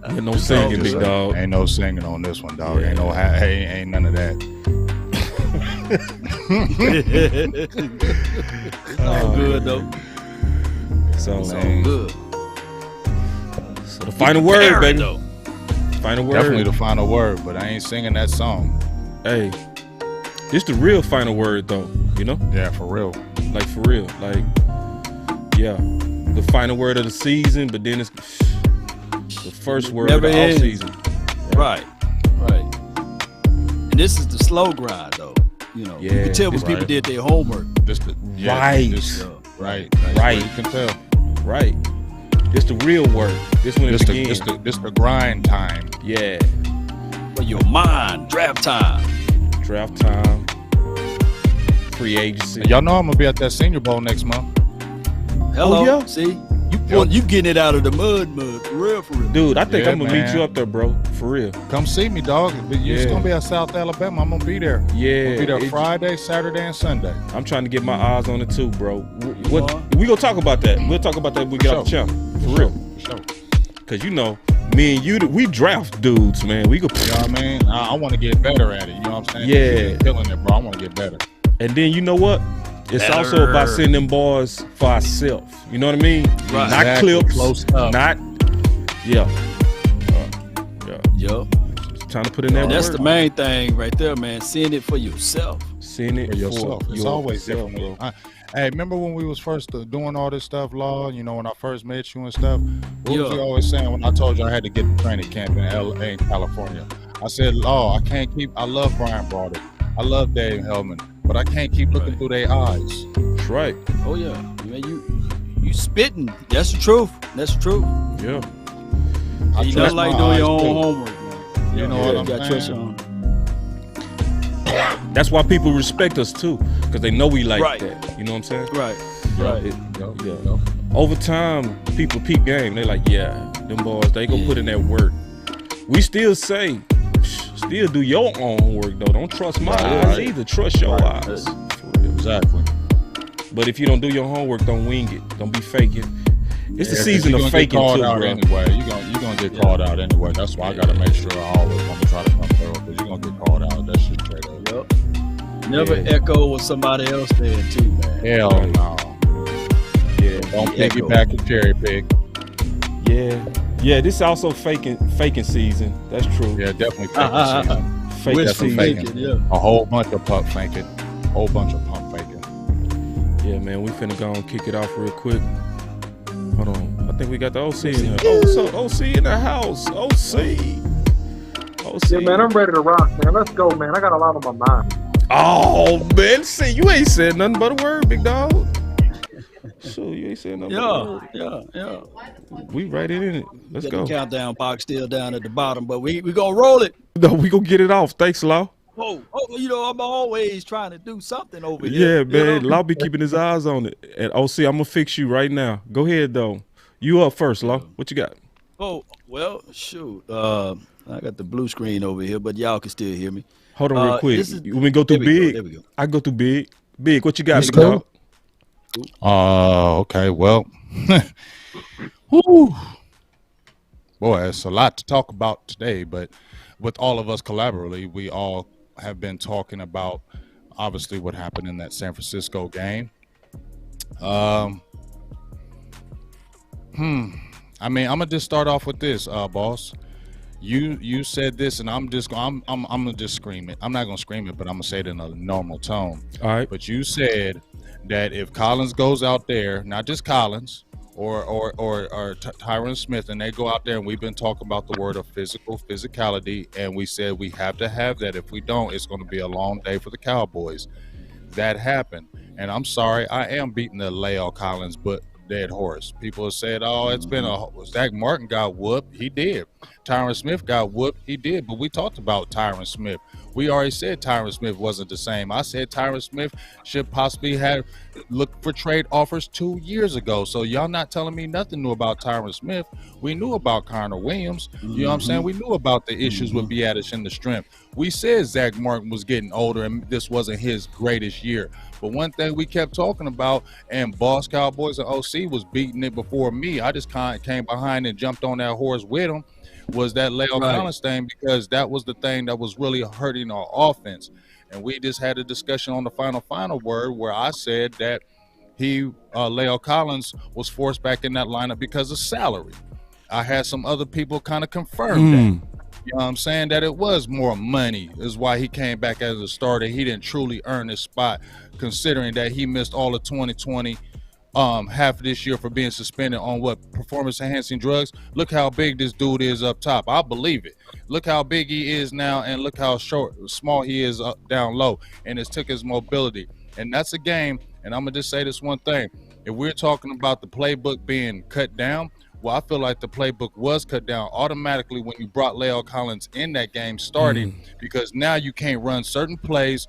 Ain't no singing, big dog. Ain't no singing on this one, dog. Ain't no ain't none of that. It's all good though. So It's all good. So the final word, baby. Though. Final word. Definitely the final word, but I ain't singing that song. Hey, this the real final word, though. You know? Yeah, for real. Like for real. Like, yeah, the final word of the season, but then it's the first word Never of the ends. off season. Right. And this is the slow grind, though. You know, you Yeah, can tell when this people right. did their homework. Right. Right. Right. You can tell. Right. This the real work. This when it begins. This the grind time. Yeah. For your mind, draft time. Draft time. Free agency. And y'all know I'm gonna be at that Senior Bowl next month. Hello. Oh, yeah? See, you getting it out of the mud, for real. Dude, I think Yeah, I'm gonna man. meet you up there, bro. For real. Come see me, dog. But you're Yeah. gonna be at South Alabama. I'm gonna be there. Yeah. I'm gonna be there it- Friday, Saturday, and Sunday. I'm trying to get my eyes on it too, bro. We gonna talk about that. We'll talk about that when we get off the channel. For real. For sure. Cause you know, me and you, we draft dudes, man. We go. You know what I mean? I want to get better at it. You know what I'm saying? Yeah. You've been killing it, bro. I want to get better. And then you know what? It's Better. also about sending them boys for ourselves. You know what I mean? Right. Not Exactly. clips. Close up. Not. Yeah. Yo, Trying to put in that that's work. the main thing right there, man. Seeing it for yourself. Send it For yourself. It's always yourself, different. bro. Hey, remember when we was first doing all this stuff, Law? You know, when I first met you and stuff? What was Yeah. you always saying when I told you I had to get to training camp in LA, in California? I said, Law, I love Brian Broderick. I love Dave Hellman, but I can't keep looking Right. through their eyes. That's right. Oh yeah, man, you spitting. That's the truth. That's the truth. Yeah. I You trust nothing like my doing your eyes, own too. homework, man. You know what I'm got trust saying? on. That's why people respect us too, because they know we like Right. that. You know what I'm saying? Right. It- Yo, yeah. yo. Over time, people peep game. They like, yeah, them boys, they gonna put in that work. We still say, still do your own work though. Don't trust my eyes Right. either. Trust your Right. eyes. For real. Exactly. But if you don't do your homework, don't wing it. Don't be faking. It's the Yeah, 'cause season you of gonna get faking called too, out bro. anyway. You're gonna get called out anyway. That's why I gotta make sure I always want to try to come through, because you're gonna get called out. That shit straight up. Yep. Never Yeah. echo what somebody else said too, man. Hell Right. no. Yeah, Don't Yeah, piggyback and cherry pick. yeah. This also faking season. That's true. Yeah, definitely fake season. Fake Wishful season. faking. thinking, yeah. A whole bunch of pump faking. Whole bunch of pump faking. Yeah, man. We finna go and kick it off real quick. Hold on. I think we got the OC in here. Oh, so OC in the house. OC. Yeah, man, I'm ready to rock, man. Let's go, man. I got a lot on my mind. Oh, man. See, you ain't said nothing but a word, big dog. So you ain't said nothing but a word. Yeah. We right in it. Let's Got go. the countdown box still down at the bottom, but we gonna roll it. No, we gonna get it off. Thanks, Law. Oh, you know, I'm always trying to do something over here. Yeah, man. You know? Law be keeping his eyes on it. And OC, I'm gonna fix you right now. Go ahead, though. You up first, Law. What you got? Oh, well, shoot. I got the blue screen over here, but y'all can still hear me. Hold on real quick. this is- When we go through there we go, big, there we go. I go through big. Big, what you got, Let's big go. dog? Okay, well. Whew. Boy, it's a lot to talk about today, but with all of us collaboratively, we all have been talking about obviously what happened in that San Francisco game. I mean, I'm gonna just start off with this, boss. You said this, and I'm gonna just scream it. I'm not gonna scream it, but I'm gonna say it in a normal tone. All right. But you said that if Collins goes out there, not just Collins or Tyron Smith, and they go out there, and we've been talking about the word of physicality, and we said we have to have that. If we don't, it's going to be a long day for the Cowboys. That happened, and I'm sorry, I am beating the La'el Collins but dead horse. People have said, "Oh, it's been Zach Martin got whooped." He did. Tyron Smith got whooped. He did. But we talked about Tyron Smith. We already said Tyron Smith wasn't the same. I said Tyron Smith should possibly have looked for trade offers 2 years ago. So y'all not telling me nothing new about Tyron Smith. We knew about Connor Williams. You know what I'm saying? We knew about the issues with Biadasz and the strength. We said Zach Martin was getting older and this wasn't his greatest year. But one thing we kept talking about, and Boss Cowboys and OC was beating it before me. I just kind of came behind and jumped on that horse with him, was that Leo Collins thing, because that was the thing that was really hurting our offense. And we just had a discussion on the final word where I said that Leo Collins was forced back in that lineup because of salary. I had some other people kind of confirm that. You know what I'm saying? That it was more money is why he came back as a starter. He didn't truly earn his spot, considering that he missed all of 2020, half of this year for being suspended on performance-enhancing drugs. Look how big this dude is up top. I believe it. Look how big he is now, and look how small he is down low, and it's took his mobility. And that's a game, and I'm going to just say this one thing. If we're talking about the playbook being cut down, well, I feel like the playbook was cut down automatically when you brought Leo Collins in that game starting, because now you can't run certain plays,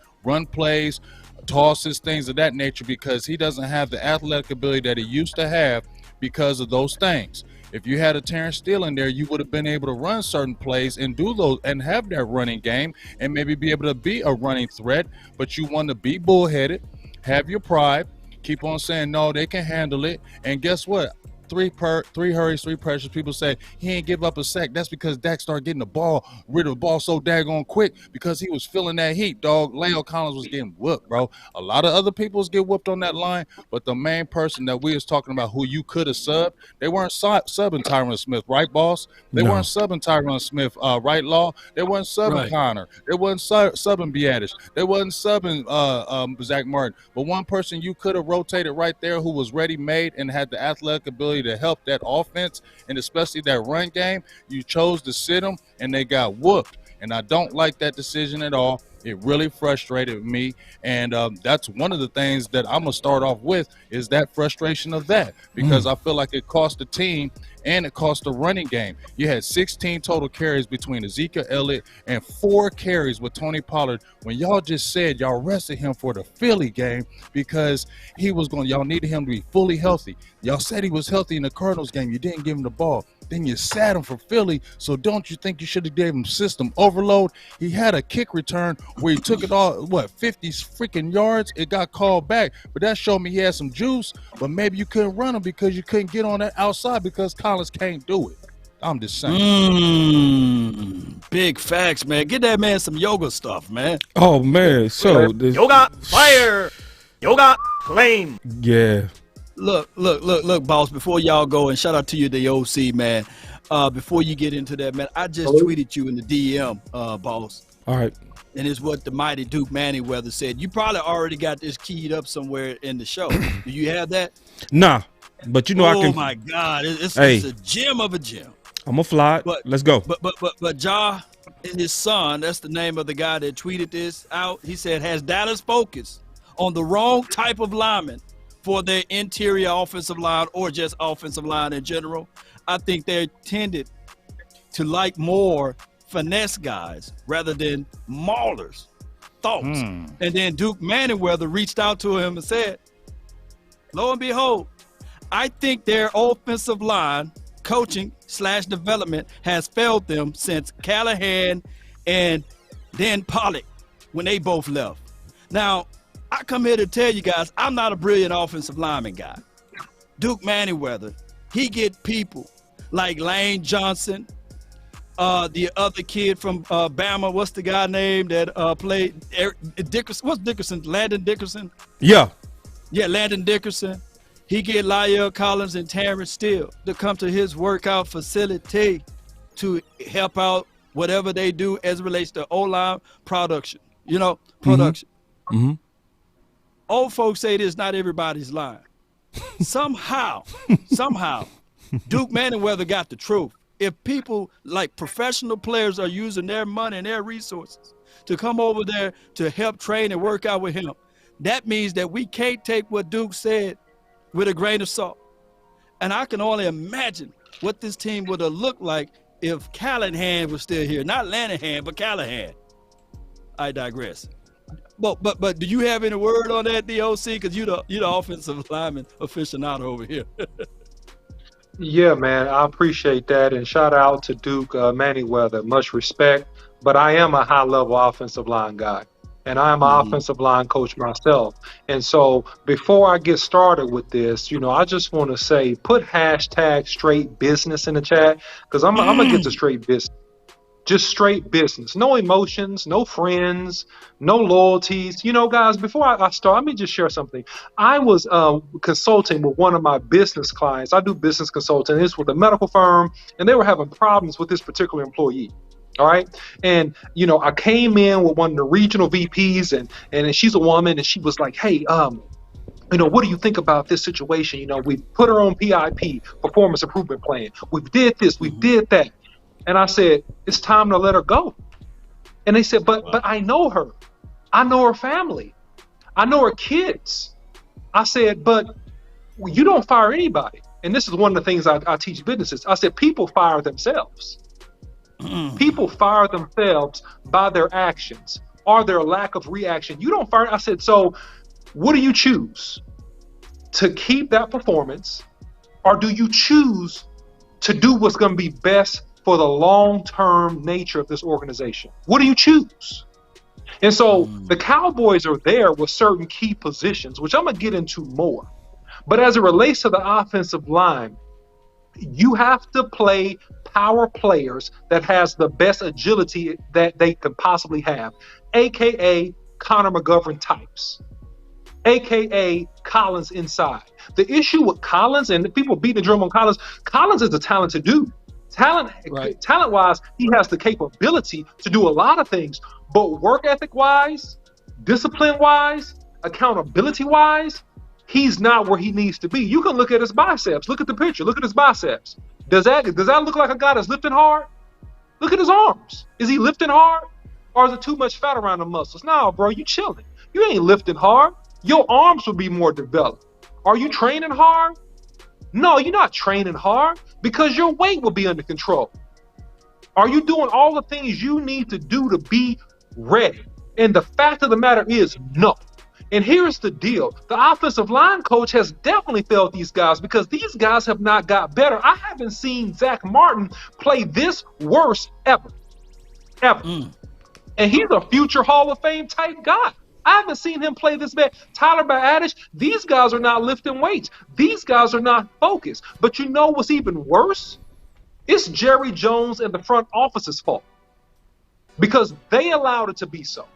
tosses, things of that nature, because he doesn't have the athletic ability that he used to have because of those things. If you had a Terrence Steele in there, you would have been able to run certain plays and do those and have that running game and maybe be able to be a running threat, but you want to be bullheaded, have your pride, keep on saying, no, they can handle it, and guess what? Three hurries, 3 pressures. People say he ain't give up a sack. That's because Dak started getting rid of the ball so daggone quick because he was feeling that heat, dog. Leo Collins was getting whooped, bro. A lot of other people's get whooped on that line, but the main person that we was talking about who you could have subbed, they weren't subbing Tyron Smith, right, boss? They weren't subbing Tyron Smith, right, Law? They weren't subbing Connor. They wasn't subbing Biadasz. They wasn't subbing Zach Martin. But one person you could have rotated right there who was ready-made and had the athletic ability to help that offense and especially that run game, you chose to sit them and they got whooped. And I don't like that decision at all. It really frustrated me, and that's one of the things that I'm going to start off with is that frustration of that, because I feel like it cost the team and it cost the running game. You had 16 total carries between Ezekiel Elliott and 4 carries with Tony Pollard when y'all just said y'all rested him for the Philly game because y'all needed him to be fully healthy. Y'all said he was healthy in the Cardinals game. You didn't give him the ball. Then you sat him for Philly, so don't you think you should have gave him system overload? He had a kick return where he took it all, 50 freaking yards? It got called back, but that showed me he had some juice, but maybe you couldn't run him because you couldn't get on that outside because Collins can't do it. I'm just saying. Big facts, man. Get that man some yoga stuff, man. Oh, man. So this yoga fire, yoga flame. Yeah. Look, boss, before y'all go, and shout out to you, the OC, man. Before you get into that, man, I just tweeted you in the DM, boss. All right. And it's what the mighty Duke Manyweather said. You probably already got this keyed up somewhere in the show. Do you have that? Nah, but you know I can. Oh, my God. It's a gem of a gem. I'm going to fly it. Let's go. But Ja and his son, that's the name of the guy that tweeted this out. He said, has Dallas focused on the wrong type of lineman for their interior offensive line or just offensive line in general? I think they're tended to like more finesse guys rather than maulers. Thoughts. And then Duke Manyweather reached out to him and said, lo and behold, I think their offensive line coaching / development has failed them since Callahan and then Pollock when they both left. Now, I come here to tell you guys, I'm not a brilliant offensive lineman guy. Duke Manyweather, he get people like Lane Johnson, the other kid from Bama, what's the guy name that played Dickerson? What's Dickerson? Landon Dickerson? Yeah, Landon Dickerson. He get Lyle Collins and Terrence Steele to come to his workout facility to help out whatever they do as it relates to O-line production. Production. Old folks say this, not everybody's lying. Somehow, Duke Manyweather got the truth. If people like professional players are using their money and their resources to come over there to help train and work out with him, that means that we can't take what Duke said with a grain of salt. And I can only imagine what this team would have looked like if Callahan was still here. Not Lanahan, but Callahan. I digress. But do you have any word on that, DOC? Because you the offensive lineman aficionado over here. Yeah, man, I appreciate that, and shout out to Duke Manyweather. Much respect, but I am a high-level offensive line guy, and I am an offensive line coach myself. And so, before I get started with this, I just want to say, put hashtag straight business in the chat, because I'm gonna get to straight business. Just straight business. No emotions, no friends, no loyalties. Guys, before I start, let me just share something. I was consulting with one of my business clients. I do business consulting. It's with a medical firm, and they were having problems with this particular employee. All right. And, I came in with one of the regional VPs, and she's a woman, and she was like, hey, what do you think about this situation? We put her on PIP, performance improvement plan. We did this, we did that. And I said, it's time to let her go. And they said, but I know her. I know her family. I know her kids. I said, but you don't fire anybody. And this is one of the things I teach businesses. I said, people fire themselves. People fire themselves by their actions or their lack of reaction. You don't fire. I said, so what do you choose? To keep that performance, or do you choose to do what's going to be best for the long-term nature of this organization? What do you choose? And so the Cowboys are there with certain key positions, which I'm going to get into more. But as it relates to the offensive line, you have to play power players that has the best agility that they could possibly have, a.k.a. Connor McGovern types, a.k.a. Collins inside. The issue with Collins, and people beating the drum on Collins is a talented dude. Talent-wise, he has the capability to do a lot of things, but work ethic-wise, discipline-wise, accountability-wise, he's not where he needs to be. You can look at his biceps. Look at the picture. Look at his biceps. Does that look like a guy that's lifting hard? Look at his arms. Is he lifting hard, or is it too much fat around the muscles? No, bro, you chilling. You ain't lifting hard. Your arms will be more developed. Are you training hard? No, you're not training hard because your weight will be under control. Are you doing all the things you need to do to be ready? And the fact of the matter is no. And here's the deal. The offensive line coach has definitely failed these guys because these guys have not got better. I haven't seen Zach Martin play this worse ever. And he's a future Hall of Fame type guy. I haven't seen him play this bad. Tyler Biadasz, these guys are not lifting weights. These guys are not focused. But you know what's even worse? It's Jerry Jones and the front office's fault because they allowed it to be so.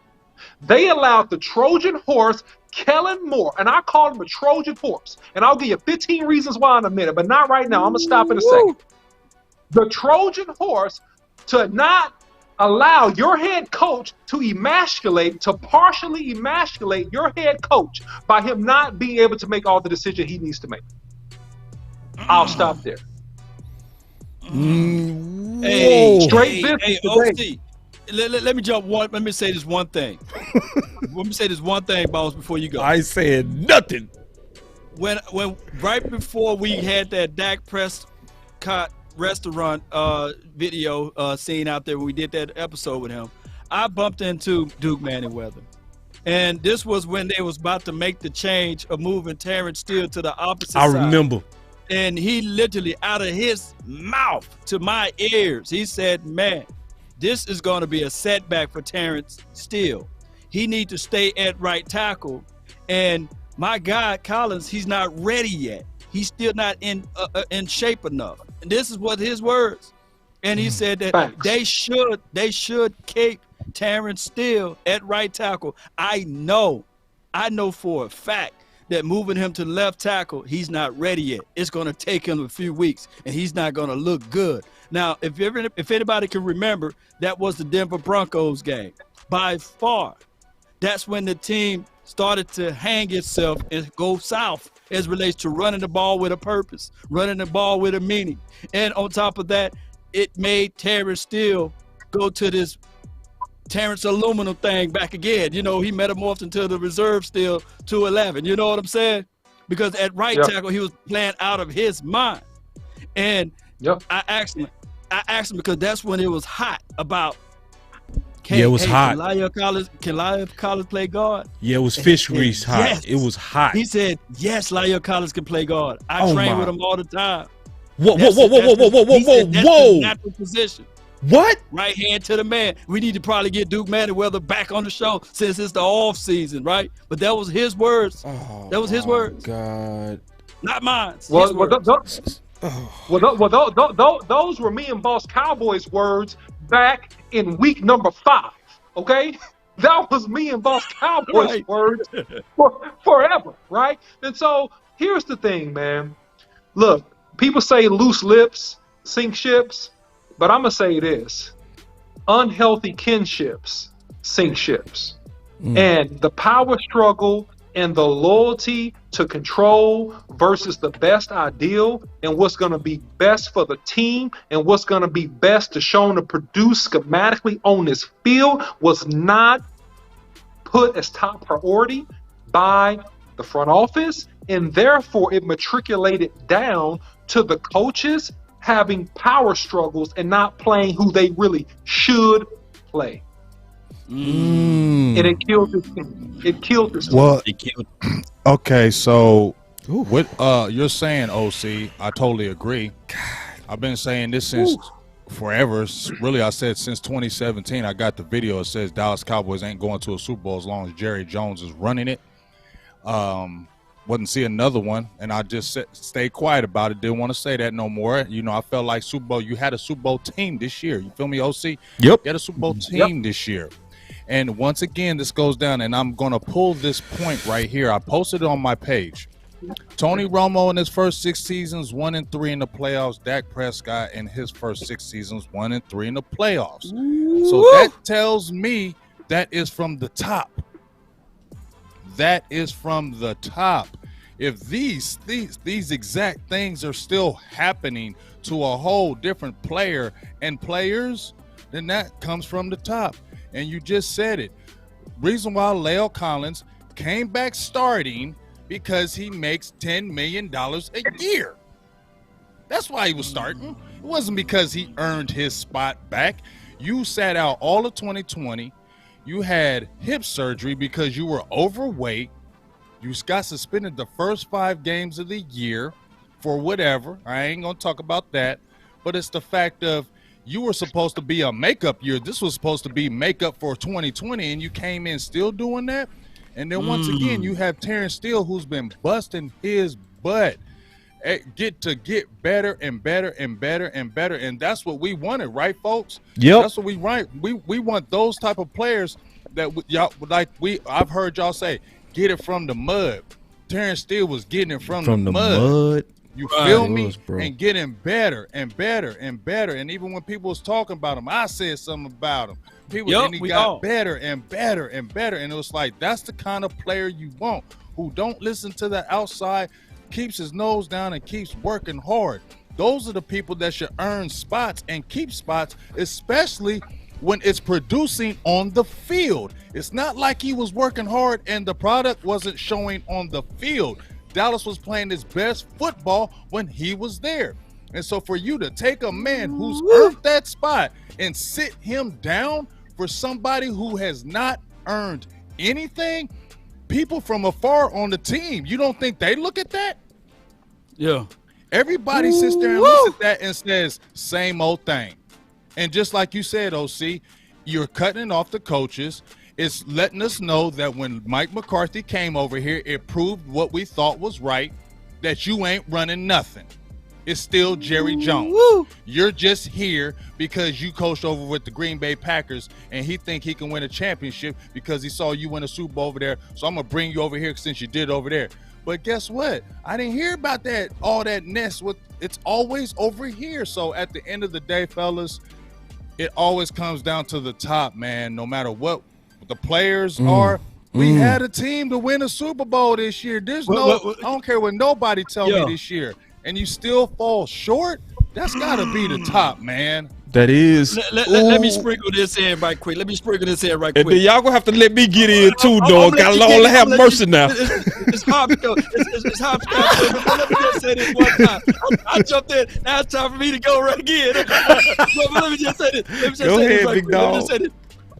They allowed the Trojan horse, Kellen Moore, and I call him a Trojan horse. And I'll give you 15 reasons why in a minute, but not right now. I'm going to stop in a second. The Trojan horse to not allow your head coach to partially emasculate your head coach by him not being able to make all the decisions he needs to make. I'll stop there. Straight business. OC, let me jump one. Let me say this one thing. Boss, before you go. I said nothing. When right before we had that Dak Prescott restaurant video scene out there when we did that episode with him, I bumped into Duke Manyweather, and this was when they was about to make the change of moving Terrence Steele to the opposite side. I remember. And he literally out of his mouth to my ears, he said, man, this is going to be a setback for Terrence Steele. He needs to stay at right tackle, and my guy Collins, he's not ready yet. He's still not in shape enough. And this is what his words. And he said that they should keep Terrence Steele at right tackle. I know for a fact that moving him to left tackle, he's not ready yet. It's going to take him a few weeks, and he's not going to look good. Now, if anybody can remember, that was the Denver Broncos game. By far, that's when the team started to hang itself and go south as relates to running the ball with a purpose, running the ball with a meaning. And on top of that, it made Terrence Steele go to this Terrence Aluminum thing back again. You know, he metamorphed into the reserve Steele 211. You know what I'm saying? Because at right tackle, he was playing out of his mind. And I asked him because that's when it was hot about Yeah, it was hot. Can Lyle Collins play guard? Yeah, it was fish grease hot. Yes. It was hot. He said, yes, Lyle Collins can play guard. I Oh, train my. with him all the time. Whoa, That's his whoa. natural position. What? Right hand to the man. We need to probably get Duke Manyweather back on the show since it's the off season, right? But that was his words. Oh, That was his words. God. Not mine. Well, those were me and Boss Cowboys' words back in week number 5. Okay, that was me and Boss Cowboys' Right. words forever, right? And so here's the thing, man. Look, people say loose lips sink ships, but I'm gonna say this: unhealthy kinships sink ships, and the power struggle and the loyalty to control versus the best ideal and what's going to be best for the team and what's going to be best to show to produce schematically on this field was not put as top priority by the front office, and therefore it matriculated down to the coaches having power struggles and not playing who they really should play. And it killed this team. It killed this team. Well, He killed. okay, so what you're saying, OC, I totally agree. I've been saying this since forever. Really, I said since 2017. I got the video. It says Dallas Cowboys ain't going to a Super Bowl as long as Jerry Jones is running it. Wouldn't see another one, and I just stayed quiet about it. Didn't want to say that no more. You know, I felt like Super Bowl. You had a Super Bowl team this year. You feel me, OC? Yep. You had a Super Bowl team this year. And once again, this goes down, and I'm going to pull this point right here. I posted it on my page. Tony Romo in his first 6 seasons, 1-3 in the playoffs. Dak Prescott in his first 6 seasons, 1-3 in the playoffs. So that tells me that is from the top. That is from the top. If these exact things are still happening to a whole different player and players, then that comes from the top. And you just said it. Reason why Lyle Collins came back starting because he makes $10 million a year. That's why he was starting. It wasn't because he earned his spot back. You sat out all of 2020. You had hip surgery because you were overweight. You got suspended the first 5 games of the year for whatever. I ain't going to talk about that. But it's the fact of you were supposed to be a makeup year. This was supposed to be makeup for 2020, and you came in still doing that. And then once again, you have Terrence Steele, who's been busting his butt. Get better and better and better and better. And that's what we wanted, right, folks? Yep. That's what we want. We want those type of players that y'all like. I've heard y'all say, get it from the mud. Terrence Steele was getting it from the mud. You feel me? And getting better and better and better. And even when people was talking about him, I said something about him. And he got better and better and better. And it was like, that's the kind of player you want, who don't listen to the outside, keeps his nose down and keeps working hard. Those are the people that should earn spots and keep spots, especially when it's producing on the field. It's not like he was working hard and the product wasn't showing on the field. Dallas was playing his best football when he was there. And so for you to take a man who's earned that spot and sit him down for somebody who has not earned anything, people from afar on the team, you don't think they look at that? Yeah. Everybody sits there and looks at that and says, same old thing. And just like you said, OC, you're cutting off the coaches. It's letting us know that when Mike McCarthy came over here, it proved what we thought was right, that you ain't running nothing. It's still Jerry Jones. You're just here because you coached over with the Green Bay Packers, and he think he can win a championship because he saw you win a Super Bowl over there. So I'm going to bring you over here since you did over there. But guess what? I didn't hear about that, all that nest. It's always over here. So at the end of the day, fellas, it always comes down to the top, man. No matter what the players are, we had a team to win a Super Bowl this year. I don't care what nobody tell me this year. And you still fall short? That's got to be the top, man. That is. Let me sprinkle this in right quick. And then y'all gonna have to let me get in too, dog. Got Lord have mercy now. It's hard because it's hard because let me just say this one time. I jumped in. Now it's time for me to go right again. But let me just say this. Go ahead, big dog.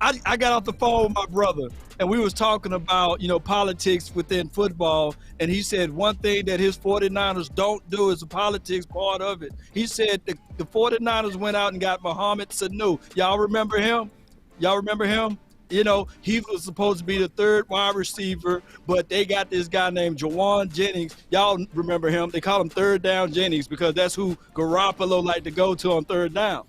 I got off the phone with my brother, and we was talking about, politics within football, and he said one thing that his 49ers don't do is the politics part of it. He said the 49ers went out and got Mohamed Sanu. Y'all remember him? He was supposed to be the third wide receiver, but they got this guy named Jawan Jennings. Y'all remember him? They call him Third Down Jennings because that's who Garoppolo liked to go to on third down.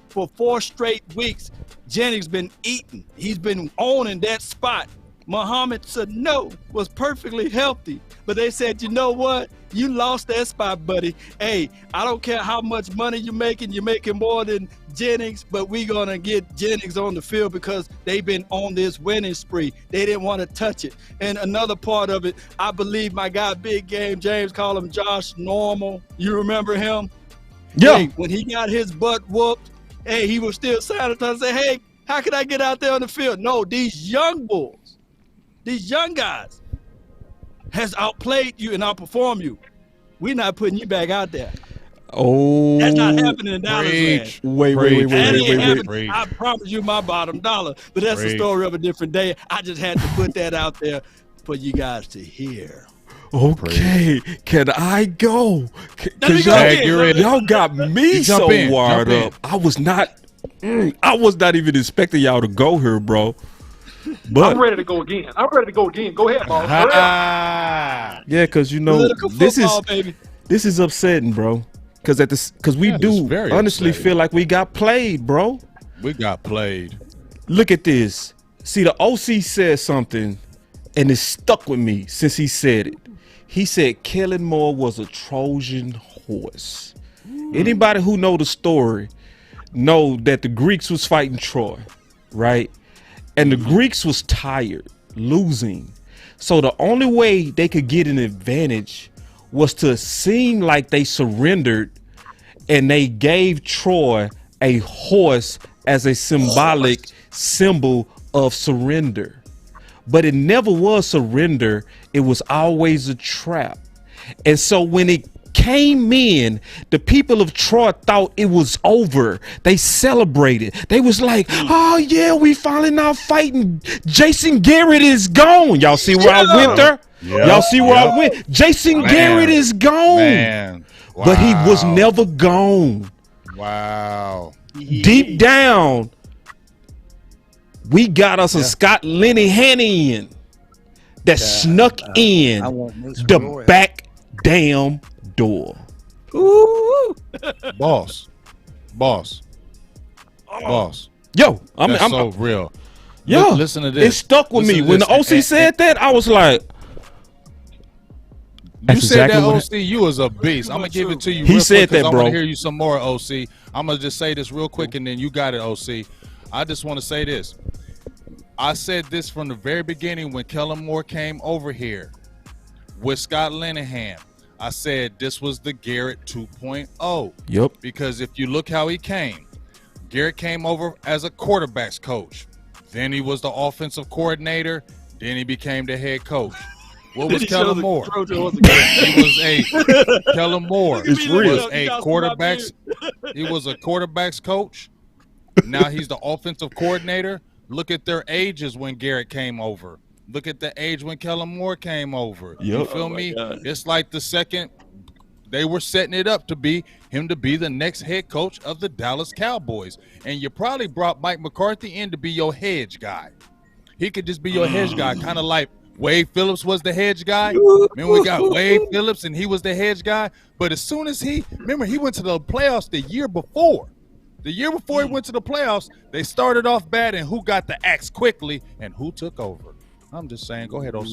For 4 straight weeks, Jennings been eating. He's been owning that spot. Mohamed Sanu was perfectly healthy, but they said, you know what? You lost that spot, buddy. Hey, I don't care how much money you're making more than Jennings, but we're going to get Jennings on the field because they've been on this winning spree. They didn't want to touch it. And another part of it, I believe my guy, Big Game James, call him Josh Normal. You remember him? Yeah. Hey, when he got his butt whooped, hey, he was still silent and say, hey, how can I get out there on the field? No, these young bulls, these young guys has outplayed you and outperformed you. We're not putting you back out there. Oh, that's not happening in Dallas, man. Wait. I promise you my bottom dollar, but that's the story of a different day. I just had to put that out there for you guys to hear. Okay, can I go? Cause y'all got me so wired up. I was not even expecting y'all to go here, bro. But I'm ready to go again. Go ahead, boss. Yeah, because this is upsetting, bro. Because we do honestly feel like we got played, bro. We got played. Look at this. See, the OC said something, and it stuck with me since he said it. He said Kellen Moore was a Trojan horse. Anybody who know the story know that the Greeks was fighting Troy, right? And the Greeks was tired, losing. So the only way they could get an advantage was to seem like they surrendered, and they gave Troy a horse as a symbolic symbol of surrender. But it never was surrender. It was always a trap. And so when it came in, the people of Troy thought it was over. They celebrated. They was like, oh yeah, we finally not fighting. Jason Garrett is gone. Y'all see where I went there? Yep. Y'all see where I went? Jason Garrett is gone. Man. Wow. But he was never gone. Wow. Deep down, we got us a Scott Linehan that snuck in the back damn door. Ooh. Boss. Yo, I'm so real. Yo, listen to this. It stuck with me. When the OC said that, I was like, you said that, OC, you was a beast. I'm going to give it to you. He said that, bro. I want to hear you some more, OC. I'm going to just say this real quick, and then you got it, OC. I just want to say this. I said this from the very beginning when Kellen Moore came over here with Scott Linehan. I said this was the Garrett 2.0. Yep. Because if you look how he came, Garrett came over as a quarterback's coach. Then he was the offensive coordinator. Then he became the head coach. What was Kellen Moore? He was a Kellen Moore. It's real. He was a quarterback's coach. Now he's the offensive coordinator. Look at their ages when Garrett came over. Look at the age when Kellen Moore came over. Yep. You feel me? God. It's like the second they were setting it up to be him to be the next head coach of the Dallas Cowboys. And you probably brought Mike McCarthy in to be your hedge guy. He could just be your hedge guy, kind of like Wade Phillips was the hedge guy. Remember we got Wade Phillips and he was the hedge guy. But as soon as he went to the playoffs the year before. The year before he went to the playoffs, they started off bad, and who got the axe quickly and who took over? I'm just saying. Go ahead, OC.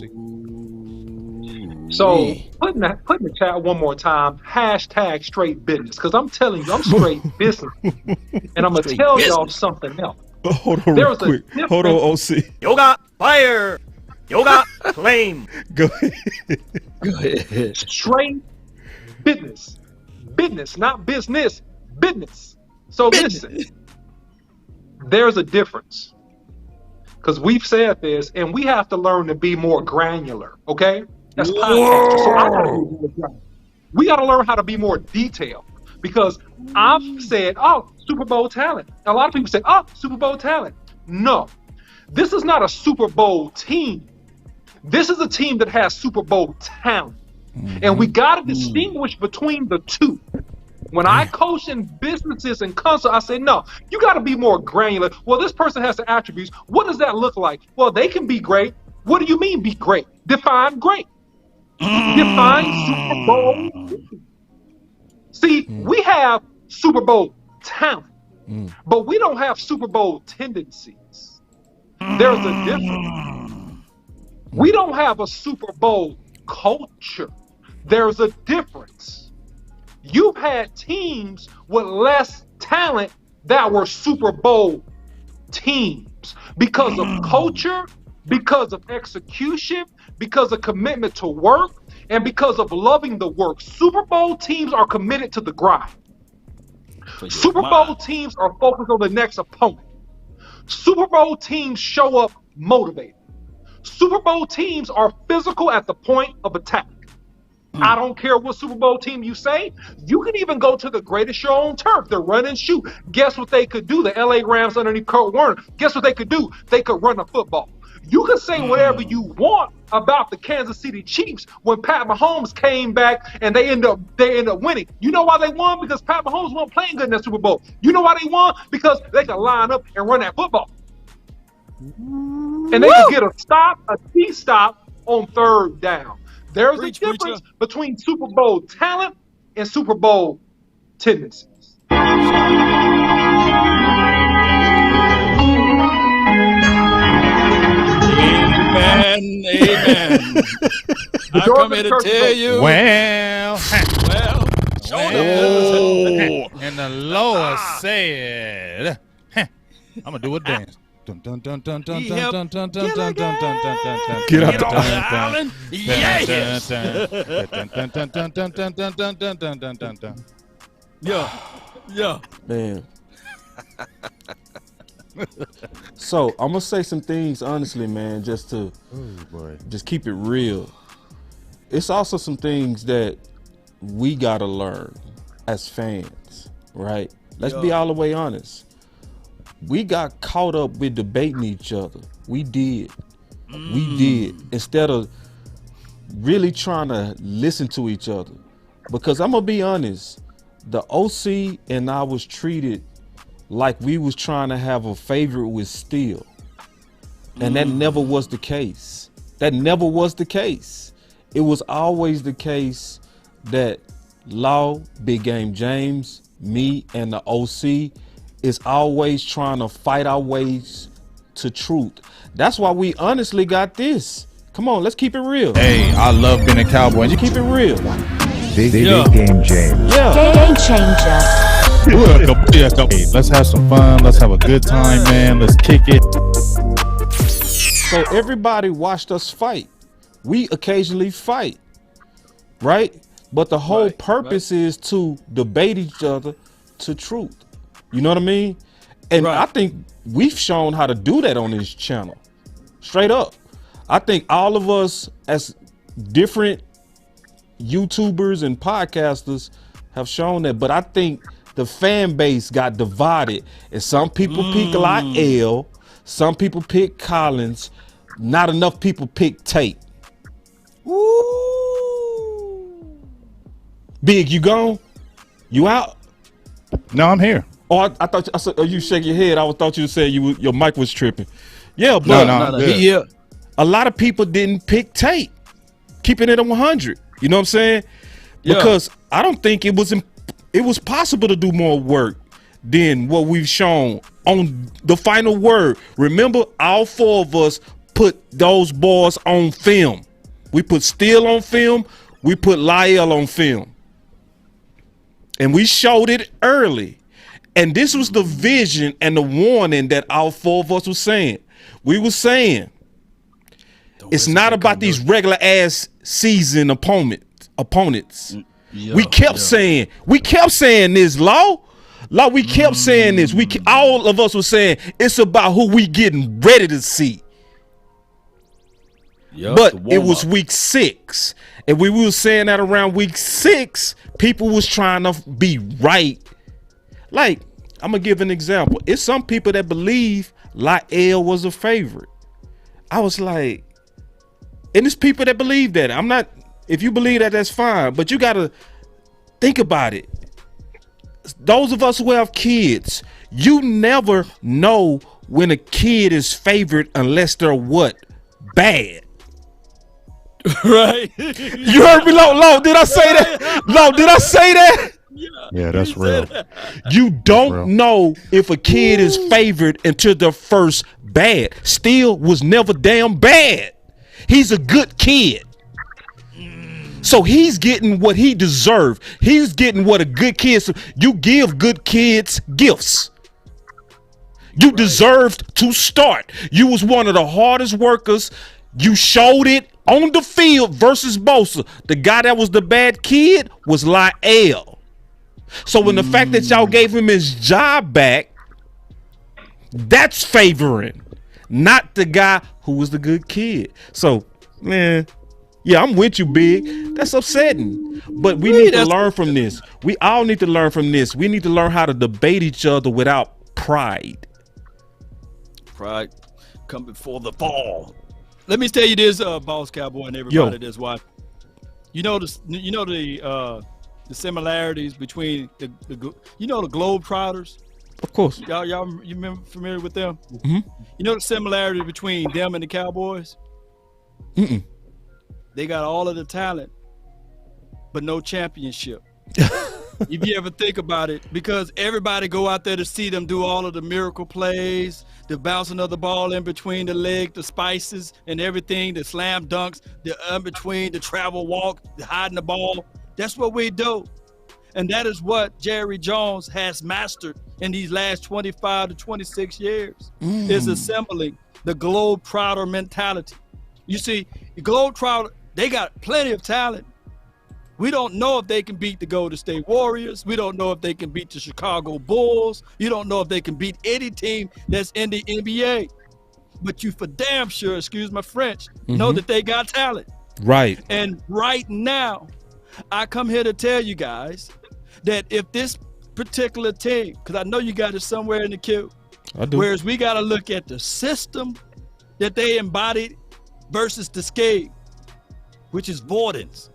So put in the chat one more time, hashtag straight business, because I'm telling you, I'm straight business. And I'm going to tell y'all something else. Hold on real quick. Hold on, OC. Yoga fire. Yoga flame. Go ahead. Straight business. Business, not business. Business. So listen, there's a difference. Because we've said this, and we have to learn to be more granular, okay? That's podcasting. So we got to learn how to be more detailed. Because I've said, Super Bowl talent. A lot of people say, Super Bowl talent. No. This is not a Super Bowl team. This is a team that has Super Bowl talent. And we got to distinguish between the two. When I coach in businesses and consult, I say, no, you got to be more granular. Well, this person has the attributes. What does that look like? Well, they can be great. What do you mean be great? Define great. Define Super Bowl. See, we have Super Bowl talent, but we don't have Super Bowl tendencies. There's a difference. We don't have a Super Bowl culture. There's a difference. You've had teams with less talent that were Super Bowl teams because of culture, because of execution, because of commitment to work, and because of loving the work. Super Bowl teams are committed to the grind. Super Bowl teams are focused on the next opponent. Super Bowl teams show up motivated. Super Bowl teams are physical at the point of attack. I don't care what Super Bowl team you say. You can even go to the greatest show on turf, the run and shoot. Guess what they could do? The LA Rams underneath Kurt Warner. Guess what they could do? They could run a football. You can say whatever you want about the Kansas City Chiefs when Pat Mahomes came back and they end up winning. You know why they won? Because Pat Mahomes wasn't playing good in that Super Bowl. You know why they won? Because they could line up and run that football. And they could get a key stop on third down. There's a difference between Super Bowl talent and Super Bowl tendencies. Amen. I come here to tell you. Well, And the Lord said, I'm gonna do a dance. Dun, dun, dun, dun, dun, dun, dun, dun, dun, dun, dun, dun, dun, dun. Get out the island. Yes. Yeah. Man. So I'm gonna say some things honestly, man, just to just keep it real. It's also some things that we gotta learn as fans, right? Let's be all the way honest. We got caught up with debating each other. We did. Instead of really trying to listen to each other. Because I'm gonna be honest, the OC and I was treated like we was trying to have a favorite with Steel. And that never was the case. It was always the case that Law, Big Game James, me, and the OC is always trying to fight our ways to truth. That's why we honestly got this. Come on, let's keep it real. Hey, I love being a Cowboy. You keep it real. Big Game James. Yeah. Game changer. Hey, let's have some fun. Let's have a good time, man. Let's kick it. So everybody watched us fight. We occasionally fight, right? But the whole purpose is to debate each other to truth. You know what I mean? And I think we've shown how to do that on this channel. Straight up. I think all of us as different YouTubers and podcasters have shown that. But I think the fan base got divided. And some people pick Lyle, some people pick Collins. Not enough people pick Tate. Ooh. Big, you gone? You out? No, I'm here. Oh, I thought I said, oh, you shake your head. I thought you said your mic was tripping. Yeah, but no, a lot of people didn't pick Tate, keeping it at 100. You know what I'm saying? Because I don't think it was possible to do more work than what we've shown on the final word. Remember, all four of us put those boys on film. We put Steele on film. We put Lyle on film. And we showed it early. And this was the vision and the warning that all four of us were saying. We were saying, it's not about these regular ass season opponents. We kept saying this, Law, we kept saying this. All of us were saying it's about who we getting ready to see. But it was week 6. And we were saying that around week 6, people was trying to be right. Like, I'm gonna give an example. It's some people that believe La'el was a favorite. I was like, and it's people that believe that. I'm not. If you believe that, that's fine. But you gotta think about it. Those of us who have kids, you never know when a kid is favored unless they're what? Bad. Right. You heard me, Lo. Did I say that? Lo, did I say that? Yeah, that's real. You don't real. know if a kid is favored until the first bad. Still was never damn bad. He's a good kid. So he's getting what he deserved. He's getting what a good kid. So you give good kids gifts. You deserved to start. You was one of the hardest workers. You showed it on the field versus Bosa. The guy that was the bad kid was La'el. So when the fact that y'all gave him his job back, that's favoring, not the guy who was the good kid. So, man, yeah, I'm with you, Big. That's upsetting. But we need to learn from this. We all need to learn from this. We need to learn how to debate each other without pride. Pride come before the fall. Let me tell you this, Boss Cowboy and everybody that's watching. You know the similarities between the Globetrotters. Of course. Y'all you remember familiar with them? Mm-hmm. You know the similarity between them and the Cowboys? Mm-mm. They got all of the talent, but no championship. If you ever think about it, because everybody go out there to see them do all of the miracle plays, the bouncing of the ball in between the leg, the spices and everything, the slam dunks, the in between, the travel walk, the hiding the ball. That's what we do. And that is what Jerry Jones has mastered in these last 25 to 26 years, is assembling the Globetrotter mentality. You see, the Globetrotter, they got plenty of talent. We don't know if they can beat the Golden State Warriors. We don't know if they can beat the Chicago Bulls. You don't know if they can beat any team that's in the NBA. But you for damn sure, excuse my French, know that they got talent. Right. And right now, I come here to tell you guys that if this particular team, because I know you got it somewhere in the queue, I do. whereas we got to look at the system that they embodied versus the scheme, which is avoidance.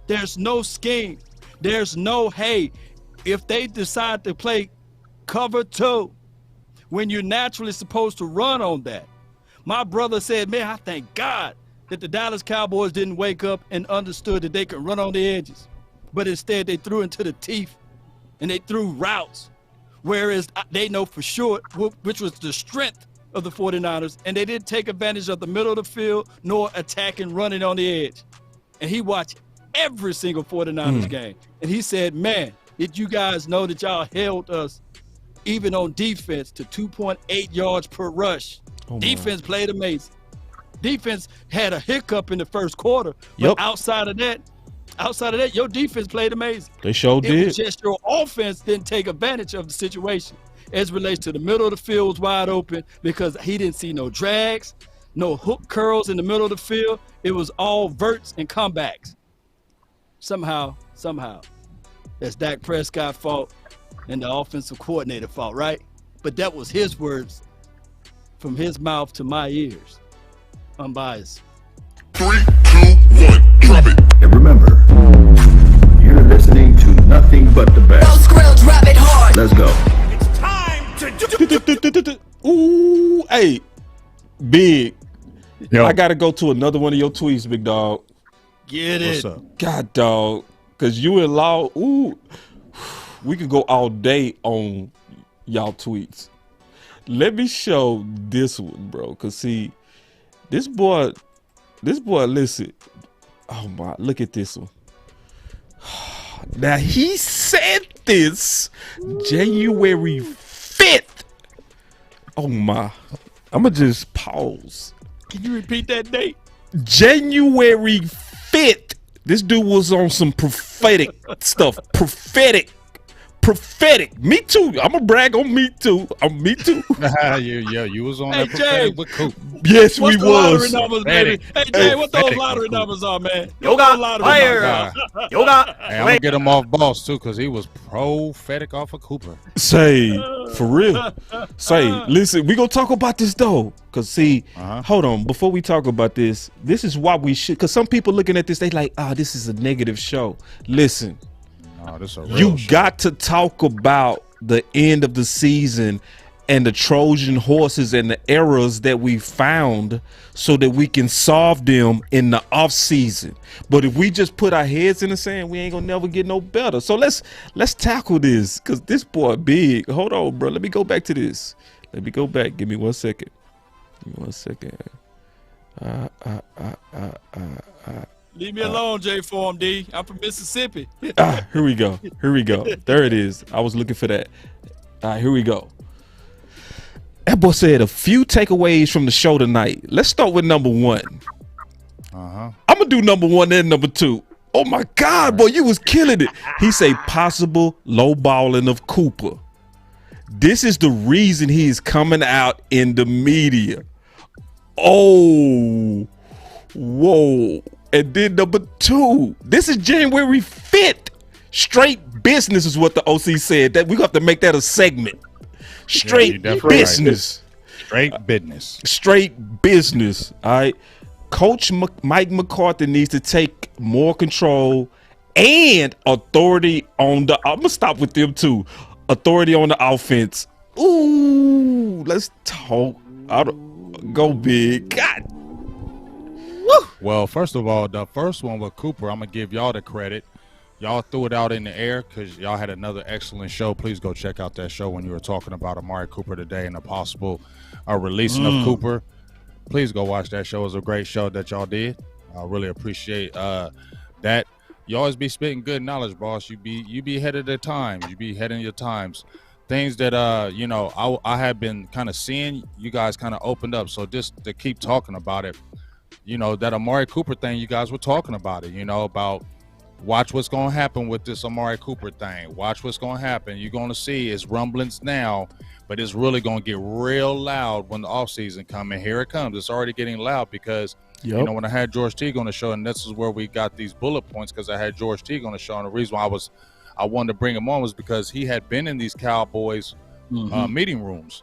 There's no scheme. There's no, hey, if they decide to play cover two, when you're naturally supposed to run on that. My brother said, man, I thank God that the Dallas Cowboys didn't wake up and understood that they could run on the edges. But instead they threw into the teeth and they threw routes. Whereas they know for sure, which was the strength of the 49ers, and they didn't take advantage of the middle of the field nor attacking, running on the edge. And he watched every single 49ers game. And he said, man, did you guys know that y'all held us even on defense to 2.8 yards per rush? Defense played amazing. Defense had a hiccup in the first quarter, but outside of that, your defense played amazing. They sure did. It was just your offense didn't take advantage of the situation. As relates to the middle of the field was wide open because he didn't see no drags, no hook curls in the middle of the field. It was all verts and comebacks. Somehow, that's Dak Prescott's fault and the offensive coordinator fault, right? But that was his words from his mouth to my ears. Unbiased. 3, 2, 1, drop it. And remember, you're listening to nothing but the best. Go Skrill, drop it hard. Let's go. It's time to do. Ooh, hey, Big. Yo. I gotta go to another one of your tweets, big dog. Get What's it. up? God, dog, because you and Law, we could go all day on y'all tweets. Let me show this one, bro. Cause see, this boy, listen. Oh my, look at this one. Now he said this January 5th. Oh my, I'ma just pause. Can you repeat that date? January 5th. This dude was on some prophetic stuff. Prophetic Prophetic. Me too. I'm gonna brag on me too. Me too. you was on Hey, that Prophetic Jay. with Coop. Yes, What's we the lottery was. numbers, baby? Hey, Jay, what those lottery numbers are, man? What those lottery Yoga. numbers Yoga. Hey, I'm gonna get him off boss too, because he was prophetic off of Cooper. Say, for real. Say, listen, we gonna talk about this though. Cause see, hold on, before we talk about this is why we should, cause some people looking at this, they like, this is a negative show. Listen, no, this a real you show. got to talk about the end of the season and the Trojan horses and the errors that we found so that we can solve them in the off season. But if we just put our heads in the sand, we ain't gonna never get no better. So let's tackle this, because this boy big. Hold on, bro. Let me go back to this. Let me go back. Give me 1 second. Give me 1 second. Leave me alone, J Form D. I'm from Mississippi. Here we go. Here we go. There it is. I was looking for that. All right, here we go. That boy said a few takeaways from the show tonight. Let's start with number 1. I'm gonna do number 1 and number 2. Oh my God, boy, you was killing it. He say possible low balling of Cooper. This is the reason he is coming out in the media. Oh, whoa. And then number 2, this is January 5th. Straight business is what the OC said. That we have to make that a segment. Straight business. Straight business. Straight business. All right. Coach Mike McCarthy needs to take more control and authority on the. I'm gonna stop with them too. Authority on the offense. Ooh, let's talk. Go big. God. Well, first of all, the first one with Cooper, I'm gonna give y'all the credit. Y'all threw it out in the air because y'all had another excellent show. Please go check out that show when you were talking about Amari Cooper today and the possible releasing of Cooper. Please go watch that show. It was a great show that y'all did. I really appreciate that. You always be spitting good knowledge, boss. You be ahead of the times. You be ahead of your times. Things that I have been kind of seeing, you guys kind of opened up. So just to keep talking about it, that Amari Cooper thing, you guys were talking about it, about watch what's going to happen with this Amari Cooper thing. Watch what's going to happen. You're going to see it's rumblings now, but it's really going to get real loud when the offseason comes. And here it comes. It's already getting loud because, when I had George Teague on the show, and this is where we got these bullet points because I had George Teague on the show. And the reason why I wanted to bring him on was because he had been in these Cowboys meeting rooms.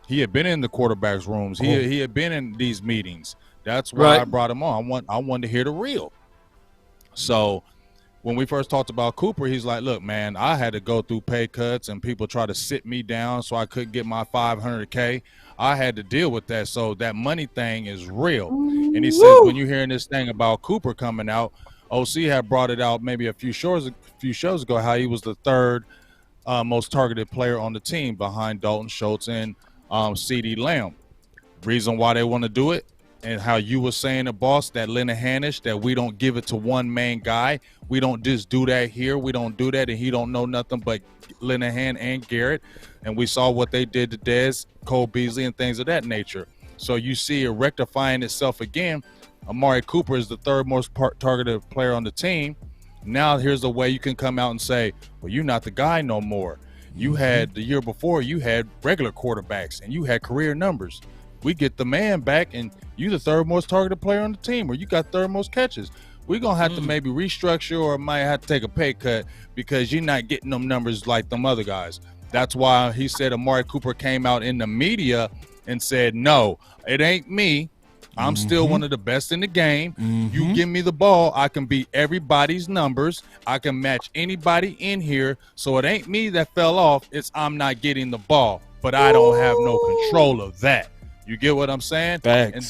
He had been in the quarterback's rooms. He had been in these meetings. That's why I brought him on. I wanted to hear the real. So when we first talked about Cooper, he's like, look, man, I had to go through pay cuts and people try to sit me down so I couldn't get my $500K. I had to deal with that. So that money thing is real. And he says, when you're hearing this thing about Cooper coming out, OC had brought it out maybe a few shows ago, how he was the third most targeted player on the team behind Dalton Schultz and CeeDee Lamb. Reason why they want to do it, and how you were saying it, boss, that Linehan-ish, that we don't give it to one main guy. We don't just do that here. We don't do that, and he don't know nothing but Linehan and Garrett. And we saw what they did to Dez, Cole Beasley, and things of that nature. So you see it rectifying itself again. Amari Cooper is the third most targeted player on the team. Now here's a way you can come out and say, well, you're not the guy no more. You had the year before, you had regular quarterbacks, and you had career numbers. We get the man back, and you the third most targeted player on the team, or you got third most catches. We're going to have to maybe restructure or might have to take a pay cut because you're not getting them numbers like them other guys. That's why he said Amari Cooper came out in the media and said, no, it ain't me. I'm still one of the best in the game. You give me the ball, I can beat everybody's numbers. I can match anybody in here. So it ain't me that fell off. It's I'm not getting the ball, but I don't have no control of that. You get what I'm saying? Facts. And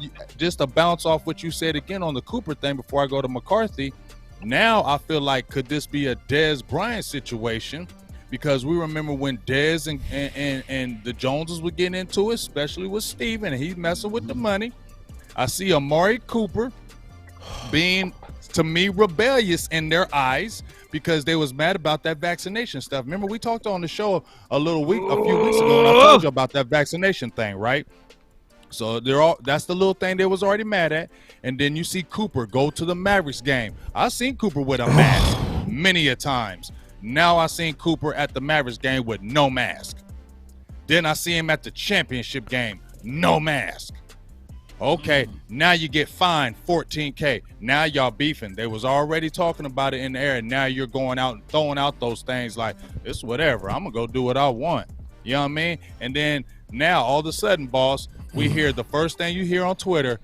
then just to bounce off what you said again on the Cooper thing before I go to McCarthy, now I feel like could this be a Dez Bryant situation? Because we remember when Dez and the Joneses were getting into it, especially with Steven, and he's messing with the money. I see Amari Cooper being, to me, rebellious in their eyes because they was mad about that vaccination stuff. Remember, we talked on the show a few weeks ago, and I told you about that vaccination thing, right? So that's the little thing they was already mad at. And then you see Cooper go to the Mavericks game. I've seen Cooper with a mask many a times. Now I seen Cooper at the Mavericks game with no mask. Then I see him at the championship game, no mask. Okay, now you get fined $14K. Now y'all beefing. They was already talking about it in the air, and now you're going out and throwing out those things like, it's whatever. I'm going to go do what I want. You know what I mean? And then now all of a sudden, boss, we hear the first thing you hear on Twitter,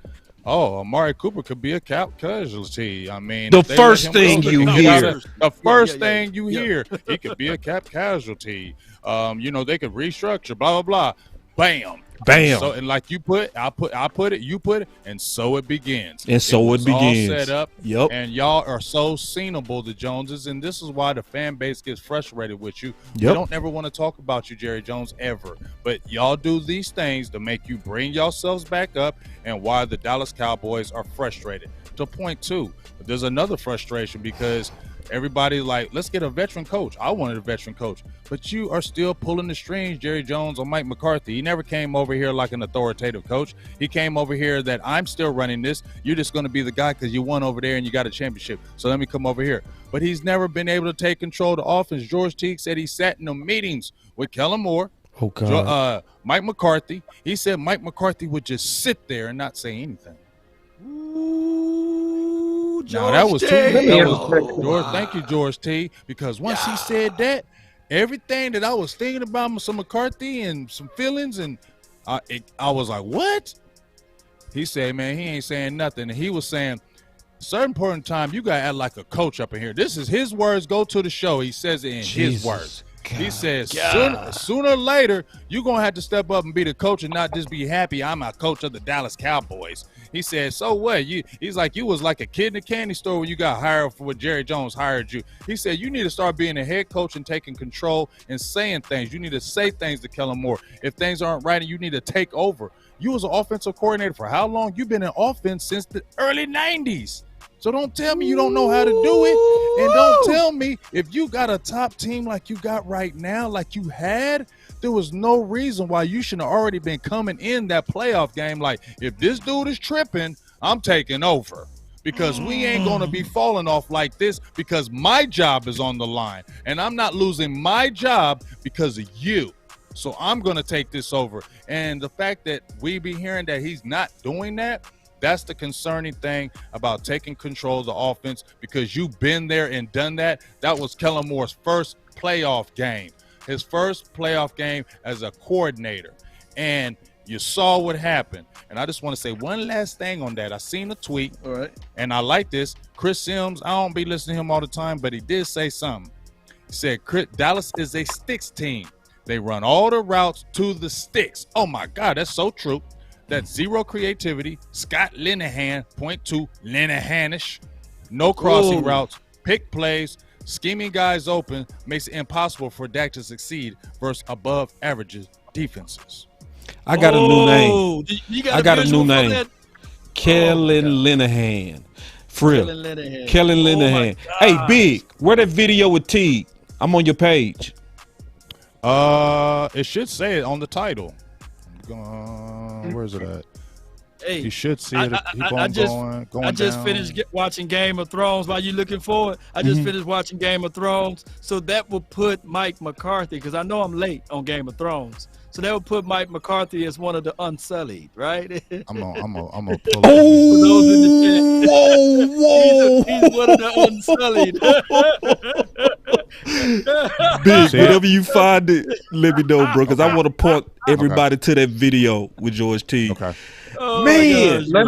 oh, Amari Cooper could be a cap casualty. I mean, The first thing you hear. The first thing you hear, he could be a cap casualty. You know, they could restructure, blah, blah, blah. Bam. Bam. So, and like you put, I put it, you put it, and so it begins. And so it begins. All set up. Yep. And y'all are so seenable, the Joneses, and this is why the fan base gets frustrated with you. Yep. We don't ever want to talk about you, Jerry Jones, ever. But y'all do these things to make you bring yourselves back up, and why the Dallas Cowboys are frustrated. To point two, there's another frustration because everybody like, let's get a veteran coach. I wanted a veteran coach, but you are still pulling the strings, Jerry Jones, on Mike McCarthy. He never came over here like an authoritative coach. He came over here that I'm still running this. You're just going to be the guy because you won over there and you got a championship. So let me come over here. But he's never been able to take control of the offense. George Teague said he sat in the meetings with Kellen Moore, Mike McCarthy. He said Mike McCarthy would just sit there and not say anything. Now that was George. Thank you, George T. Because once he said that, everything that I was thinking about some McCarthy and some feelings, and I was like, "What?" He said, "Man, he ain't saying nothing." And he was saying, "Certain point in time, you gotta act like a coach up in here." This is his words. Go to the show. He says it in his words. God. He says, sooner or later, you're going to have to step up and be the coach and not just be happy I'm a coach of the Dallas Cowboys. He said, so what? He's like, you was like a kid in a candy store when you got hired for what Jerry Jones hired you. He said, you need to start being a head coach and taking control and saying things. You need to say things to Kellen Moore. If things aren't right, you need to take over. You was an offensive coordinator for how long? You've been in offense since the early 90s. So don't tell me you don't know how to do it. And don't tell me if you got a top team like you got right now, like you had, there was no reason why you shouldn't have already been coming in that playoff game. Like, if this dude is tripping, I'm taking over. Because we ain't going to be falling off like this because my job is on the line. And I'm not losing my job because of you. So I'm going to take this over. And the fact that we be hearing that he's not doing that, that's the concerning thing about taking control of the offense, because you've been there and done that. That was Kellen Moore's first playoff game, his first playoff game as a coordinator. And you saw what happened. And I just want to say one last thing on that. I seen a tweet, all right, and I like this. Chris Sims, I don't be listening to him all the time, but he did say something. He said, Dallas is a sticks team. They run all the routes to the sticks. Oh, my God, that's so true. That's zero creativity. Scott Linehan, .2, Linehanish. No crossing routes, pick plays, scheming guys open, makes it impossible for Dak to succeed versus above averages defenses. I got a new name. I got a new name. Kellen Linehan. Frill. Kellen Linehan. Hey, Big, where that video with Teague? I'm on your page. It should say it on the title. Where's it at? Hey, you should see it. I just finished watching Game of Thrones. While you looking for it, I just finished watching Game of Thrones. So that will put Mike McCarthy, because I know I'm late on Game of Thrones. So that would put Mike McCarthy as one of the Unsullied, right? I'm gonna pull it. Whoa! He's one of the Unsullied. Big, whenever you find it, let me know, bro, because I want to point everybody to that video with George T. Okay. Oh, man, let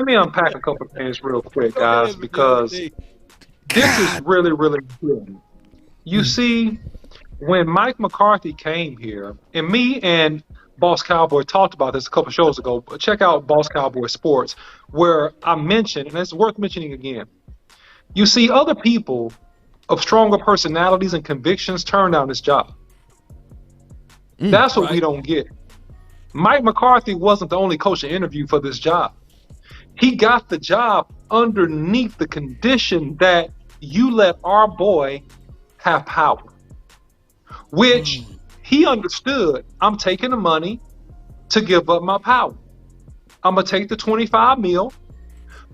me unpack a couple things real quick, guys, because this is really, really important. You see, when Mike McCarthy came here, and me and Boss Cowboy talked about this a couple shows ago, but check out Boss Cowboy Sports, where I mentioned, and it's worth mentioning again, you see other people of stronger personalities and convictions turn down this job. That's what we don't get. Mike McCarthy wasn't the only coach to interview for this job. He got the job underneath the condition that you let our boy have power, which he understood. I'm taking the money to give up my power. I'm going to take the 25 mil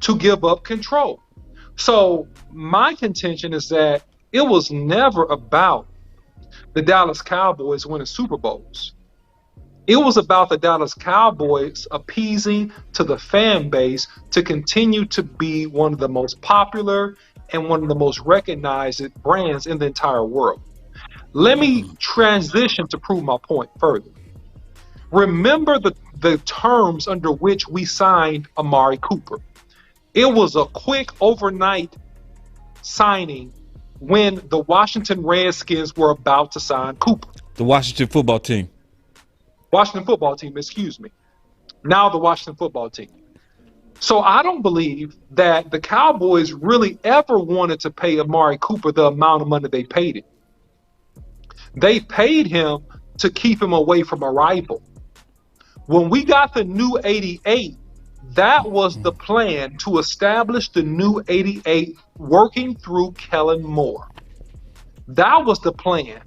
to give up control. So my contention is that It was never about the Dallas Cowboys winning Super Bowls. It was about the Dallas Cowboys appeasing to the fan base to continue to be one of the most popular and one of the most recognized brands in the entire world. Let me transition to prove my point further. Remember the terms under which we signed Amari Cooper. It was a quick overnight signing when the Washington Redskins were about to sign Cooper. The Washington football team. Washington football team, excuse me. Now the Washington football team. So I don't believe that the Cowboys really ever wanted to pay Amari Cooper the amount of money they paid him. They paid him to keep him away from a rival. When we got the new 88, that was the plan to establish the new 88 working through Kellen Moore. That was the plan.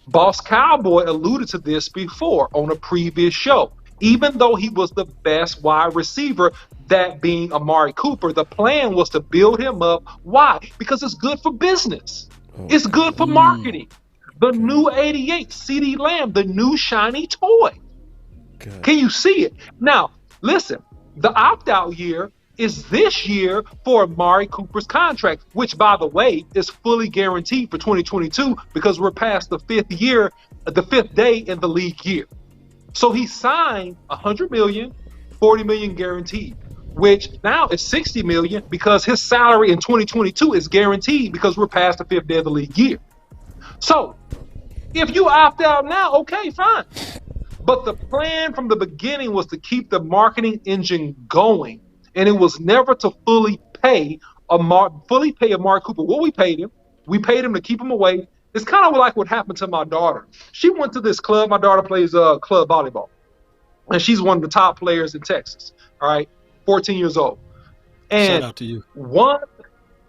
Boss Cowboy alluded to this before on a previous show. Even though he was the best wide receiver, that being Amari Cooper, the plan was to build him up. Why? Because it's good for business. It's good for marketing. The new 88, CeeDee Lamb, the new shiny toy. God. Can you see it? Now, listen, the opt-out year is this year for Amari Cooper's contract, which, by the way, is fully guaranteed for 2022 because we're past the fifth day in the league year. So he signed $100 million, $40 million guaranteed, which now is $60 million because his salary in 2022 is guaranteed because we're past the fifth day of the league year. So if you opt out now, okay, fine. But the plan from the beginning was to keep the marketing engine going, and it was never to fully pay Amari Cooper. What we paid him to keep him away. It's kind of like what happened to my daughter. She went to this club. My daughter plays club volleyball, and she's one of the top players in Texas. All right, 14 years old. And shout out to you.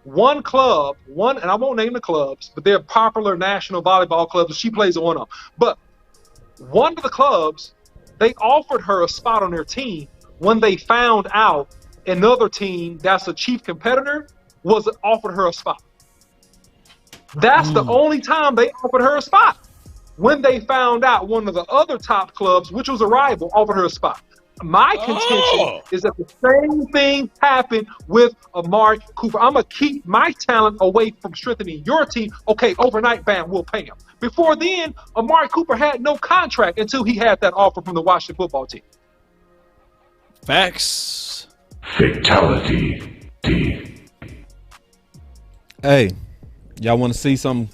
One club, and I won't name the clubs, but they're popular national volleyball clubs. She plays at one of them. But one of the clubs, they offered her a spot on their team when they found out another team that's a chief competitor was offered her a spot. That's the only time they offered her a spot. When they found out one of the other top clubs, which was a rival, offered her a spot. My contention is that the same thing happened with Amari Cooper. I'm going to keep my talent away from strengthening your team. Okay, overnight, bam, we'll pay him. Before then, Amari Cooper had no contract until he had that offer from the Washington football team. Facts. Fatality. Hey, y'all want to see something?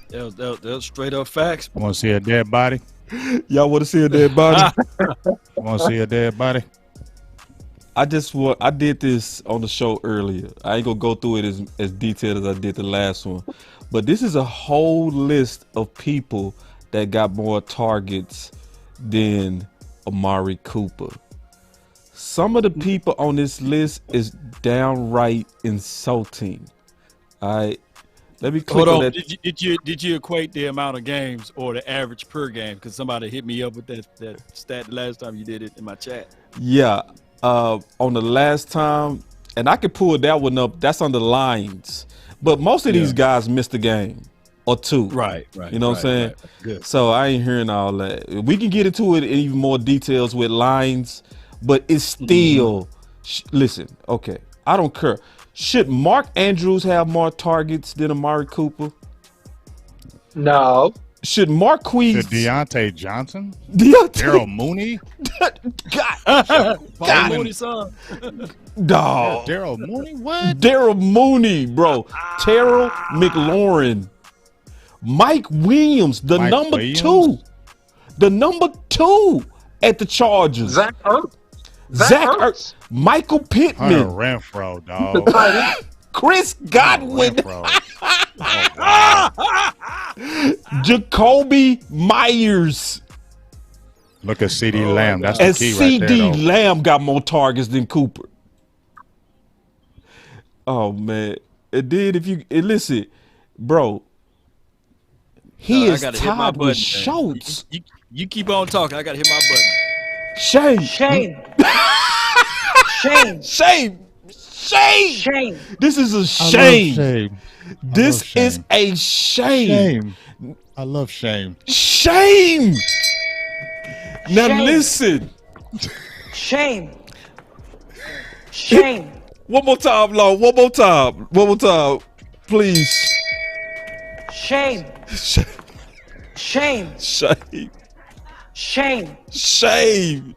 That was straight up facts. Want to see a dead body? Y'all want to see a dead body? Want to see a dead body? I did this on the show earlier. I ain't gonna go through it as detailed as I did the last one, but this is a whole list of people that got more targets than Amari Cooper. Some of the people on this list is downright insulting. All right, let me click on that. Did you equate the amount of games or the average per game? Because somebody hit me up with that stat the last time you did it in my chat. Yeah, on the last time, and I could pull that one up. That's on the lines, but most of these guys missed a game or two. Right. You know what I'm saying? Right. Good. So I ain't hearing all that. We can get into it in even more details with lines, but it's still. Listen, okay, I don't care. Should Mark Andrews have more targets than Amari Cooper? No. Should Marquise? Should Deontay Johnson? Deontay? Daryl Mooney? Paul Mooney's son. Dog. Daryl Mooney? What? Daryl Mooney, bro. Terrell McLaurin. Mike Williams, the Mike number Williams? 2. The number 2 at the Chargers. Zach Ertz. Zach Ertz. Michael Hunter Pittman. Renfro, dog. Chris Godwin. Jacoby Myers. Look at CeeDee Lamb. That's the And key right there, CeeDee though. Lamb got more targets than Cooper. Oh, man. It did. Listen, bro. He is gotta hit my tied with button, Schultz. You keep on talking. I got to hit my button. Shame. Shame. Shame. Shame. Shame. This is a I love shame. shame. This is a shame. I love shame. Shame. Now listen. Shame. Shame. One more time, Law. One more time. Please. Shame. Shame. Shame. Shame. Shame. Shame.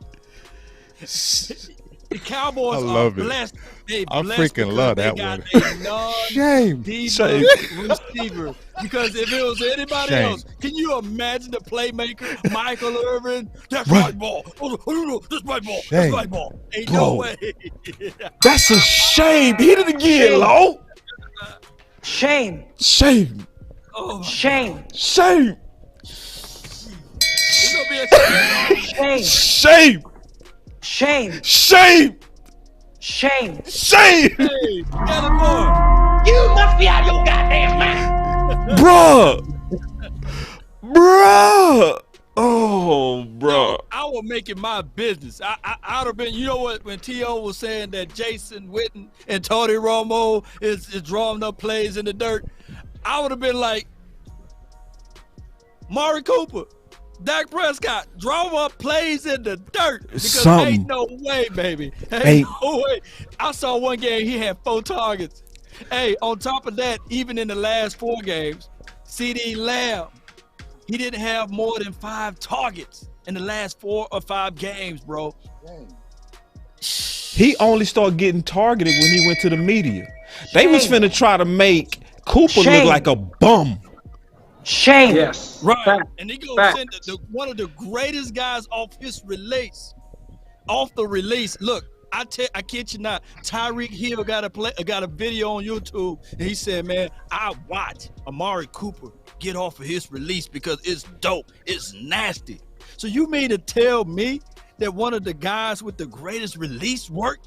The Cowboys I love are it. blessed. They I blessed freaking because love they that got one. a Shame. Shame. receiver. Because if it was anybody Shame. else, can you imagine the playmaker, Michael Irvin? That's my ball. Oh, that's my ball. That's Shame. my ball. Ain't Bro. no way. That's a shame. Hit it again, Law. Shame. Shame. Oh, Shame. Shame. it's gonna be a Shame. Shame. Shame. Shame. Shame. Shame. hey, get it more. You must be out of your goddamn mind. Bruh. Oh, bruh. I will make it my business. I'd have been, you know what, when T.O. was saying that Jason Witten and Tony Romo is drawing up plays in the dirt, I would have been like, Amari Cooper, Dak Prescott, draw up plays in the dirt. Because Something. ain't no way, baby. Ain't- No way. I saw one game, he had 4 targets. Hey, on top of that, even in the last 4 games, CD Lamb, he didn't have more than 5 targets in the last 4 or 5 games, bro. He only started getting targeted when he went to the media. They was finna try to make Cooper look like a bum. Shame. Yes. Right. Fact. And he goes Facts. send one of the greatest guys off his release. Off the release. Look, I kid you not, Tyreek Hill got a video on YouTube, and he said, man, I watch Amari Cooper get off of his release because it's dope. It's nasty. So you mean to tell me that one of the guys with the greatest release work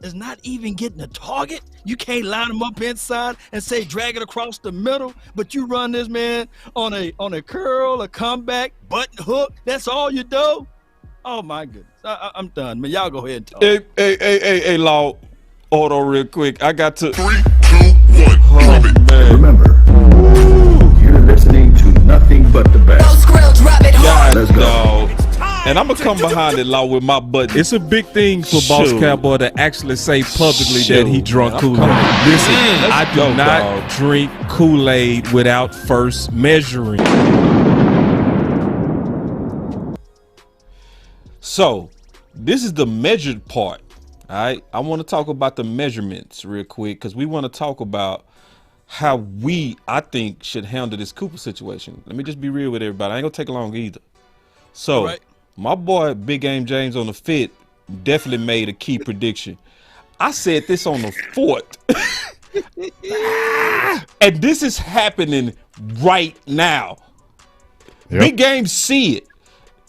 is not even getting a target? You can't line him up inside and say drag it across the middle, but you run this man on a curl, a comeback, button hook. That's all you do? Oh my goodness. I'm done, man. Y'all go ahead and talk. Hey, Law. Auto real quick. I got to 3, 2, 1, drop it. man. Remember, you're listening to nothing but the best. God, Let's go. dog. And I'm gonna come behind it, Law, with my button. It's a big thing for Boss Shoot. Cowboy to actually say publicly that he Shoot, drunk man. Kool-Aid. Listen, I do go, not dog. drink Kool-Aid without first measuring. So, this is the measured part. All right, I want to talk about the measurements real quick because we want to talk about how I think, should handle this Cooper situation. Let me just be real with everybody. I ain't gonna take long either. So, Right. my boy Big Game James on the Fit definitely made a key prediction. I said this on the 4th. And this is happening right now. Yep. Big Game see it.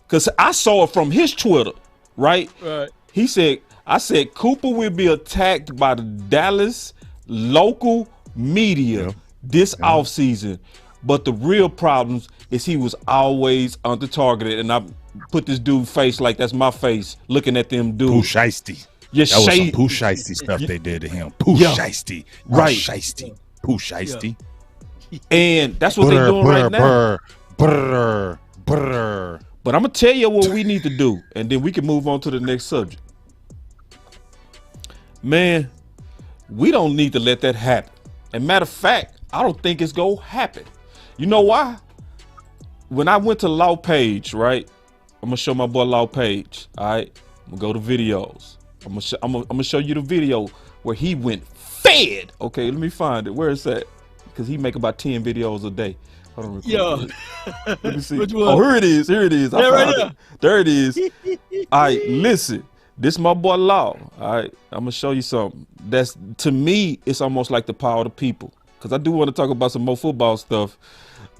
Because I saw it from his Twitter, right? Right. He said, I said Cooper will be attacked by the Dallas local media this offseason. But the real problems is he was always under targeted. And I put this dude's face like that's my face looking at them Pooh dudes. Shiesty. Yeah, That was some shade. Pooh Shiesty stuff they did to him. Pooh Yeah. Shiesty. Right. Shiesty. Pooh Shiesty. And that's what they're doing right now. Brr. But I'm going to tell you what we need to do. And then we can move on to the next subject. Man, we don't need to let that happen. And matter of fact, I don't think it's going to happen. You know why? When I went to Law Page, right? I'm going to show my boy Law Page. All right. I'm going to go to videos. I'm gonna show you the video where he went fed. Okay, let me find it. Where is that? Because he make about 10 videos a day. Hold on real quick. Yo. Let me see. Which one? Oh, here it is. Here it is. I Yeah, right found it. There it is. All right, listen. This my boy Law. All right, I'm gonna show you something. That's, to me, it's almost like the power of the people. Because I do want to talk about some more football stuff.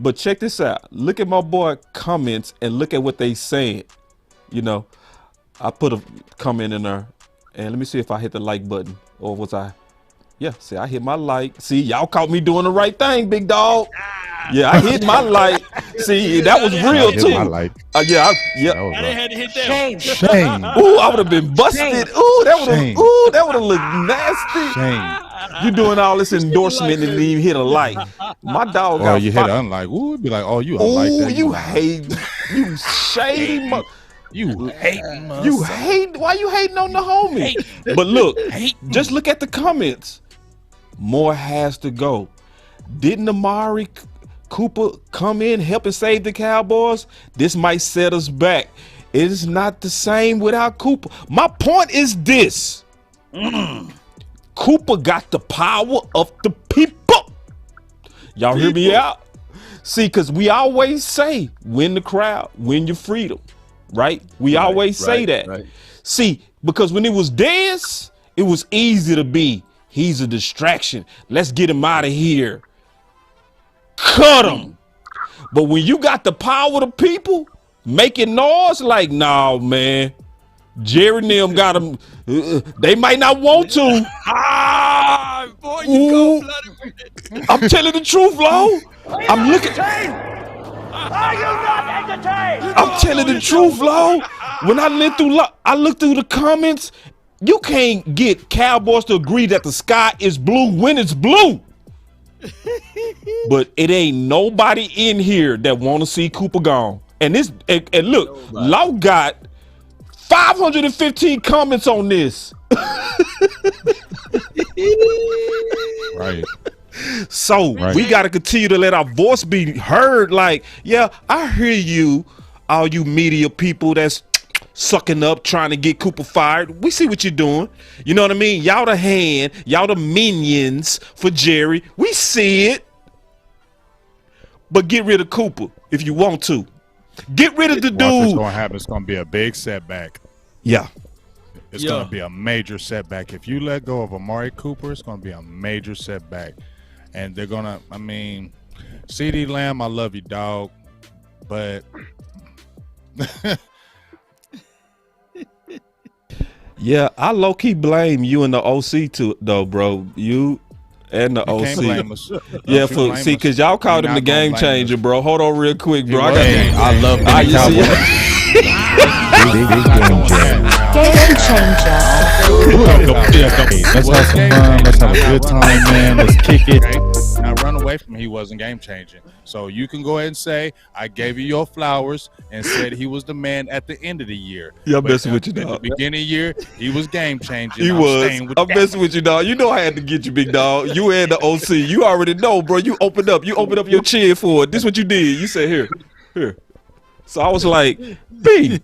But check this out. Look at my boy comments and look at what they saying. You know, I put a comment in there. And let me see if I hit the like button. Or was I? Yeah, see, I hit my like. See, y'all caught me doing the right thing, big dog. Yeah, I hit my like. See, that was I real hit too. my light. Yeah, That I was didn't right. have to hit that. Shame. Shame. Ooh, I would have been busted. Ooh, that would have. Shame. Ooh, that would have looked nasty. Shame. You doing all this endorsement and then you hit a light. My dog Or got you hit unlike. Ooh, it'd be like, oh, you unlike Ooh, that. you hate, you shady. You hate. You hate. Why you hating on the homie? But look, just look at the comments. More has to go. Didn't Amari Cooper come in helping save the Cowboys? This might set us back. It is not the same without Cooper. My point is this. Cooper got the power of the people. Y'all hear me out? See, because we always say, win the crowd, win your freedom, right? We always say that. Right. See, because when it was Dez, it was easy to be, he's a distraction. Let's get him out of here. Cut him. But when you got the power of the people making noise, like, nah, man. Jerry and them got them. They might not want to. Boy, you go bloody with it. I'm telling the truth, Lo. I'm looking. Are you not entertained? I'm telling the truth, Lo. When I looked through the comments. You can't get Cowboys to agree that the sky is blue when it's blue. But it ain't nobody in here that want to see Cooper gone. And this, and look, Law got 515 comments on this. Right. So we got to continue to let our voice be heard. Like, yeah, I hear you, all you media people that's sucking up, trying to get Cooper fired. We see what you're doing. You know what I mean? Y'all the hand, y'all the minions for Jerry. We see it. But get rid of Cooper if you want to. Get rid of the Watch what's dude. going to happen. It's going to be a big setback. Yeah. It's going to be a major setback. If you let go of Amari Cooper, it's going to be a major setback. And they're going to, I mean, CD Lamb, I love you, dog. But Yeah, I low-key blame you and the OC too, though, bro. You and the you can't blame OC. us. Yeah, Don't you blame see, us. because y'all called You're him the not gonna game blame changer, us. bro. Hold on real quick, bro. I Hey, got I love Ah, the you see Cowboys. Game changer. Let's have some fun. Let's have a good time, man. Let's kick it. Okay? Now run away from him. He wasn't game changing. So you can go ahead and say, I gave you your flowers and said he was the man at the end of the year. Yeah, I'm But messing with you, at dog. the beginning of the year, he was game changing. He was. I'm messing with you, dog. You know I had to get you, big dog. You and the OC. You already know, bro. You opened up your chin for it. This what you did. You said, here. So I was like, B.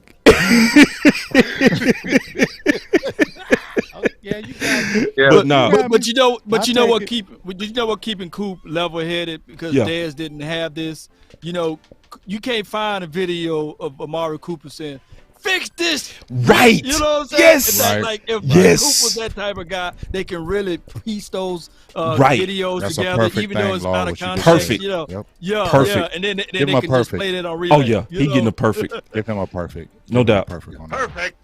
Yeah, you got it. Yeah. But no. But you know I'll what take keeping Coop level headed because Yeah. Dez didn't have this. You know, you can't find a video of Amari Cooper saying, "Fix this." Right. You know what I'm saying? Yes. And that, Right. like if Yes. Coop was that type of guy, they can really piece those Right. videos That's a together, perfect even though thing, it's Law, out of what you context. did. Perfect. You know, Yep. yeah, Perfect. yeah, and then Give they him can a just perfect. play that on replay. Oh yeah, you he know? getting a perfect. Give him a perfect. No Give him a doubt. Perfect on that. Perfect.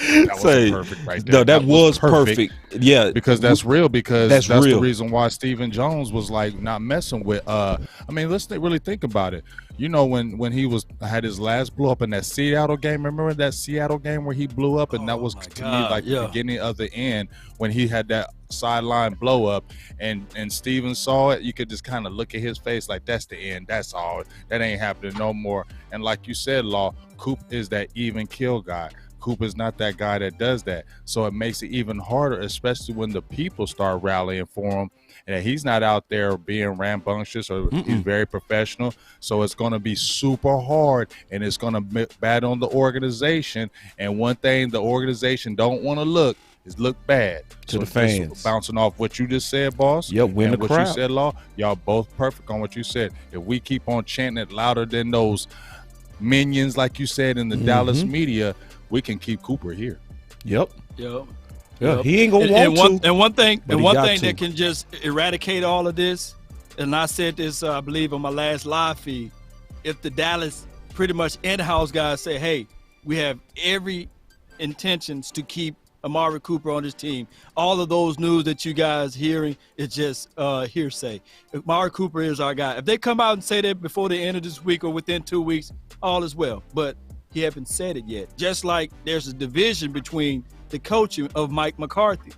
That was Say, perfect right there. no, that was perfect. Yeah, Because that's real. Because That's that's real. the reason why Stephen Jones was like not messing with. I mean, let's really think about it. You know, when he had his last blow up in that Seattle game. Remember that Seattle game where he blew up, and that was to me God, like yeah. the beginning of the end when he had that sideline blow up, and Steven saw it. You could just kind of look at his face like that's the end. That's all. That ain't happening no more. And like you said, Law, Coop is that even kill guy. Coop is not that guy that does that. So it makes it even harder, especially when the people start rallying for him. And he's not out there being rambunctious or he's very professional. So it's going to be super hard and it's going to bad on the organization. And one thing the organization don't want to look bad To the just fans. Bouncing off what you just said, boss. Yeah, win and the what you crowd. said, Law. Y'all both perfect on what you said. If we keep on chanting it louder than those minions, like you said, in the Dallas media, we can keep Cooper here. Yep. Yeah. Yeah, Yep. he ain't gonna want to. And one thing, but he got to. that can just eradicate all of this, and I said this, I believe, on my last live feed. If the Dallas pretty much in-house guys say, "Hey, we have every intentions to keep Amari Cooper on his team. All of those news that you guys hearing is just hearsay. Amari Cooper is our guy. If they come out and say that before the end of this week or within 2 weeks, all is well. But he haven't said it yet. Just like there's a division between the coaching of Mike McCarthy.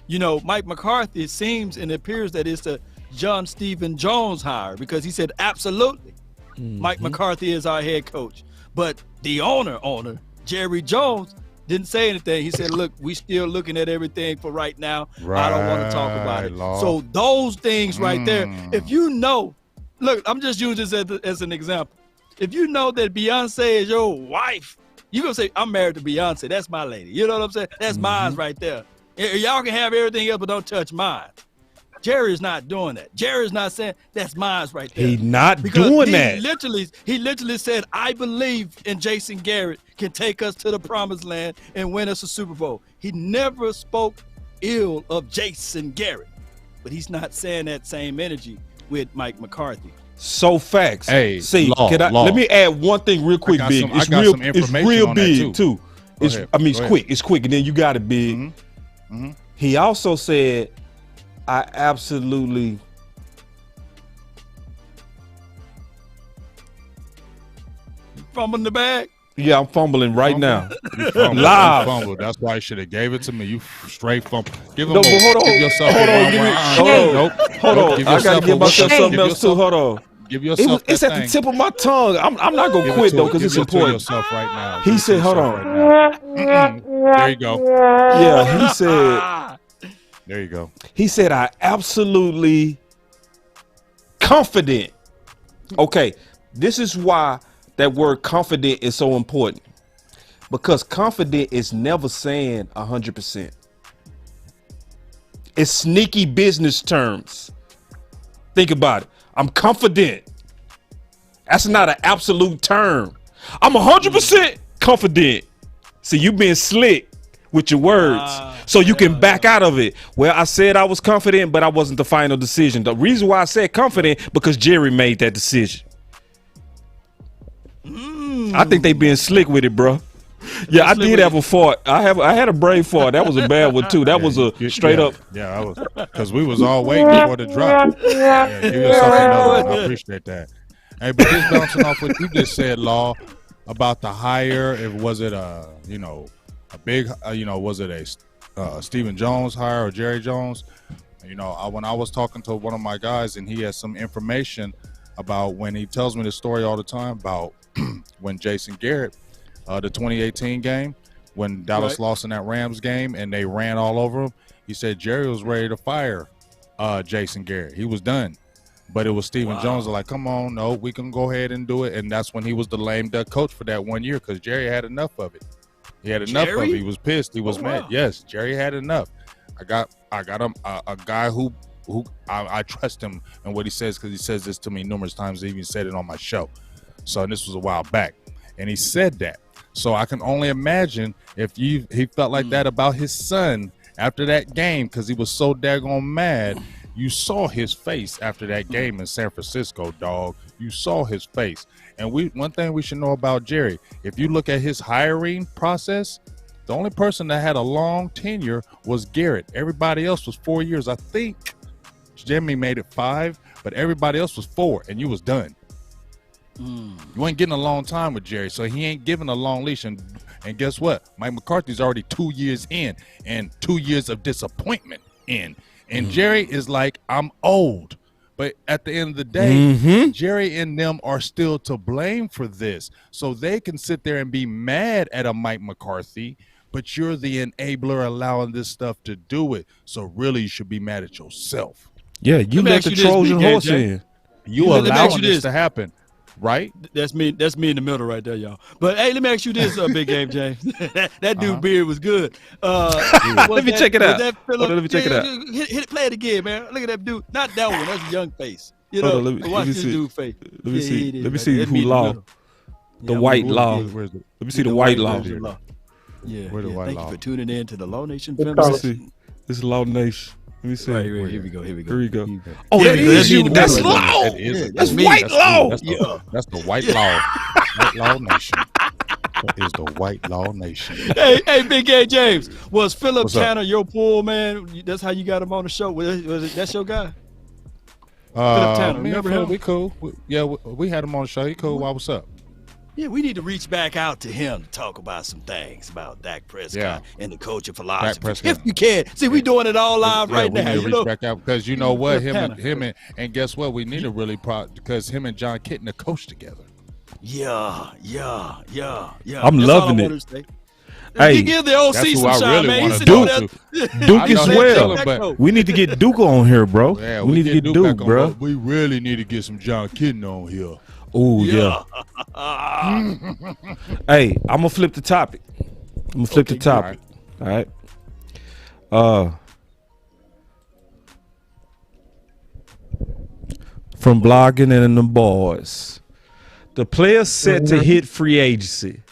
You know, Mike McCarthy, it seems and appears that it's the John Stephen Jones hire because he said absolutely. Mike McCarthy is our head coach. But the owner, Jerry Jones, didn't say anything. He said, look, we still looking at everything for right now. I don't want to talk about it. Lord. So those things right there, if you know, look, I'm just using this as an example. If you know that Beyonce is your wife, you're going to say, I'm married to Beyonce. That's my lady. You know what I'm saying? That's mine right there. Y'all can have everything else, but don't touch mine. Jerry's not doing that. Jerry's not saying that's mine right there. He not because doing he that. He literally said, I believe in Jason Garrett can take us to the promised land and win us a Super Bowl. He never spoke ill of Jason Garrett, but he's not saying that same energy with Mike McCarthy. So facts. Hey, see, Law. let me add one thing real quick, Big. It's real big too. It's quick. It's quick, and then you got it, Big. He also said, I absolutely fumbling the bag. Yeah, I'm fumbling right now. Live. Live. Fumbled. That's why you should have gave it to me. You straight fumble. Give him No, but hold on. Give yourself Hold on. Hold on. Give I gotta yourself give a myself whoop. something else too. Hold on. Give yourself It's that at the thing. tip of my tongue. I'm not gonna Give quit it though to- because it's give it to important. yourself right now. He Give it said, to hold yourself on. right now. There you go. Yeah, he said. There you go. He said, I absolutely confident. Okay, this is why that word confident is so important. Because confident is never saying 100%. It's sneaky business terms. Think about it. I'm confident. That's not an absolute term. I'm 100% confident. See, you being slick with your words so you can back out of it. Well, I said I was confident, but I wasn't the final decision. The reason why I said confident, because Jerry made that decision. I think they being slick with it, bro. Yeah, I did have a fart. I had a brain fart. That was a bad one too. That was a straight up. Yeah, I was because we was all waiting for the drop. Yeah, give yourself another one. I appreciate that. Hey, but just bouncing off what you just said, Law, about the hire. Was it a big was it a Stephen Jones hire or Jerry Jones? When I was talking to one of my guys and he has some information about when he tells me the story all the time about when Jason Garrett, the 2018 game, when Dallas lost in that Rams game and they ran all over him, he said Jerry was ready to fire Jason Garrett. He was done. But it was Stephen Jones like, come on, no, we can go ahead and do it. And that's when he was the lame duck coach for that 1 year because Jerry had enough of it. He had enough of it. He was pissed. He was mad. Yes, Jerry had enough. I got him a guy who I trust him and what he says because he says this to me numerous times. He even said it on my show. So and this was a while back. And he said that. So I can only imagine if he felt like that about his son after that game because he was so daggone mad. You saw his face after that game in San Francisco, dog. You saw his face. And one thing we should know about Jerry, if you look at his hiring process, the only person that had a long tenure was Garrett. Everybody else was 4 years. I think Jimmy made it 5, but everybody else was 4, and you was done. You ain't getting a long time with Jerry, so he ain't giving a long leash. And guess what? Mike McCarthy's already 2 years in and 2 years of disappointment in. And Jerry is like, I'm old. But at the end of the day, Jerry and them are still to blame for this. So they can sit there and be mad at a Mike McCarthy, but you're the enabler allowing this stuff to do it. So really you should be mad at yourself. Yeah, you let the Trojan horse in. You allowing this to happen. Right? That's me in the middle right there, y'all. But hey, let me ask you this, Big Game James. that dude beard was good. Let me check it out. Let me check it out. Hit play it again, man. Look at that dude. Not that one. That's a young face. Watch this dude face. Let me see. Let me see who Law. The white Law. Let me see the white Law. Yeah. Where the white Thank Law? you for tuning in to the Law Nation. Let me see. This is Law Nation. Let me see. Right, here we go. Here we go. Oh, that is you. That's Law. That's white Law. That's the white Law. White Law Nation. is the White Law Nation. Hey, Big A James, was Philip What's up? Tanner your pool man? That's how you got him on the show. That's your guy? Philip Tanner, Me and remember Phil, him? we cool. We had him on the show. He cool. What's up? Yeah, we need to reach back out to him to talk about some things about Dak Prescott and the coaching philosophy. Prescott. If you can. See, we doing it all live right we now. need to You reach know? back out because you know what, Philip him and guess what, we need to really because him and John Kitten are coached together. Yeah. I'm That's all loving I it. wanna say. Hey, You give the OC that's who some I shine, really man. wanna He's sitting talk over to. there. Duke I know as he's well. chilling, but We need to get Duke on here, bro. yeah, we need to get Duke, back on bro. board. We really need to get some John Kitten on here. Oh yeah. Hey, I'm gonna flip the topic. I'm gonna flip the topic. All right. From blogging and the boys, the players set to hit free agency.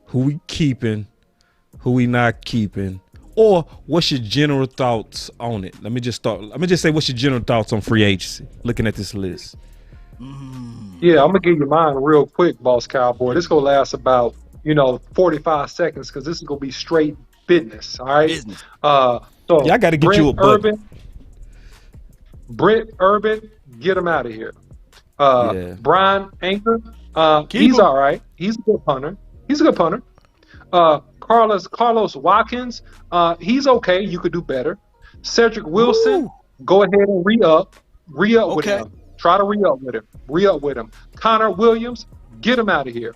Who we keeping? Who we not keeping? Or what's your general thoughts on it? Let me just say, what's your general thoughts on free agency? Looking at this list. Yeah, I'm gonna give you mine real quick, Boss Cowboy. This gonna last about 45 seconds because this is gonna be straight business. All right. Business. So Yeah, I gotta get you a button. Brent Urban, get him out of here. Yeah. Brian Anchor, Keep he's him. all right. He's a good punter. Carlos Watkins, he's okay. You could do better. Cedric Wilson, go ahead and re-up with Okay. him. Try to re-up with him. Connor Williams, get him out of here.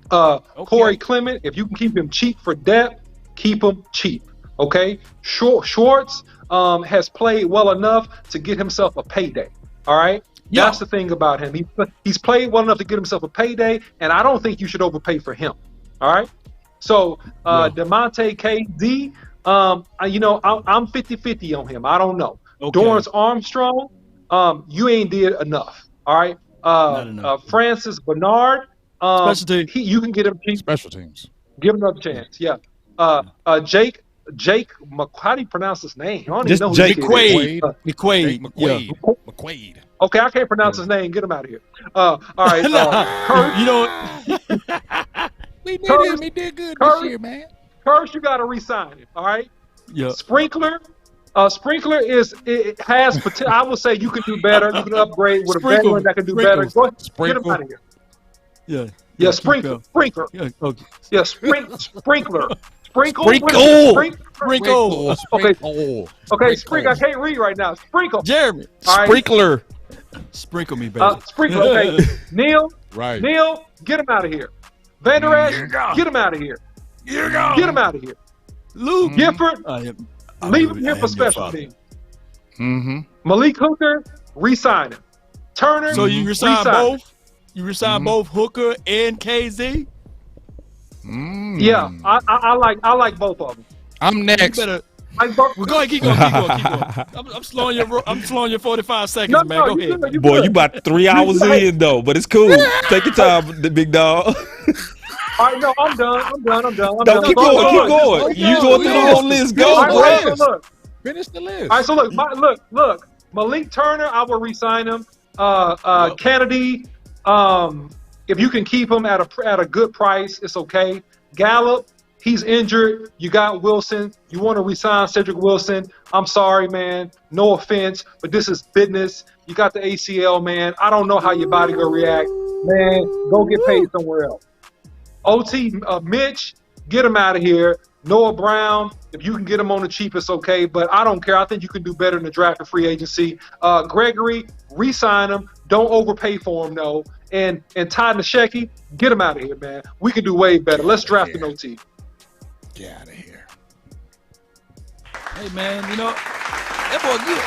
Corey Clement, if you can keep him cheap for depth, keep him cheap. Okay. Schwartz has played well enough to get himself a payday. All right. Yeah. That's the thing about him. He's played well enough to get himself a payday, and I don't think you should overpay for him. All right. So DeMonte KD, I'm 50-50 on him. I don't know. Okay. Dorrance Armstrong, you ain't did enough. All right. Not enough. Francis Bernard, Special team. you can get him cheap. Special teams. Give him another chance. Yeah. Jake, how do you pronounce his name? I don't Just even know Jake who he is. McQuaid. McQuaid. Yeah. McQuaid. Okay, I can't pronounce his name. Get him out of here. All right. You know, We need Curry- him. He did good Curry- this year, man. First, you got to re-sign him. All right. yeah. Sprinkler it has potential. I would say you can do better. You can upgrade with a veteran that can do better. Go ahead, get him out of here. Yeah. Yeah, keep Sprinkler. Yeah. Okay. Yeah, Sprinkler. Sprinkle. Sprinkle. Okay, Sprinkle. I can't read right now. Sprinkle. Jeremy. All right. Sprinkler. Sprinkle me, baby. Sprinkle. Okay. Neil. Right. Neil, get him out of here. Van Der Esch, get him out of here. Get him out of here. Luke. Gifford, leave him here for special teams. Malik Hooker, re-sign him. Turner, So you resign re-sign him. both? You resign both Hooker and KZ? Yeah, I like both of them. I'm You next. better. Like both. Well, go ahead, keep going. I'm slowing your 45 seconds, No, man. Go you ahead. good, you Boy, good. you about 3 hours in though, but it's cool. Take your time, the big dog. All right, no, I'm done. Don't keep going. You going through the whole list. Go, All right, bro. so look. Finish the list. All right, so look. Malik Turner, I will re-sign him. Kennedy, if you can keep him at a good price, it's okay. Gallup, he's injured. You got Wilson. You want to re-sign Cedric Wilson. I'm sorry, man. No offense, but this is business. You got the ACL, man. I don't know how your body gonna react. Man, go get paid somewhere else. OT Mitch, get him out of here. Noah Brown, if you can get him on the cheap, it's okay, but I don't care. I think you can do better in the draft and free agency. Gregory, re-sign him. Don't overpay for him, though. And Todd Nasheki, get him out of here, man. We can do way better. Let's draft an OT. Get out of here. Hey, man, you know, that boy good.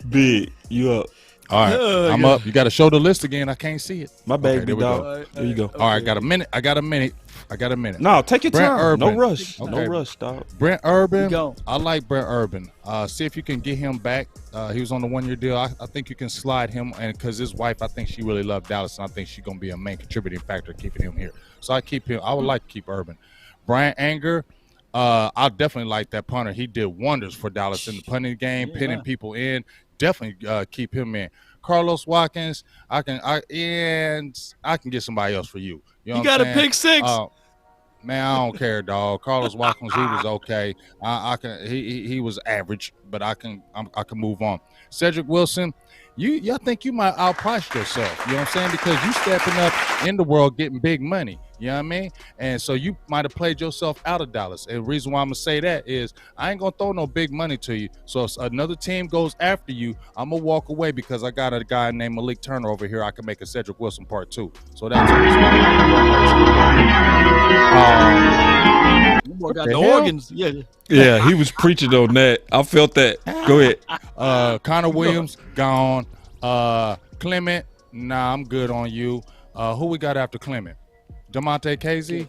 Big, you up? All right, I'm up. You got to show the list again. I can't see it. My bad, Okay, there big we dog. go. There you go. All right, got a minute. I got a minute. No, take your Brent time. Urban. No rush. Okay. No rush, dog. Brent Urban. go. I like Brent Urban. See if you can get him back. He was on the 1-year deal. I think you can slide him, and because his wife, I think she really loved Dallas, and I think she's gonna be a main contributing factor keeping him here. So I keep him. I would like to keep Urban. Brian Anger. I definitely like that punter. He did wonders for Dallas in the punting game, pinning people in. Definitely keep him in. Carlos Watkins, I can get somebody else for you. You know You what got I'm a saying? pick six. Man, I don't care, dog. Carlos Watkins, he was okay. He was average, but I can move on. Cedric Wilson, I think you might outprice yourself. You know what I'm saying? Because you stepping up in the world getting big money. You know what I mean? And so you might have played yourself out of Dallas. And the reason why I'm gonna say that is I ain't gonna throw no big money to you. So if another team goes after you, I'm gonna walk away because I got a guy named Malik Turner over here. I can make a Cedric Wilson part 2. So that's Boy got the organs. Yeah, he was preaching on that. I felt that. Go ahead. Connor Williams gone. Clement, nah, I'm good on you. Who we got after Clement? Demonte Casey.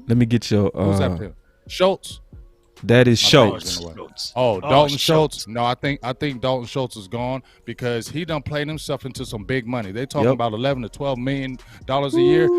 Let me get your Who's after Schultz? That is Schultz. Oh, Dalton Schultz. No, I think Dalton Schultz is gone because he done played himself into some big money. They talking about $11 to $12 million a year.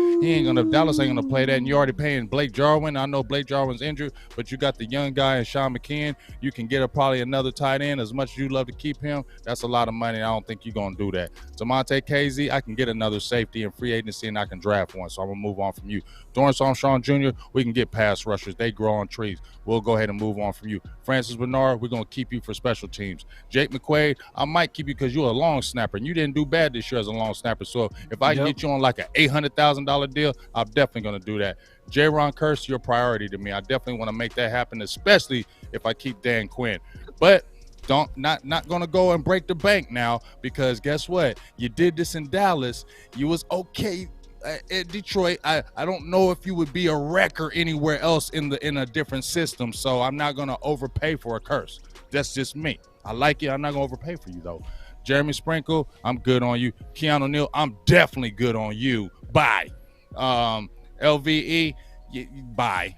Dallas ain't gonna play that. And you already paying Blake Jarwin. I know Blake Jarwin's injured, but you got the young guy and Sean McKeon. You can get probably another tight end. As much as you love to keep him, that's a lot of money. I don't think you're gonna do that. Demonte Casey, I can get another safety in free agency and I can draft one. So I'm gonna move on from you. Dorrance Armstrong Jr., we can get pass rushers. They grow on trees. We'll go ahead and move on from you. Francis Bernard, we're going to keep you for special teams. Jake McQuaid, I might keep you because you're a long snapper, and you didn't do bad this year as a long snapper. So if I can get you on like an $800,000 deal, I'm definitely going to do that. J-Ron Curse, your priority to me. I definitely want to make that happen, especially if I keep Dan Quinn. But not going to go and break the bank now because guess what? You did this in Dallas. You was okay at Detroit. I don't know if you would be a wrecker anywhere else in a different system, so I'm not gonna overpay for a curse. That's just me. I like it. I'm not gonna overpay for you though. Jeremy Sprinkle, I'm good on you. Keanu Neal, I'm definitely good on you. Bye. LVE, bye.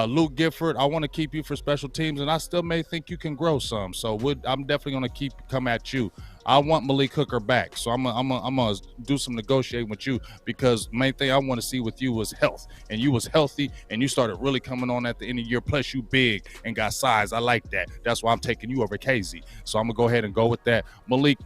Luke Gifford, I want to keep you for special teams, and I still may think you can grow some. So I'm definitely going to come at you. I want Malik Hooker back, so I'm gonna do some negotiating with you because main thing I want to see with you was health, and you was healthy, and you started really coming on at the end of the year. Plus, you big and got size. I like that. That's why I'm taking you over Casey. So I'm gonna go ahead and go with that. Malik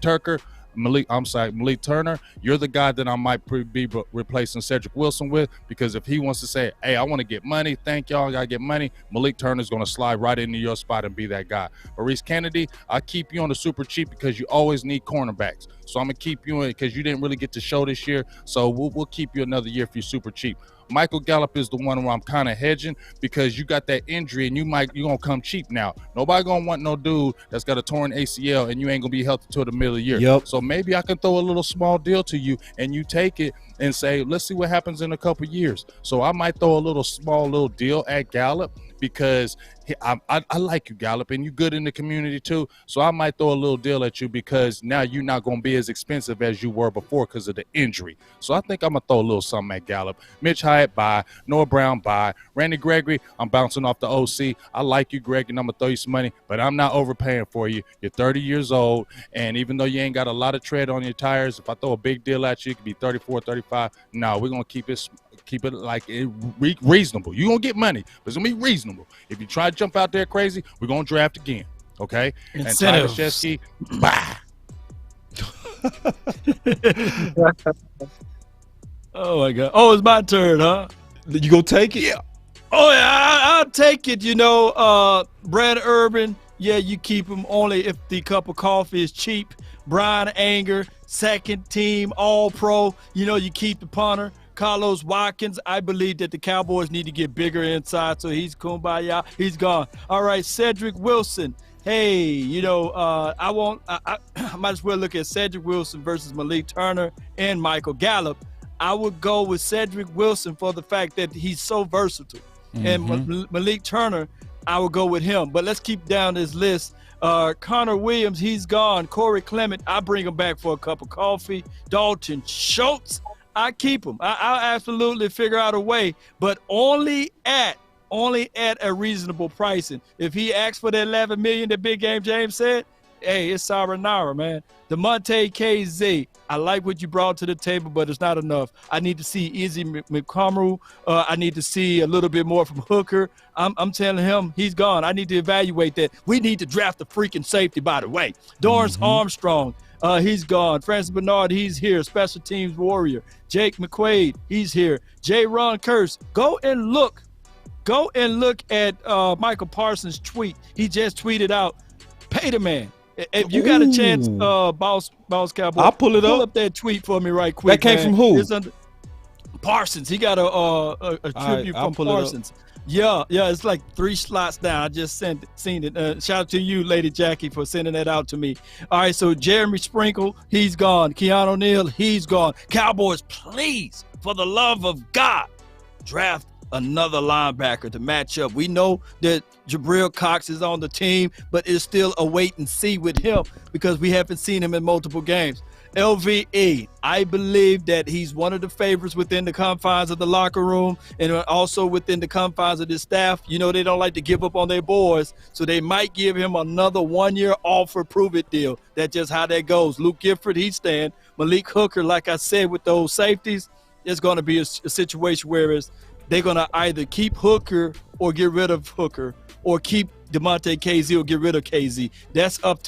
Turner, you're the guy that I might be replacing Cedric Wilson with because if he wants to say, hey, I want to get money, thank y'all, I got to get money, Malik Turner's going to slide right into your spot and be that guy. Maurice Kennedy, I keep you on the super cheap because you always need cornerbacks. So I'm going to keep you in because you didn't really get to show this year. So we'll keep you another year if you're super cheap. Michael Gallup is the one where I'm kind of hedging because you got that injury and you're gonna come cheap now. Nobody gonna want no dude that's got a torn ACL and you ain't gonna be healthy till the middle of the year. Yep. So maybe I can throw a little small deal to you and you take it and say, let's see what happens in a couple years. So I might throw a little deal at Gallup because I like you, Gallup, and you good in the community too. So I might throw a little deal at you because now you're not going to be as expensive as you were before because of the injury. So I think I'm going to throw a little something at Gallup. Mitch Hyatt, bye. Noah Brown, bye. Randy Gregory, I'm bouncing off the OC. I like you, Greg, and I'm going to throw you some money, but I'm not overpaying for you. You're 30 years old, and even though you ain't got a lot of tread on your tires, if I throw a big deal at you, it could be 34, 35. No, we're going to keep it like reasonable. You're going to get money, but it's going to be reasonable. If you try to jump out there crazy, we're going to draft again, okay? Incentives. And Tyler Shesky, bye. Oh, my God. Oh, it's my turn, huh? You gonna take it? Yeah. Oh, yeah, I'll take it. You know, Brad Urban, yeah, you keep him only if the cup of coffee is cheap. Brian Anger, second team, all-pro. You know, you keep the punter. Carlos Watkins, I believe that the Cowboys need to get bigger inside, so he's kumbaya. He's gone. All right, Cedric Wilson. Hey, you know, I might as well look at Cedric Wilson versus Malik Turner and Michael Gallup. I would go with Cedric Wilson for the fact that he's so versatile. Mm-hmm. And Malik Turner, I would go with him. But let's keep down this list. Connor Williams, he's gone. Corey Clement, I bring him back for a cup of coffee. Dalton Schultz, I keep him. I'll absolutely figure out a way, but only at a reasonable pricing. If he asks for the $11 million that Big Game James said, hey, it's Saranara, man. DeMonte KZ, I like what you brought to the table, but it's not enough. I need to see Izzy McComru. I need to see a little bit more from Hooker. I'm telling him he's gone. I need to evaluate that. We need to draft a freaking safety, by the way. Dorrance Armstrong, he's gone. Francis Bernard, he's here. Special teams warrior. Jake McQuaid, he's here. J. Ron Curse, go and look at Michael Parsons' tweet. He just tweeted out, pay the man. If you got a chance, boss Cowboy, I'll pull up that tweet for me right quick. That came from who? It's under Parsons. He got a tribute from Parsons. Yeah, it's like 3 slots down. I just seen it. Shout out to you, Lady Jackie, for sending that out to me. All right, so Jeremy Sprinkle, he's gone. Keanu O'Neal, he's gone. Cowboys, please, for the love of God, draft another linebacker to match up. We know that Jabril Cox is on the team, but it's still a wait and see with him because we haven't seen him in multiple games. LVE, I believe that he's one of the favorites within the confines of the locker room and also within the confines of the staff. You know, they don't like to give up on their boys, so they might give him another 1-year offer prove-it deal. That's just how that goes. Luke Gifford, he's staying. Malik Hooker, like I said, with those safeties, it's going to be a situation where they're going to either keep Hooker or get rid of Hooker, or keep DeMonte KZ or get rid of KZ. That's up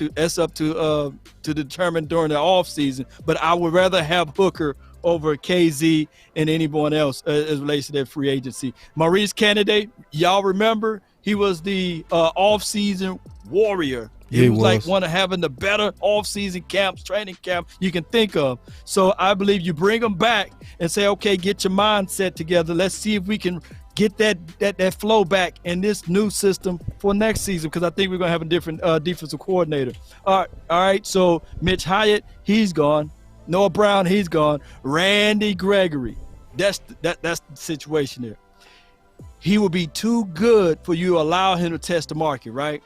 to determine during the offseason. But I would rather have Hooker over KZ and anyone else as relates to that free agency. Maurice Kennedy, y'all remember, he was the offseason warrior. He was like one of having the better offseason camps, training camp you can think of. So I believe you bring him back and say, okay, get your mindset together. Let's see if we can get that flow back in this new system for next season, because I think we're going to have a different defensive coordinator. All right. So Mitch Hyatt, he's gone. Noah Brown, he's gone. Randy Gregory, that's the situation there. He will be too good for you to allow him to test the market, right?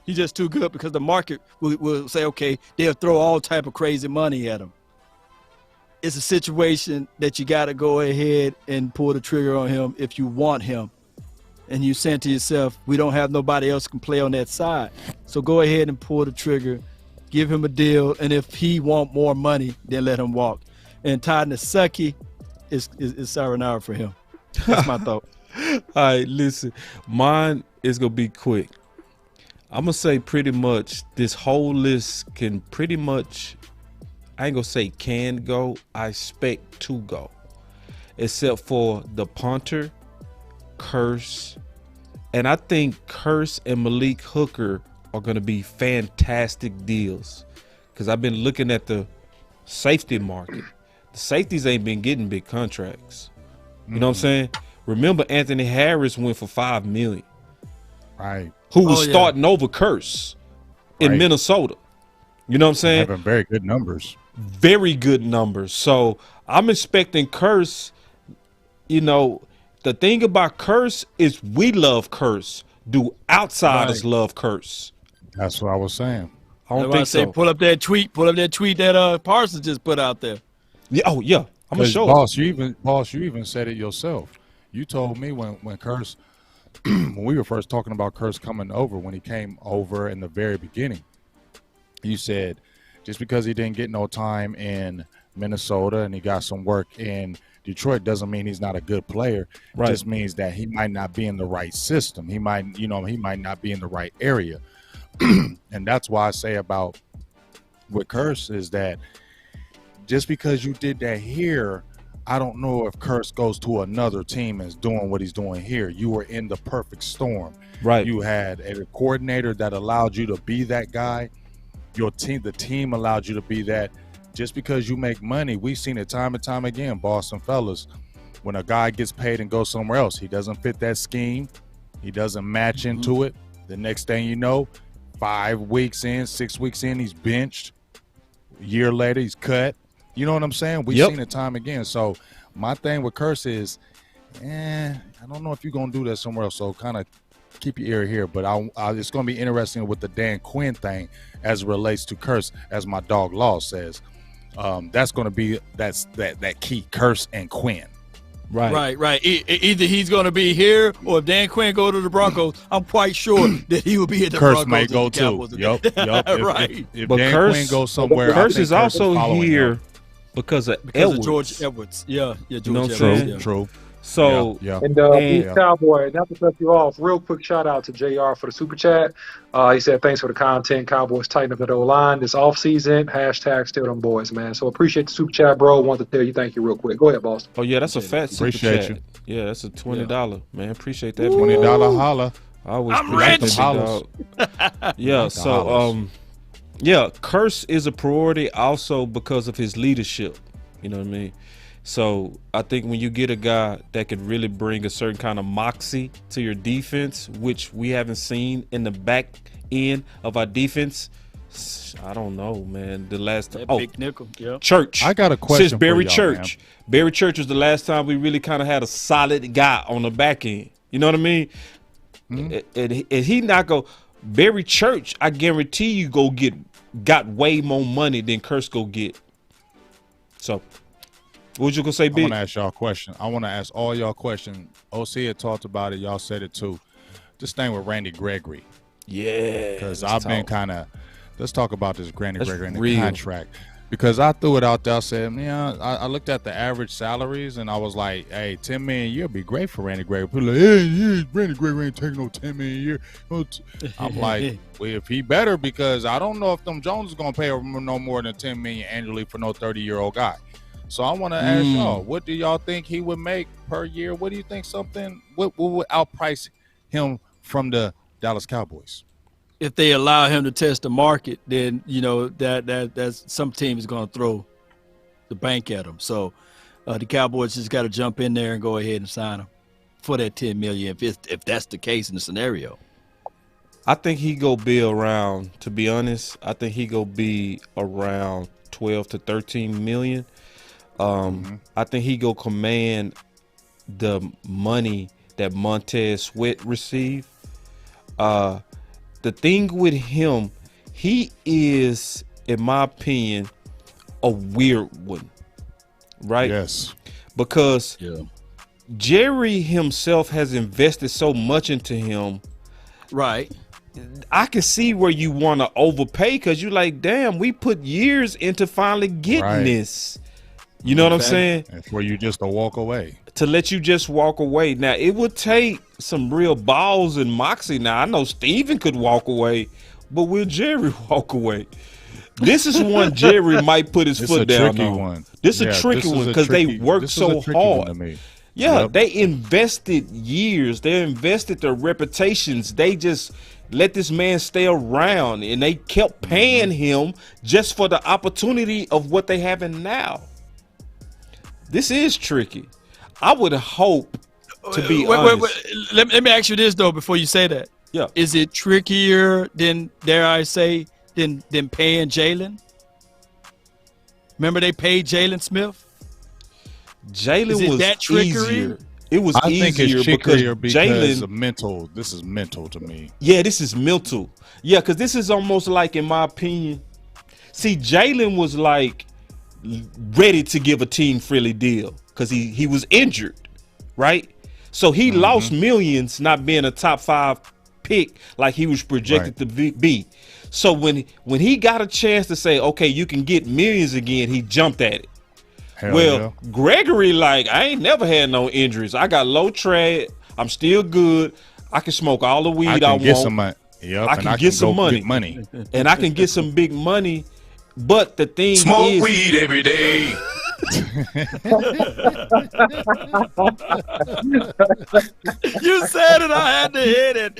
He's just too good because the market will say, okay, they'll throw all type of crazy money at him. It's a situation that you got to go ahead and pull the trigger on him if you want him. And you saying to yourself, we don't have nobody else can play on that side. So go ahead and pull the trigger, give him a deal, and if he want more money, then let him walk. And Todd Nasecki is sayonara for him. That's my thought. All right, listen, mine is going to be quick. I'm going to say pretty much this whole list can pretty much, I ain't going to say can go, I expect to go. Except for the punter, Curse, and I think Curse and Malik Hooker are going to be fantastic deals because I've been looking at the safety market. The safeties ain't been getting big contracts. You know what I'm saying? Remember, Anthony Harris went for $5 million. Right. Who was starting over Curse in Minnesota. You know what I'm saying? Having very good numbers. Very good numbers. So I'm expecting Curse. You know, the thing about Curse is we love Curse. Do outsiders love Curse? That's what I was saying. I don't think so. Pull up that tweet that Parsons just put out there. Yeah. Oh yeah. I'm gonna show Boss, you even said it yourself. You told me when Curse when we were first talking about Curse coming over, when he came over in the very beginning, you said just because he didn't get no time in Minnesota and he got some work in Detroit doesn't mean he's not a good player. It just means that he might not be in the right system. He might not be in the right area. And that's why I say about with Curse is that just because you did that here, I don't know if Curse goes to another team and is doing what he's doing here. You were in the perfect storm. Right. You had a coordinator that allowed you to be that guy. The team allowed you to be that. Just because you make money, we've seen it time and time again, Boston fellas. When a guy gets paid and goes somewhere else, he doesn't fit that scheme. He doesn't match into it. The next thing you know, 5 weeks in, 6 weeks in, he's benched. A year later, he's cut. You know what I'm saying? We've seen it time again. So my thing with Curse is, I don't know if you're going to do that somewhere else. So kind of keep your ear here. But it's going to be interesting with the Dan Quinn thing as it relates to Curse, as my dog Law says. That's going to be that key, Curse and Quinn. Right. Either he's going to be here, or if Dan Quinn go to the Broncos, I'm quite sure that he will be at the Curse Broncos. may go too. Yup. Right. If But Dan Curse- Quinn goes somewhere, Curse I is think also following here him. because of Because Edwards. of George Edwards. Yeah, George know what I'm Edwards. saying? Yeah. True. So Yeah. And And- Beast Cowboy, not to cut you off, real quick shout out to JR for the super chat. He said, thanks for the content. Cowboys tighten up the O-line this offseason. Hashtag still them boys, man. So appreciate the super chat, bro. Want to tell you thank you real quick. Go ahead, boss. Oh yeah, that's a fat super Appreciate chat. you. Yeah, that's a $20, man. Appreciate that. $20 holla. I always I'm appreciate rich. that, dog. Yeah, so yeah, Curse is a priority also because of his leadership. You know what I mean? So I think when you get a guy that can really bring a certain kind of moxie to your defense, which we haven't seen in the back end of our defense, I don't know, man. The last That oh big nickel. Yeah. Church. I got a question Since Barry for y'all, Church. Barry Church was the last time we really kind of had a solid guy on the back end. You know what I mean? And he not go Barry Church, I guarantee you got way more money than Curse go get. So what you gonna say, I Big? want to ask y'all a question. I want to ask all y'all questions. OC had talked about it. Y'all said it too. This thing with Randy Gregory. Yeah. Because I've been kind of, let's talk about this Randy That's Gregory and the real. contract. Because I threw it out there. I said, yeah, I looked at the average salaries and I was like, hey, $10 million a year would be great for Randy Gregory. People like, hey, Randy Gregory ain't taking no $10 million a year. I'm like, well, if he better, because I don't know if them Jones is going to pay him no more than $10 million annually for no 30-year-old guy. So I want to ask y'all, what do y'all think he would make per year? What do you think what would outprice him from the Dallas Cowboys? If they allow him to test the market, then you know that's some team is going to throw the bank at him. So the Cowboys just got to jump in there and go ahead and sign him for that $10 million. If that's the case in the scenario, I think he go be around. To be honest, I think he go be around 12 to 13 million. I think he go command the money that Montez Sweat received. The thing with him, he is, in my opinion, a weird one, right? Yes. Because Jerry himself has invested so much into him. right? I can see where you want to overpay because you're like, damn, we put years into finally getting Right. this. You know what I'm saying? And for you just to walk away. To let you just walk away. Now, it would take some real balls and moxie. Now, I know Steven could walk away, but will Jerry walk away? This is one Jerry might put his foot down tricky on. one. This is Yeah, a tricky this is one a because they tricky- work this is a so tricky one hard. to me. Yeah, Yep. they invested years. They invested their reputations. They just let this man stay around, and they kept paying him just for the opportunity of what they having now. This is tricky. I would hope, to be honest. Let me ask you this though before you say that. Yeah. Is it trickier than, dare I say, than paying Jalen? Remember they paid Jalen Smith? Jalen Is it was that trickery? easier. It was I think easier it's because trickier because Jalen. of mental. This is mental to me. Yeah, this is mental. Yeah, because this is almost like, in my opinion, see, Jalen was like ready to give a team friendly deal because he was injured, right? So he lost millions not being a top 5 pick like he was projected to be. So when he got a chance to say, okay, you can get millions again, he jumped at it. Hell Well, yeah. Gregory, like, I ain't never had no injuries. I got low tread. I'm still good. I can smoke all the weed I can get want. some money. Yep, I and can get some go money. get money. And I can get some big money. But the thing Smoke is, weed every day. You said it, I had to hit it.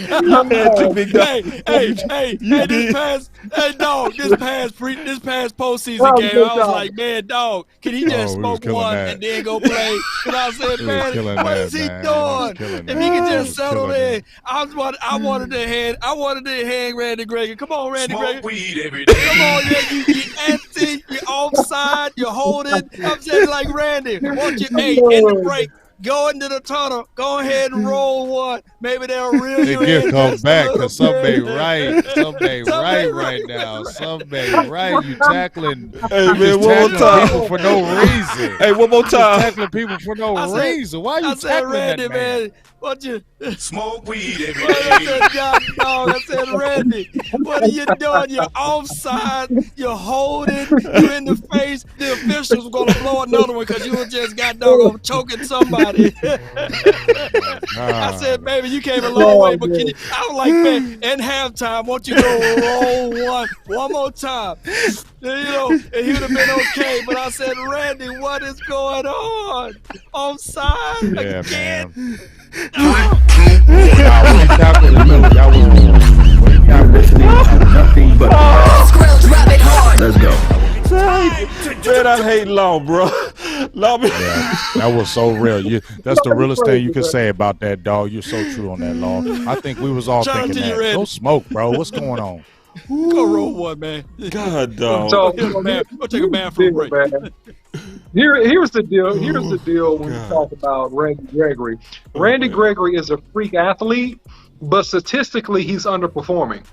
This past postseason game, I was like, man, dog, can he just we was smoke killing one that. and then go play? And I said, We was man, killing what that, is he man. We was doing? killing If that. he could We just was settle killing in, that. I wanted to hang Randy Gregory. Come on, Randy Smoke Gregory. weed every day. Come on, yeah, you empty, you're offside, you're holding. I'm saying, like, Randy, won't you, hey, in the break, Go into the tunnel. Go ahead and roll one. Maybe they'll reel you They in. get come just a back little because some bit. may right. Some may Some right may now. right. Some may right. You tackling. Hey, You man, just one more tackling time. people for no reason. Hey, one more Just time. tackling people for no I said- reason. Why are you I said, tackling Randy, that man? man, what you? Smoke weed every I day. said, God, dog. I said, Randy, what are you doing? You're offside. You're holding. You in the face. The officials were gonna blow another one because you were just got doggone choking somebody. I said, baby, you came a long way, but can you? I was like, man, in halftime, won't you go roll one more time? You know, and he would have been okay. But I said, Randy, what is going on? Offside Yeah, again? man. Nah, when he tackled him, that was when he You're tackled listening to nothing but the best. Let's go. Man, I hate Law, bro. Law, Yeah, that was so real. That's the realest thing you can say about that, dog. You're so true on that, Law. I think we was all Shout out thinking to you, that. Randy. Go smoke, bro. What's going on? Go roll one, man. God, dog. So Go take a bathroom break. man. Here's the deal. Here's the deal when you talk about Randy Gregory. Randy Gregory is a freak athlete, but statistically he's underperforming.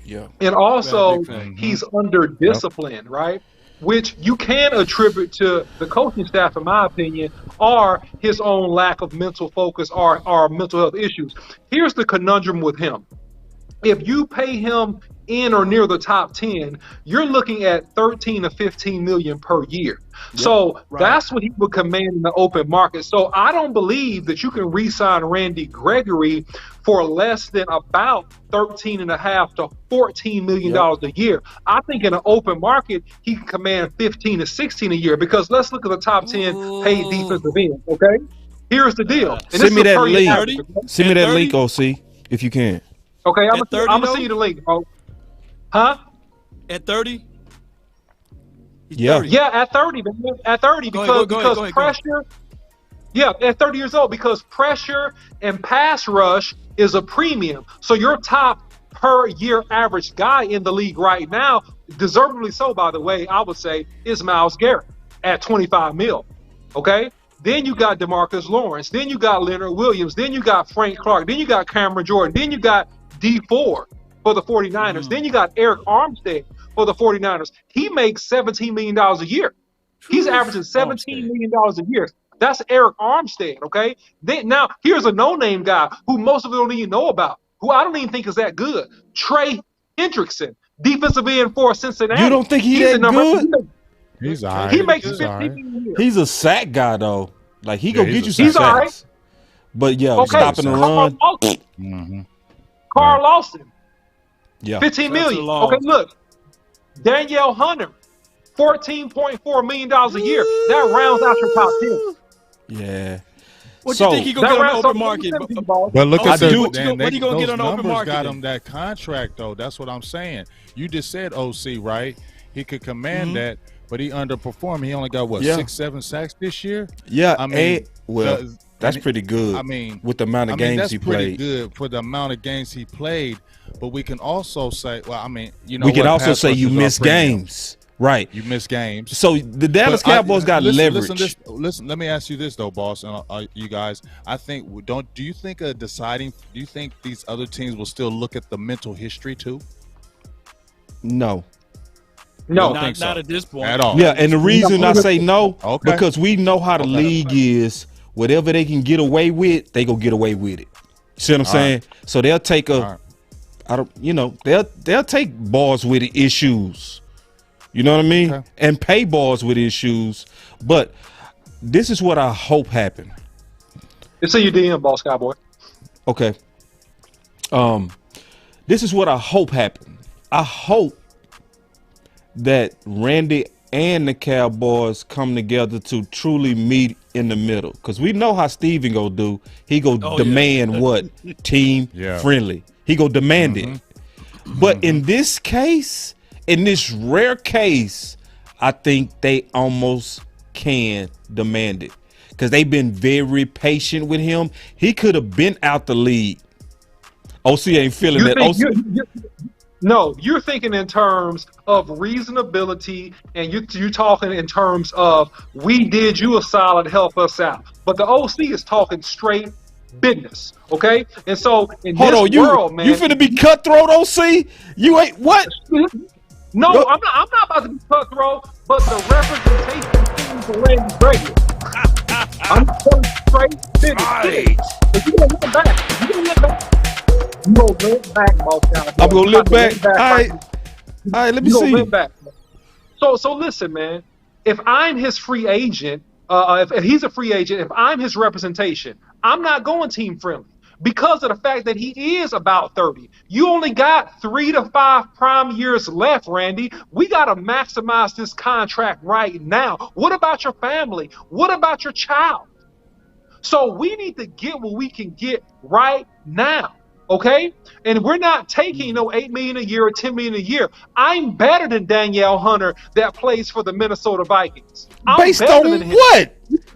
Yeah. And also Big fan. he's under discipline, right? Which you can attribute to the coaching staff, in my opinion, or his own lack of mental focus or mental health issues. Here's the conundrum with him. If you pay him in or near the top 10, you're looking at 13 to 15 million per year. So that's what he would command in the open market. So I don't believe that you can re-sign Randy Gregory for less than about $13.5 to $14 million a year. I think in an open market, he can command 15 to 16 a year, because let's look at the top 10 paid defensive ends, okay? Here's the deal. And Send me that link. 30? Send me that 30? link, OC, if you can. Okay, I'm At 30 going to though? send you the link, bro. Huh? At 30? He's Yeah. 30. Yeah, at 30, man. At 30, Go because ahead, go ahead, go ahead. pressure. Yeah, at 30 years old, because pressure and pass rush is a premium. So your top per year average guy in the league right now, deservedly so, by the way, I would say, is Myles Garrett at 25 mil. Okay? Then you got DeMarcus Lawrence. Then you got Leonard Williams. Then you got Frank Clark. Then you got Cameron Jordan. Then you got D4 for the 49ers. Then you got Eric Armstead for the 49ers. He makes $17 million a year. He's averaging $17 million a year. That's Eric Armstead, okay? Then, now, here's a no-name guy who most of them don't even know about, who I don't even think is that good. Trey Hendrickson, defensive end for Cincinnati. You don't think he's the that number- good? He's all right. He makes He's 15 all right. million a year. He's a sack guy, though. Like, he gonna he's get a you some He's all right. sacks. But, yeah, Okay, stopping the run. Carl Lawson, Yeah. 15 That's million. a long- Okay, look. Danielle Hunter, $14.4 million a year. That rounds out your top 10. Yeah. What So- you think he gonna That get on rounds the out open market? But look Oh, at I the do- what you gonna get on the those open numbers market got then? him that contract though. That's what I'm saying. You just said OC, right? He could command that, but he underperformed. He only got what, Yeah. 6-7 sacks this year? Yeah. I mean, well, the- that's and- pretty good. I mean, with the amount of games that's he pretty played. good for the amount of games he played. But we can also say, well, I mean, you know, We can what, also pass say rushers you are miss premium. games. Right. You miss games. So the Dallas But Cowboys got leverage. Listen, let me ask you this though, boss, and you guys. I think do you think do you think these other teams will still look at the mental history too? No. No. think so. Not at this point. At all. Yeah, and the reason I say no, Okay. because we know how the league is. Whatever they can get away with, they go get away with it. See what I'm saying? So they'll take All right. they'll take balls with issues. You know what I mean? Okay. And pay balls with issues. But this is what I hope happened. It's in your DM, boss cowboy. Okay. This is what I hope happened. I hope that Randy and the Cowboys come together to truly meet in the middle. Because we know how Steven go do. He go demand what? Team friendly. He go demand it. But in this case, in this rare case, I think they almost can demand it. Because they've been very patient with him. He could have been out the league. OC ain't feeling that. OC, No, you're thinking in terms of reasonability, and you're talking in terms of we did you a solid, help us out. But the OC is talking straight business, okay? And so in Hold this on, world, man, you finna be cutthroat, OC? You ain't what? No, Yo. I'm not about to be cutthroat, but the representation seems to Randy Gregory. I'm telling you straight business. If you gonna look back, you gonna look back. You gonna look back, boss Cowboy. I'm gonna look back. All Right? right, let me You gonna see. look back. So listen, man. If I'm his free agent, if he's a free agent, if I'm his representation, I'm not going team friendly because of the fact that he is about 30. You only got 3 to 5 prime years left, Randy. We got to maximize this contract right now. What about your family? What about your child? So we need to get what we can get right now. Okay? And we're not taking no $8 million a year or $10 million a year. I'm better than Danielle Hunter that plays for the Minnesota Vikings. I'm Based better on than him. what?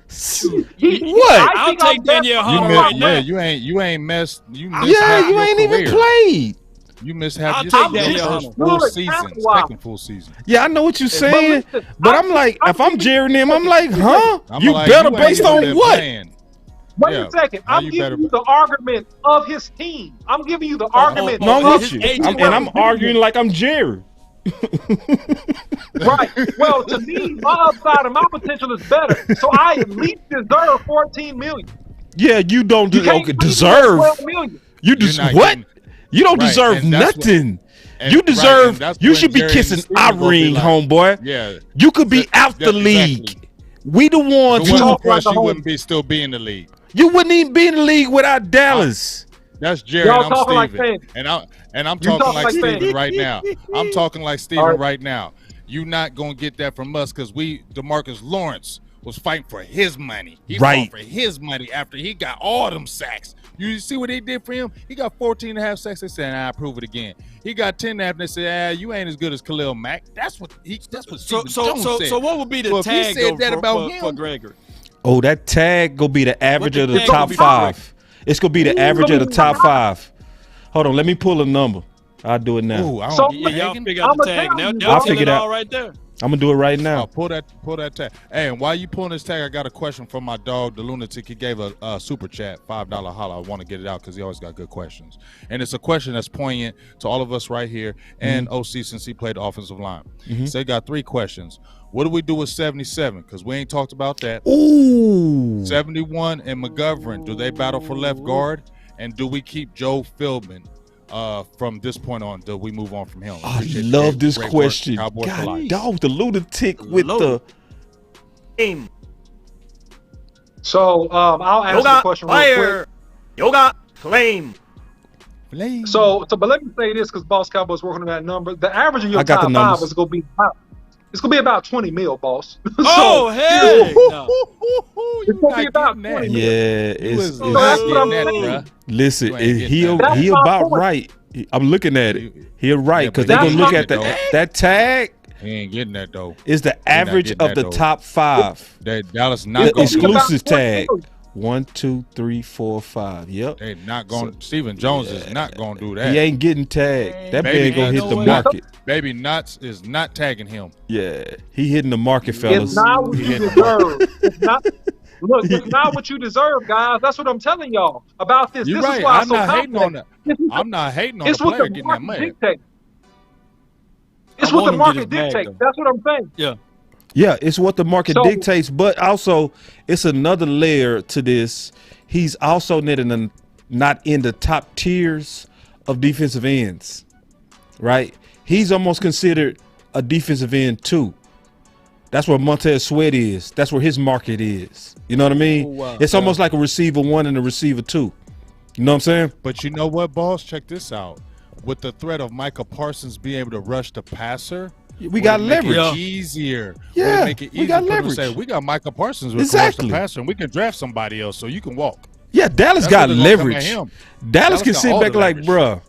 What? I'll think take I'm better Danielle than Hunter him. right now. you ain't missed. You missed Yeah, half you your ain't even career. played. You missed I'll half your take your Danielle first Hunter. full Good, season, talent-wise. second full season. Yeah, I know what you're saying, listen, but I'm like, if I'm Jerry them, I'm like, huh? I'm You like, better you ain't based even on been what? playing. Wait Yeah, a second. how I'm you giving better you the argument of his team. I'm giving you the argument. No, I'm Oh, with his you. agent I'm arguing like I'm Jerry. Right. Well, to me, my upside and my potential is better. So I at least deserve $14 million. Yeah, you don't You can't deserve. $12 million. You You're just not what? getting- You don't Right, deserve and that's what- nothing. And- You right, deserve. and that's You when should be Jerry kissing and Steven our gonna be ring, like, homeboy. Yeah, You could be out the yeah, league. exactly. We the If ones it who wasn't for like us, a you home. wouldn't be still be in the league. you wouldn't even be in the league without Dallas. That's Jerry Y'all and I'm talking like Steven. fans. And I'm You talking talking like like Steven fans. right now. I'm talking like Steven All right. right now. You not gonna get that from us because DeMarcus Lawrence was fighting for his money. He Right. fought for his money after he got all them sacks. You see what they did for him? He got 14 and a half sacks. They said, "I prove it again." He got 10 and a half. And they said, "You ain't as good as Khalil Mack." That's what So Stephen Jones said. so what would be the Well, if he tag said though that about for him- Gregory? Oh, that tag gonna be the average the of the tag top gonna be for 5. It's gonna be the average of the top 5. Hold on, let me pull a number. I'll do it now. Ooh, I don't So- know. Yeah, y'all Tagging? figure out the I'ma tag. tell Now you, they'll I'll tell figure it it out. all right there. I'm gonna do it right now. Pull that tag. Hey, and while you pulling this tag, I got a question from my dog, the lunatic. He gave a super chat, $5 holla. I want to get it out because he always got good questions, and it's a question that's poignant to all of us right here and OC since he played the offensive line. So he got 3 questions. What do we do with 77? Because we ain't talked about that. Ooh. 71 and McGovern, do they battle for left guard? And do we keep Joe Philbin from this point on? Do we move on from him? I Appreciate the love great this work, question. Cowboys for God, life. dog, the lunatic with the. Game. So I'll answer the Yoga question real fire. Yoga flame. quick. So but let me say this because Boss Cowboy's working on that number. The average of your I got top the 5 numbers. is gonna be about 20 mil, boss. Oh, hey! No. It's gonna be about 20 mil. Yeah, You it's was So that's what I'm not getting saying. that, bruh. listen. You ain't getting He that. That's he my about point. right. I'm looking at it. He right Yeah, because but they're gonna that's look my at the point. that tag He ain't getting that though. is the average getting of that, the though. top 5. That Dallas The not going. It's gonna be exclusive about 20 tag. million. 1, 2, 3, 4, 5. Yep. They not going. Stephen Jones is not going to do that. He ain't getting tagged. That Baby man gonna hit Nuts the is not- market. Baby Nuts is not tagging him. Yeah, he hitting the market, fellas. It's not what you deserve. It's not. Look, it's not what you deserve, guys. That's what I'm telling y'all about this. You're This right. is why I'm it's so not hating on complex. that. I'm not hating on It's the what player the getting that market money. dictates. It's I what the want him to get market his bag, dictates. though. That's what I'm saying. Yeah. Yeah, it's what the market So- dictates, but also it's another layer to this. He's also not in the top tiers of defensive ends, right? He's almost considered a defensive end too. That's where Montez Sweat is. That's where his market is. You know what I mean? Oh, wow. It's almost like a receiver 1 and a receiver 2. You know what I'm saying? But you know what, boss? Check this out. With the threat of Micah Parsons being able to rush the passer, We got would it make it leverage. easier. Yeah, Would it make it we easier got for them to leverage. say, we got Micah Parsons with Exactly. the passer, and we can draft somebody else so you can walk. Yeah, Dallas That's got what they're gonna come at leverage. him. Dallas can got sit all back the like, leverage. bruh.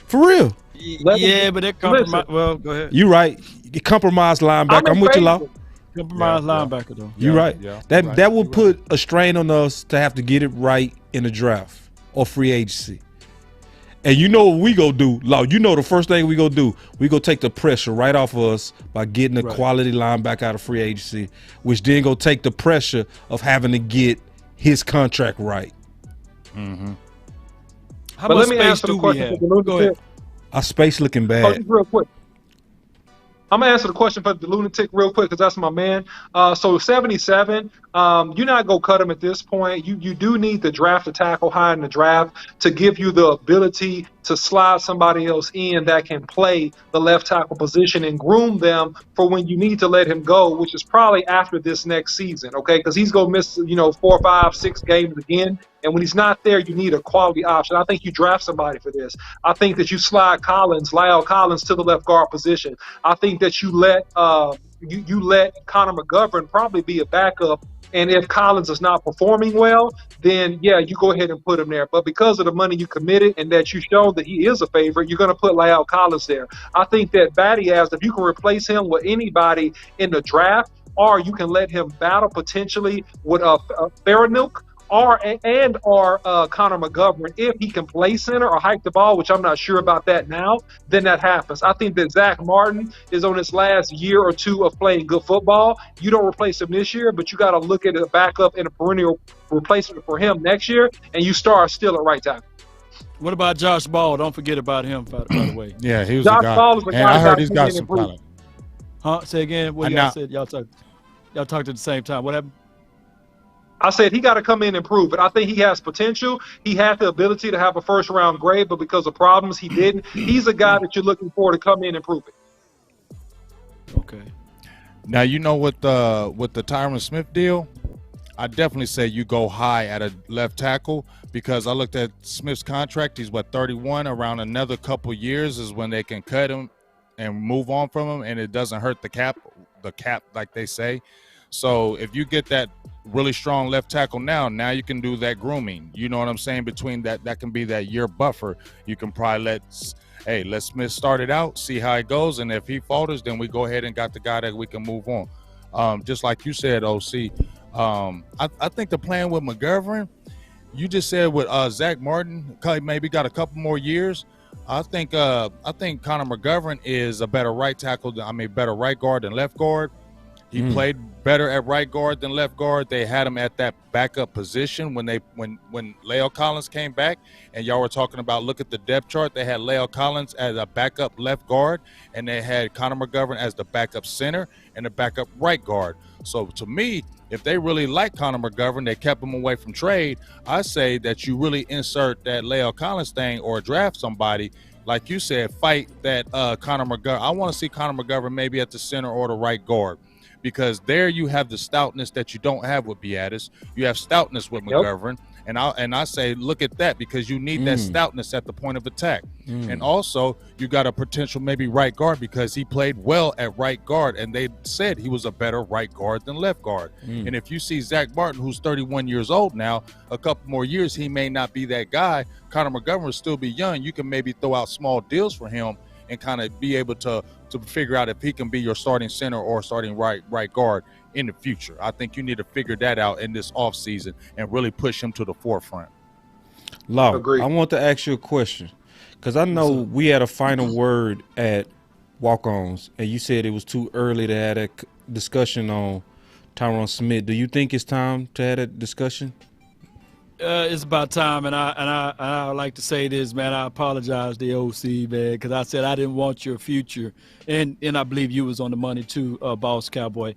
For real. Yeah, but that compromise. Listen. Well, go ahead. You right. You compromised linebacker. I'm with you, Law. Compromise Yeah, linebacker though. You Yeah, right. yeah, that right, that will you put a strain on us to have to get it right in the draft or free agency. And you know what we go do, Law? You know the first thing we go do, we go take the pressure right off of us by getting a quality linebacker out of free agency, which then go take the pressure of having to get his contract right. How But much let me space answer the do we question have? for the Go ahead. Our space looking Oh, bad. just real quick. I'm gonna answer the question for the lunatic real quick because that's my man. So 77, you're not gonna cut him at this point. You do need to draft a tackle high in the draft to give you the ability to slide somebody else in that can play the left tackle position and groom them for when you need to let him go, which is probably after this next season, okay? Because he's gonna miss 4, 5, 6 games again. And when he's not there, you need a quality option. I think you draft somebody for this. I think that you slide Lyle Collins to the left guard position. I think that you let you let Connor McGovern probably be a backup. And if Collins is not performing well, then yeah, you go ahead and put him there. But because of the money you committed and that you showed that he is a favorite, you're going to put Lyle Collins there. I think that Batty asked if you can replace him with anybody in the draft, or you can let him battle potentially with Faranuk or Connor McGovern. If he can play center or hike the ball, which I'm not sure about that now, then that happens. I think that Zach Martin is on his last year or two of playing good football. You don't replace him this year, but you got to look at a backup and a perennial replacement for him next year, and you start still at right tackle. What about Josh Ball? Don't forget about him, by the way. Yeah, he was Josh a guy. Ball is a And guy I heard that he's can got get some improved. talent. Huh? Say again. What y'all said? Y'all talked at the same time. What happened? I said he got to come in and prove it. I think he has potential. He had the ability to have a first-round grade, but because of problems, he didn't. He's a guy that you're looking for to come in and prove it. Okay. Now with the Tyron Smith deal, I definitely say you go high at a left tackle because I looked at Smith's contract. He's 31. Around another couple years is when they can cut him and move on from him, and it doesn't hurt the cap like they say. So if you get that really strong left tackle now you can do that grooming. You know what I'm saying? Between that can be that year buffer. You can probably let Smith start it out, see how it goes, and if he falters, then we go ahead and got the guy that we can move on. Just like you said, OC. I think the plan with McGovern, you just said with Zach Martin, maybe got a couple more years. I think Connor McGovern is a better right tackle. Better right guard than left guard. He played better at right guard than left guard. They had him at that backup position when Lyle Collins came back, and y'all were talking about look at the depth chart. They had Lyle Collins as a backup left guard, and they had Connor McGovern as the backup center and the backup right guard. So to me, if they really like Connor McGovern, they kept him away from trade. I say that you really insert that Lyle Collins thing or draft somebody. Like you said, fight that Connor McGovern. I want to see Connor McGovern maybe at the center or the right guard. Because there you have the stoutness that you don't have with Beatis. You have stoutness with McGovern. And I say look at that because you need that stoutness at the point of attack. And also you got a potential maybe right guard because he played well at right guard and they said he was a better right guard than left guard. And if you see Zach Martin, who's 31 years old now, a couple more years he may not be that guy. Connor McGovern will still be young. You can maybe throw out small deals for him and kind of be able to figure out if he can be your starting center or starting right guard in the future. I think you need to figure that out in this offseason and really push him to the forefront. Law, I want to ask you a question because I know we had a final word at walk-ons and you said it was too early to have a discussion on Tyron Smith. Do you think it's time to have a discussion? It's about time, and I would like to say this, man. I apologize to the OC, man, because I said I didn't want your future, and I believe you was on the money too, Boss Cowboy.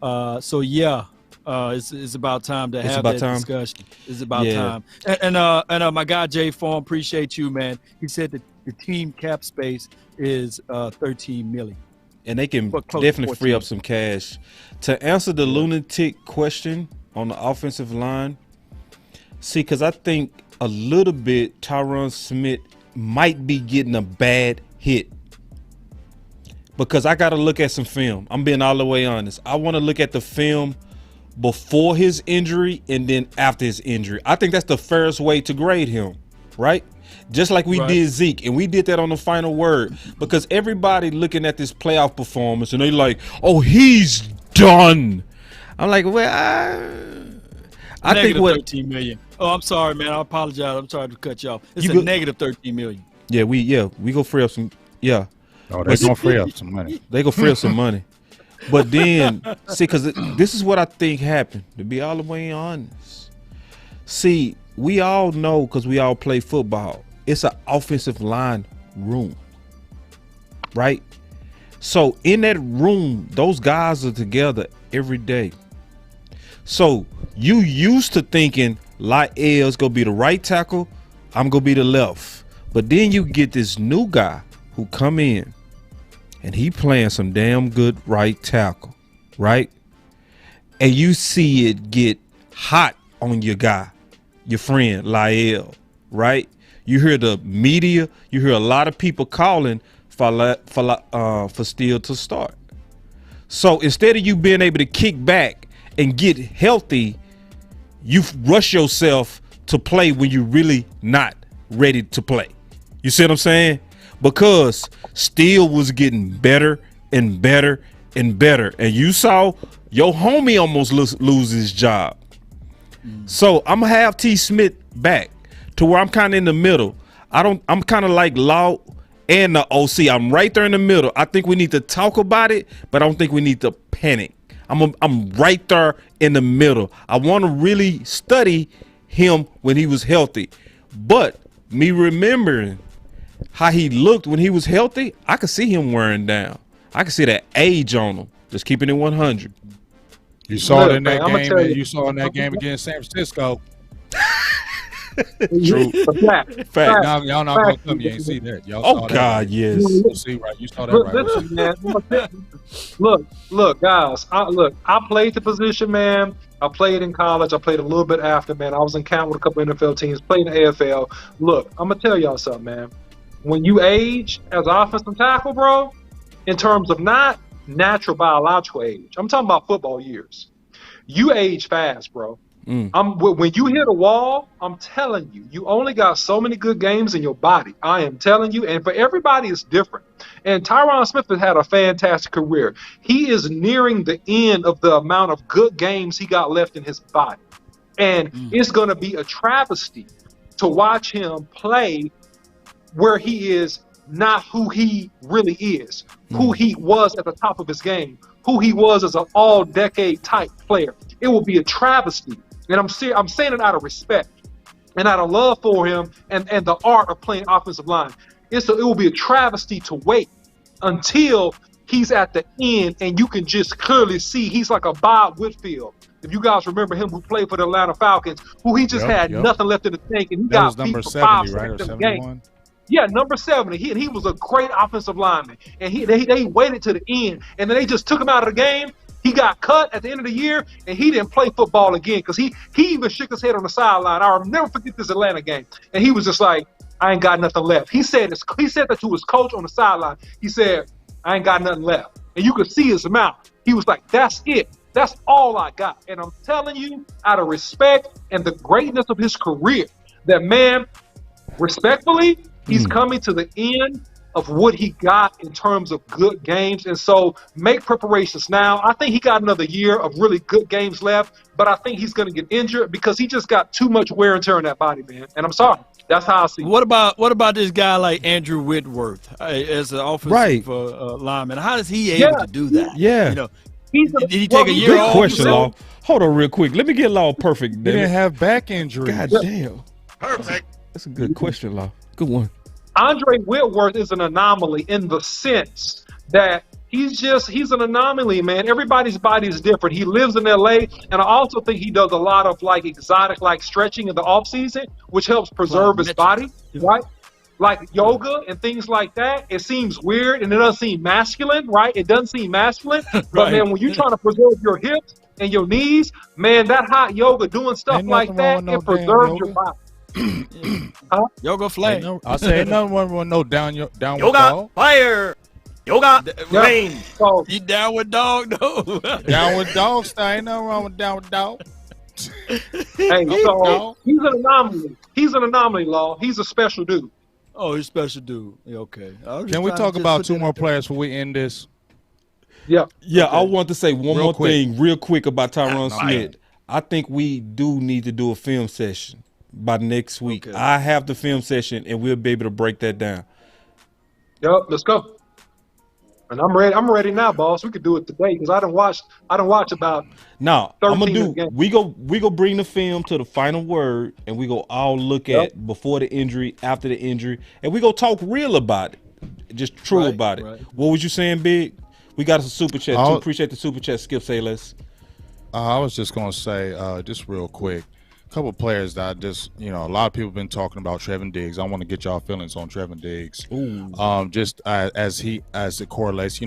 So yeah, it's about time to have that discussion. It's about time. And my guy Jay Form, appreciate you, man. He said that the team cap space is $13 million. And they can definitely free up some cash. To answer the lunatic question on the offensive line. See, because I think a little bit Tyron Smith might be getting a bad hit. Because I got to look at some film. I'm being all the way honest. I want to look at the film before his injury and then after his injury. I think that's the fairest way to grade him, right? Just like we did Zeke, and we did that on the final word. Because everybody looking at this playoff performance, and they're like, oh, he's done. I'm like, well, I think what 13 million. Oh, I'm sorry, man. I apologize. I'm sorry to cut you off. It's You a good? negative 13 million. Yeah, we go free up some. Yeah, Oh, they're gonna free up some money. they go free up some money. But then, see, because this is what I think happened. To be all the way honest, see, we all know because we all play football. It's an offensive line room, right? So in that room, those guys are together every day. So you used to thinking Lyell's gonna be the right tackle, I'm gonna be the left. But then you get this new guy who come in and he playing some damn good right tackle, right? And you see it get hot on your guy, your friend Lyell, right? You hear the media, you hear a lot of people calling for Steele to start. So instead of you being able to kick back and get healthy, you rush yourself to play when you're really not ready to play. You see what I'm saying? Because Steele was getting better and better and better. And you saw your homie almost lose his job. So I'm gonna have T. Smith back to where I'm kind of in the middle. I'm kind of like Law and the OC. I'm right there in the middle. I think we need to talk about it, but I don't think we need to panic. I'm right there in the middle. I want to really study him when he was healthy. But me remembering how he looked when he was healthy, I could see him wearing down. I could see that age on him. Just keeping it 100. You saw it in man, that I'ma game, tell and you. you saw in that game against San Francisco. True. Fact. Now, y'all not gonna come. You ain't see that. Y'all saw Oh that. God, yes. You see, right? You saw that, Look, right? listen, man. Look, guys. I played the position, man. I played in college. I played a little bit after, man. I was in camp with a couple NFL teams. Played in the AFL. Look, I'm gonna tell y'all something, man. When you age as an offensive tackle, bro, in terms of not natural biological age, I'm talking about football years. You age fast, bro. When you hit a wall, I'm telling you, you only got so many good games in your body. I am telling you, and for everybody, it's different. And Tyron Smith has had a fantastic career. He is nearing the end of the amount of good games he got left in his body. And it's going to be a travesty to watch him play where he is not who he really is, who he was at the top of his game, who he was as an all-decade type player. It will be a travesty. And I'm saying it out of respect and out of love for him and the art of playing offensive line. It will be a travesty to wait until he's at the end and you can just clearly see he's like a Bob Whitfield. If you guys remember him, who played for the Atlanta Falcons, who he just had nothing left in the tank and he got beat for 5 seconds in the game. Yeah, number 70. He was a great offensive lineman, and they waited to the end, and then they just took him out of the game. He got cut at the end of the year, and he didn't play football again because he even shook his head on the sideline. I'll never forget this Atlanta game, and he was just like, "I ain't got nothing left." He said that to his coach on the sideline. He said, "I ain't got nothing left," and you could see his mouth. He was like, "That's it. That's all I got." And I'm telling you, out of respect and the greatness of his career, that man, respectfully, he's coming to the end of what he got in terms of good games. And so make preparations now. I think he got another year of really good games left, but I think he's going to get injured because he just got too much wear and tear on that body, man. And I'm sorry. That's how I see it. What about this guy like Andrew Whitworth as an offensive lineman? How is he able to do that? Yeah. You know, did he take a year Good off? question, Law. Hold on real quick. Let me get Law perfect. He didn't have back injury. God damn. Perfect. That's a good question, Law. Good one. Andre Whitworth is an anomaly in the sense that he's an anomaly, man. Everybody's body is different. He lives in LA, and I also think he does a lot of like exotic like stretching in the off season, which helps preserve his body, right? Like yoga and things like that. It seems weird and it doesn't seem masculine, right? It doesn't seem masculine, but man, when you're trying to preserve your hips and your knees, man, that hot yoga doing stuff like that, it preserves your body. Yoga flame. I say nothing wrong with no down with Yoga dog. fire. Yoga flame. So You down with dog? No. Down with dog style. Ain't nothing wrong with down with dog. hey, so he's an anomaly. He's an anomaly, Law. He's a special dude. Oh, he's a special dude. Yeah, okay. Can we talk about two more players before we end this? Yeah. Yeah, I want to say one Real more quick. thing real quick about Tyron Smith. I think we do need to do a film session by next week. Okay. I have the film session, and we'll be able to break that down. Yep, let's go. And I'm ready. I'm ready now, boss. We could do it today because I don't watch about. Now I'm gonna 13 do. again. We go bring the film to the final word, and we go all look at before the injury, after the injury, and we go talk real about it, just true about it. Right. What was you saying, Big? We got a super chat too. Appreciate the super chat. Skip, say less. I was just gonna say, just real quick, a couple of players that I just, a lot of people have been talking about Trevon Diggs. I want to get y'all feelings on Trevon Diggs. Ooh. Just as it correlates,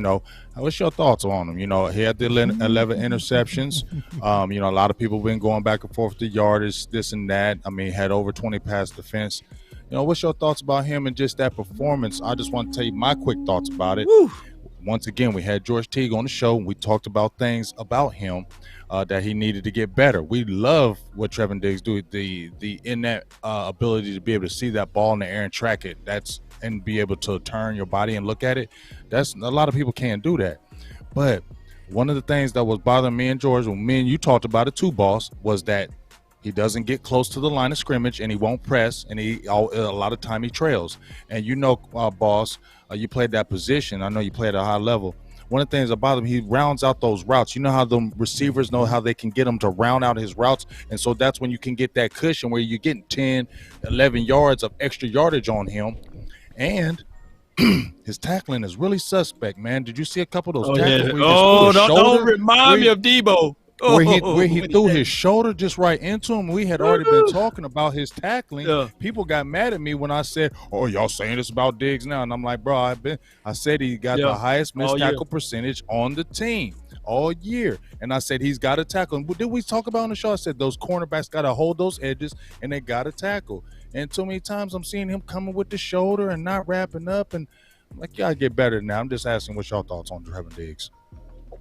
what's your thoughts on him? He had the 11 interceptions. A lot of people been going back and forth the yardage, this and that. I mean, had over 20 pass defense. What's your thoughts about him and just that performance? I just want to tell you my quick thoughts about it. Woo. Once again, we had George Teague on the show, and we talked about things about him that he needed to get better. We love what Trevon Diggs do, the in-net ability to be able to see that ball in the air and track it. And be able to turn your body and look at it. That's a lot of people can't do that. But one of the things that was bothering me and George, when me and you talked about it too, boss, was that he doesn't get close to the line of scrimmage, and he won't press, and a lot of time he trails. And boss, you played that position. I know you played at a high level. One of the things about him, he rounds out those routes. You know how the receivers know how they can get him to round out his routes, and so that's when you can get that cushion where you're getting 10, 11 yards of extra yardage on him. And his tackling is really suspect, man. Did you see a couple of those tackles? Yeah. Don't remind me of Debo. Where he threw his shoulder just right into him. We had already been talking about his tackling. Yeah. People got mad at me when I said, "Oh, y'all saying this about Diggs now?" And I'm like, "Bro, I said he got the highest missed tackle percentage on the team all year." And I said he's got to tackle. Did we talk about on the show? I said those cornerbacks got to hold those edges and they got to tackle. And too many times I'm seeing him coming with the shoulder and not wrapping up. And I'm like, y'all get better now. I'm just asking what's your thoughts on Trevon Diggs.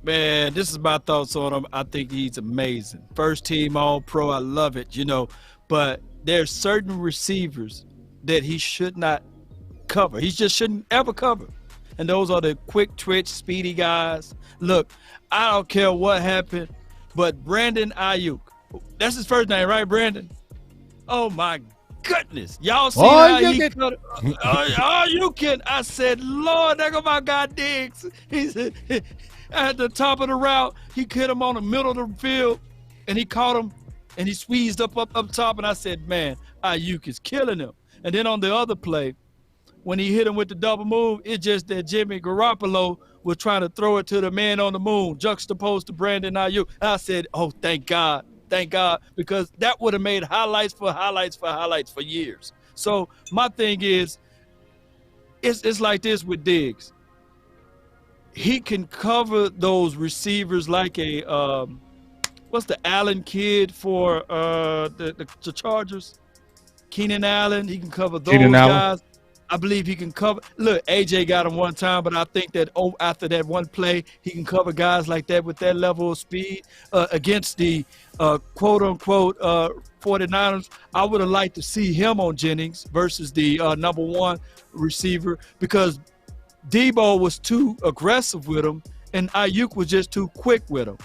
Man, this is my thoughts on him. I think he's amazing. First team All-Pro. I love it, But there's certain receivers that he should not cover. He just shouldn't ever cover. And those are the quick twitch, speedy guys. Look, I don't care what happened, but Brandon Ayuk. That's his first name, right, Brandon? Oh, my goodness. Y'all see how he cut it? You can. I said, Lord, there go my guy Diggs. He said, at the top of the route, he hit him on the middle of the field, and he caught him, and he squeezed up top, and I said, man, Ayuk is killing him. And then on the other play, when he hit him with the double move, it's just that Jimmy Garoppolo was trying to throw it to the man on the moon, juxtaposed to Brandon Ayuk. I said, oh, thank God, because that would have made highlights for years. So my thing is, it's like this with Diggs. He can cover those receivers like a what's the Allen kid for the Chargers? Keenan Allen. He can cover those guys. I believe he can cover. Look, AJ got him one time, but I think that after that one play, he can cover guys like that with that level of speed against the quote-unquote 49ers. I would have liked to see him on Jennings versus the number one receiver because Debo was too aggressive with him, and Ayuk was just too quick with him.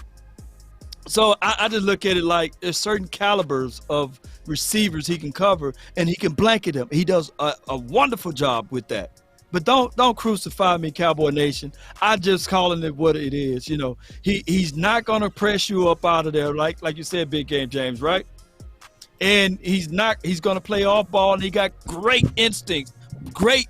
So I just look at it like there's certain calibers of receivers he can cover, and he can blanket them. He does a wonderful job with that. But don't crucify me, Cowboy Nation. I just calling it what it is. He's not gonna press you up out of there, like you said, Big Game James, right? And he's gonna play off ball, and he got great instinct, great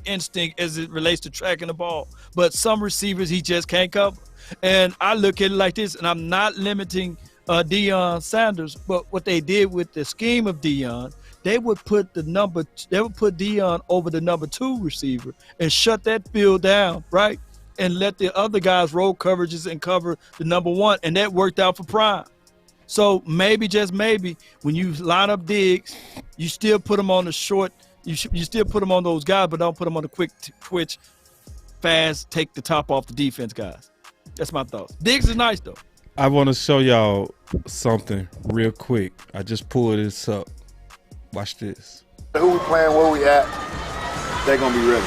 instinct as it relates to tracking the ball. But some receivers he just can't cover. And I look at it like this, and I'm not limiting Deion Sanders, but what they did with the scheme of Deion, they would put Deion over the number two receiver and shut that field down, right? And let the other guys roll coverages and cover the number one, and that worked out for Prime. So maybe, just maybe, when you line up Diggs, you still put him on the short. You still put him on those guys, but don't put him on the quick twitch, fast, take the top off the defense guys. That's my thoughts. Diggs is nice, though. I want to show y'all something real quick. I just pulled this up. Watch this. Who we playing, where we at, they're going to be ready.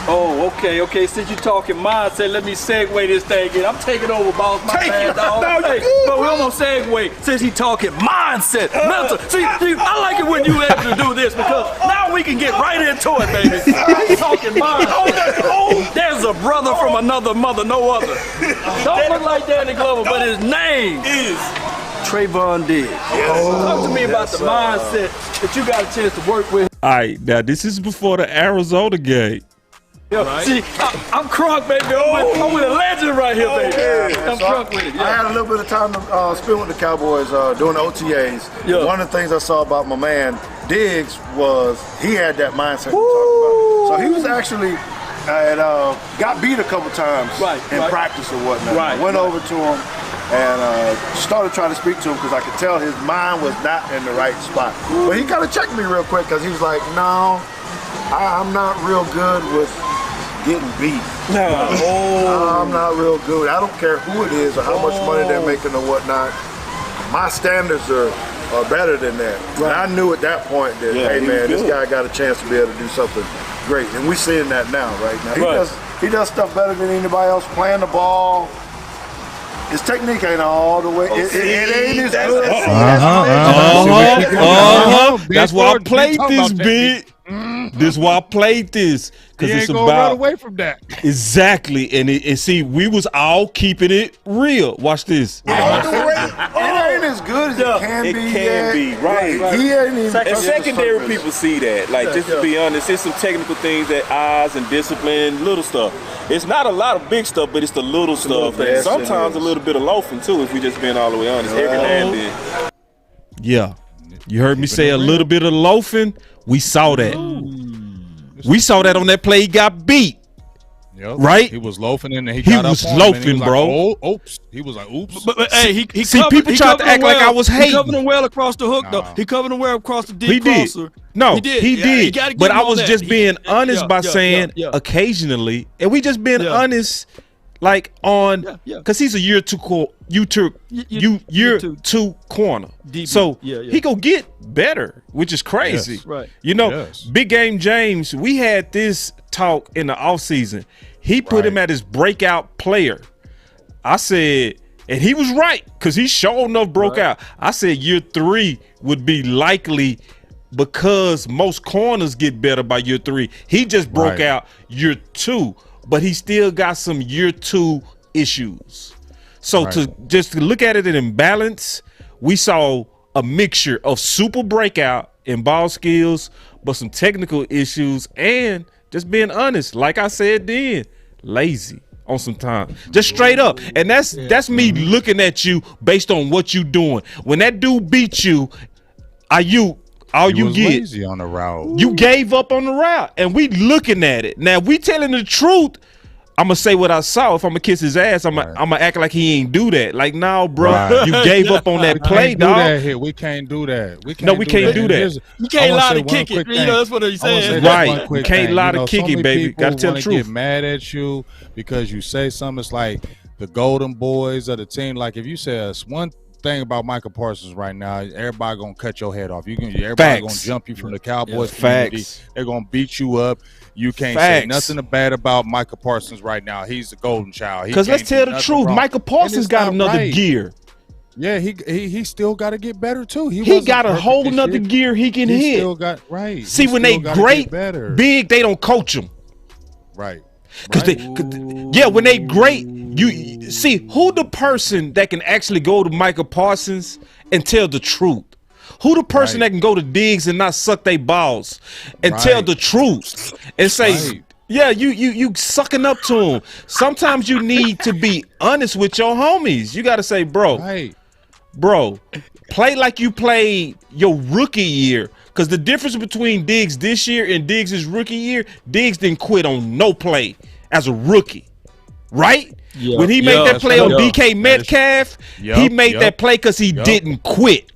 Oh, okay. Since you talking mindset, let me segue this thing in. I'm taking over, boss. My bad, dog. No, Hey, but we're gonna segue since he talking mindset, mental. See, I like it when you able to do this because now we can get right into it, baby. He's talking mindset. There's a brother from another mother, no other. Don't look like Danny Glover, but his name is Trevon Diggs. Talk to me about the mindset that you got a chance to work with. All right, now this is before the Arizona game. Yo, see, I'm crunk, baby. I'm with a legend right here, baby. I'm crunk with it. I had a little bit of time to spend with the Cowboys doing the OTAs. Yeah. One of the things I saw about my man Diggs was he had that mindset to talk about. So he was actually got beat a couple times in practice or whatnot. I went over to him and started trying to speak to him because I could tell his mind was not in the right spot. But he kind of checked me real quick because he was like, no, I'm not real good with getting beat. I'm not real good. I don't care who it is or how much money they're making or whatnot. My standards are better than that. And I knew at that point that, hey man, this guy got a chance to be able to do something great. And we're seeing that now, right now. He does stuff better than anybody else, playing the ball. His technique ain't all the way. It ain't as good. That's why I played this, big. This is why I played this. He ain't gonna run away from that. Exactly. And see, we was all keeping it real. Watch this. It ain't as good as it can be. It can be, right. He ain't even. And secondary people see that. Like, just to be honest, it's some technical things that eyes and discipline, little stuff. It's not a lot of big stuff, but it's the little stuff. And sometimes a little bit of loafing too, if we just being all the way honest. Every now and then. Yeah. You heard me say a little bit of loafing. We saw that. We saw that on that play. He got beat. Yep. Right? He was loafing and he He got up was on him loafing, and he was bro. Like, oh, oops. He was like, oops. But hey, he see, covered, people tried to act like I was hating. He covered him well across the hook, though. He covered him well across the deep He did. crosser. No, he did. He did. But I was just being honest by saying occasionally, and we just being honest, like on because he's a year two corner. So he go get better, which is crazy. Yes. Right. You know, Big Game James, we had this talk in the offseason. He put him at his breakout player. I said, and he was right, because he sure enough broke out. I said year 3 would be likely because most corners get better by year 3. He just broke out year 2, but he still got some year 2 issues. So to look at it in balance, we saw a mixture of super breakout in ball skills, but some technical issues, and just being honest, like I said then, lazy on some time, just straight up. And that's me looking at you based on what you doing. When that dude beat you, you get lazy on the route. You gave up on the route, and we looking at it now. We telling the truth. I'm gonna say what I saw. If I'm gonna kiss his ass, I'm gonna act like he ain't do that. Like, no, bro, you gave up on that play, dog. We can't do that. We can't do that. You can't lie to kick it. You know, that's what he said. Right. You can't lie to kick it, baby. Gotta tell the truth. Get mad at you because you say something. It's like the golden boys of the team. Like, if you say us one thing about Michael Parsons right now, everybody gonna cut your head off. Everybody gonna jump you from the Cowboys community. They're gonna beat you up. You can't say nothing bad about Michael Parsons right now. He's the golden child. Because let's tell the truth, Michael Parsons got another gear. Yeah, he still got to get better too. He got a whole nother gear he can hit. He still got See, when they great, big, they don't coach them. Right. When they great, you see who the person that can actually go to Michael Parsons and tell the truth. Who the person that can go to Diggs and not suck their balls and tell the truth and say, yeah, you sucking up to him. Sometimes you need to be honest with your homies. You got to say, bro, play like you played your rookie year. Because the difference between Diggs this year and Diggs' rookie year, Diggs didn't quit on no play as a rookie, right? Yep. When he made that play on DK Metcalf, he made that play because he didn't quit.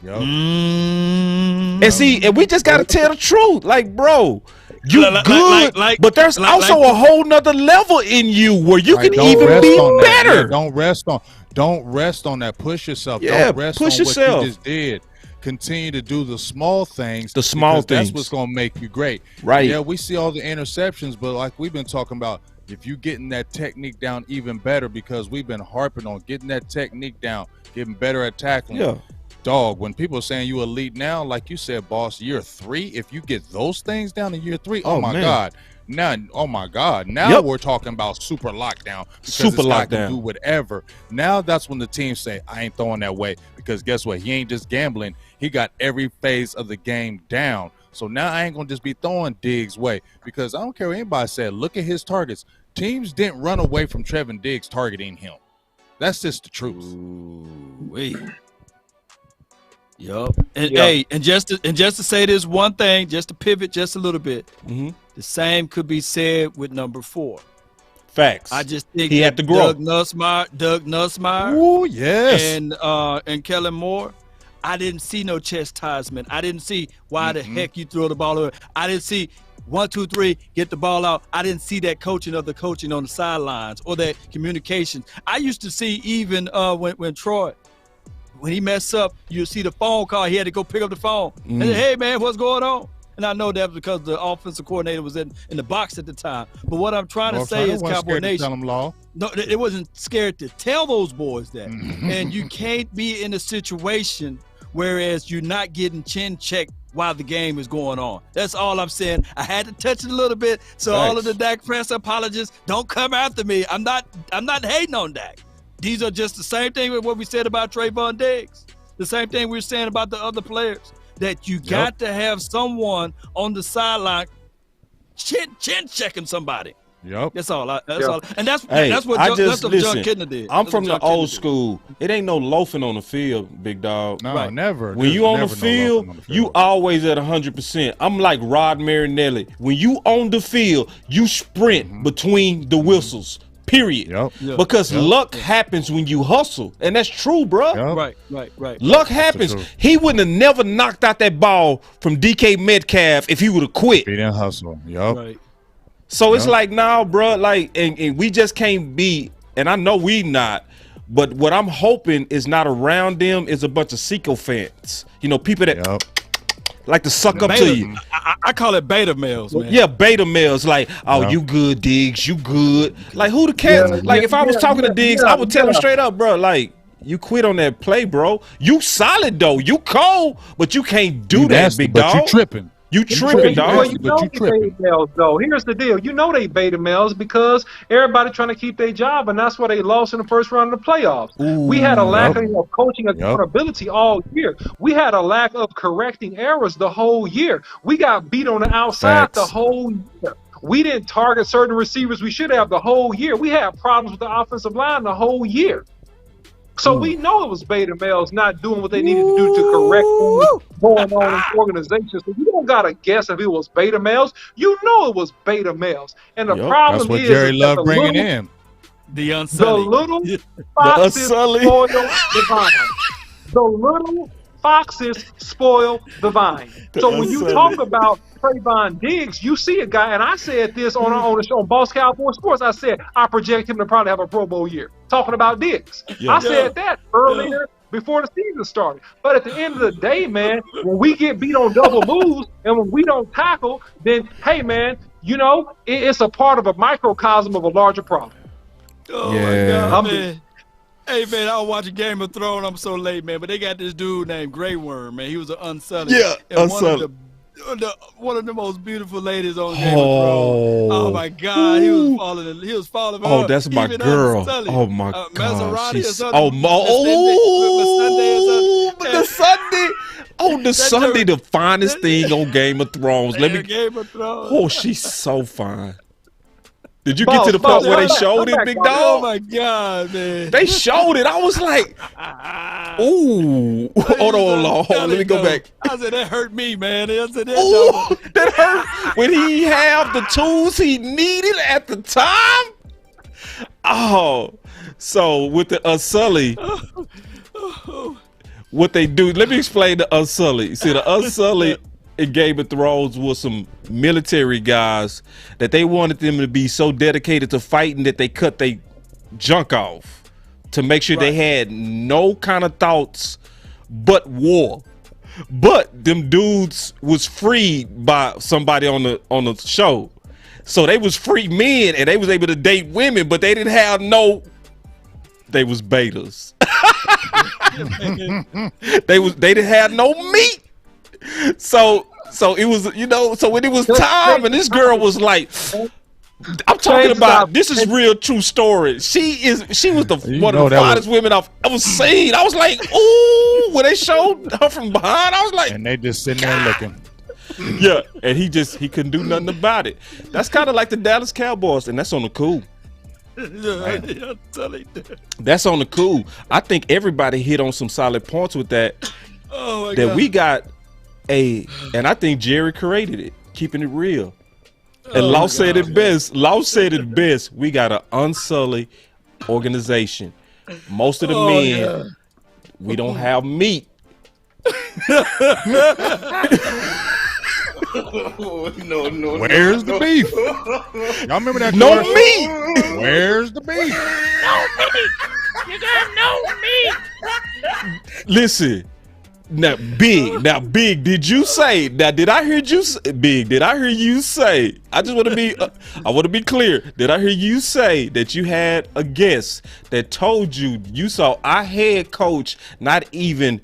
Yep. And see, and we just gotta tell the truth, like, bro, you good, but there's also a whole nother level in you where you can even be better. Don't rest on that. Push yourself. Yeah, don't rest push on yourself. what you just did. continue to do the small things. The small because things. That's what's going to make you great. Right. Yeah, we see all the interceptions, but like we've been talking about, if you getting that technique down even better, because we've been harping on getting that technique down, getting better at tackling. Yeah. Dog, when people are saying you elite now, like you said, boss, year 3, if you get those things down in year 3, oh my man. God. Now we're talking about super lockdown, because Super this guy lockdown. can do whatever. Now that's when the teams say, I ain't throwing that way, because guess what? He ain't just gambling. He got every phase of the game down. So now I ain't gonna just be throwing Diggs' way, because I don't care what anybody said. Look at his targets. Teams didn't run away from Trevon Diggs targeting him. That's just the truth. Wait. Yup. And hey, and just to say this one thing, just to pivot just a little bit, the same could be said with number 4. Facts. I just think he had to grow. Doug Nussmeier, oh yes, and Kellen Moore. I didn't see no chastisement. I didn't see why the heck you throw the ball away. I didn't see 1, 2, 3, get the ball out. I didn't see that coaching on the sidelines or that communication. I used to see even when Troy, when he messed up, you see the phone call. He had to go pick up the phone and say, "Hey man, what's going on?" And I know that was because the offensive coordinator was in the box at the time. But what I'm trying to say is, Cowboy Nation, tell him, Law. No, it wasn't scared to tell those boys that. And you can't be in a situation whereas you're not getting chin checked while the game is going on. That's all I'm saying. I had to touch it a little bit. So all of the Dak Prescott apologists, don't come after me. I'm not hating on Dak. These are just the same thing with what we said about Trevon Diggs. The same thing we were saying about the other players. That you got to have someone on the sideline chin checking somebody. Yep. That's all. That's all. And that's what listen, John Kitna did. I'm from the old school. It ain't no loafing on the field, big dog. No, never. When you on the field, you always at 100%. I'm like Rod Marinelli. When you on the field, you sprint between the whistles. Period. Because luck happens when you hustle, and that's true, bro. Right. Luck happens. He wouldn't have never knocked out that ball from DK Metcalf if he would have quit. He didn't hustle. Yep. Right. So it's like, nah, bro, like, and we just can't be, and I know we not, but what I'm hoping is not around them is a bunch of sycophants. You know, people that like to suck up to you. I call it beta males, man. Yeah, beta males. Like, oh, you good, Diggs, you good. Like, who the cares? Like, if I was talking to Diggs, I would tell him straight up, bro, like, you quit on that play, bro. You solid, though. You cold, but you can't do that, big dog. But you tripping. You tripping, dog. Well, you know they beta males, though. Here's the deal. You know they beta males because everybody trying to keep their job, and that's why they lost in the first round of the playoffs. We had a lack of coaching accountability all year. We had a lack of correcting errors the whole year. We got beat on the outside the whole year. We didn't target certain receivers we should have the whole year. We had problems with the offensive line the whole year. So we know it was beta males not doing what they needed to do to correct things going on in the organization. So you don't gotta guess if it was beta males. You know it was beta males. And the problem that's what is Jerry loved bringing little, in. The unsullied. The little foxes spoil the vine. The little foxes spoil the vine. So when you talk about Trevon Diggs, you see a guy, and I said this on the show on Boss Cowboy Sports. I said I project him to probably have a Pro Bowl year. Talking about Diggs, I said that earlier before the season started. But at the end of the day, man, when we get beat on double moves and when we don't tackle, then hey, man, you know it's a part of a microcosm of a larger problem. Oh my God, man. Hey, man, I was watching Game of Thrones. I'm so late, man. But they got this dude named Grey Worm, man. He was an unsullied. Yeah, and unsullied. One of the most beautiful ladies on Game of Thrones. Oh my God, he was falling. He was falling. Oh, that's my girl. Oh my God. Maserati or something. The Sunday. Oh, the Sunday, the finest thing on Game of Thrones. Game of Thrones. Oh, she's so fine. Did you get to the part where they showed it, big dog? Oh my God, man! They showed it. I was like, "Ooh, hold on, let me go back." I said that hurt me, man. I said that hurt when he had the tools he needed at the time. Oh, so with the Unsullied, what they do? Let me explain the Unsullied. See, the Unsullied in Game of Thrones was some military guys that they wanted them to be so dedicated to fighting that they cut their junk off to make sure they had no kind of thoughts but war. But them dudes was freed by somebody on the show. So they was free men and they was able to date women, but they didn't have they was betas. they didn't have no meat. So it was, so when it was time and this girl was like, I'm talking about, this is real true story. She was one of the finest women I've ever seen. I was like, ooh, when they showed her from behind, I was like, and they just sitting there looking. Yeah, and he couldn't do nothing about it. That's kind of like the Dallas Cowboys, and that's on the cool. That's on the cool. I think everybody hit on some solid points with that. Oh my that God. We got and I think Jerry created it, keeping it real. And Law said it best. Law said it best. We got an unsullied organization. Most of the men, we don't have meat. No. Where's the beef? Y'all remember that? No commercial? meat. Where's the beef? No meat. You got no meat. Listen. Now, Big, did you say? Now, did I hear you say? Big, did I hear you say? I just want to be. I want to be clear. Did I hear you say that you had a guest that told you saw our head coach not even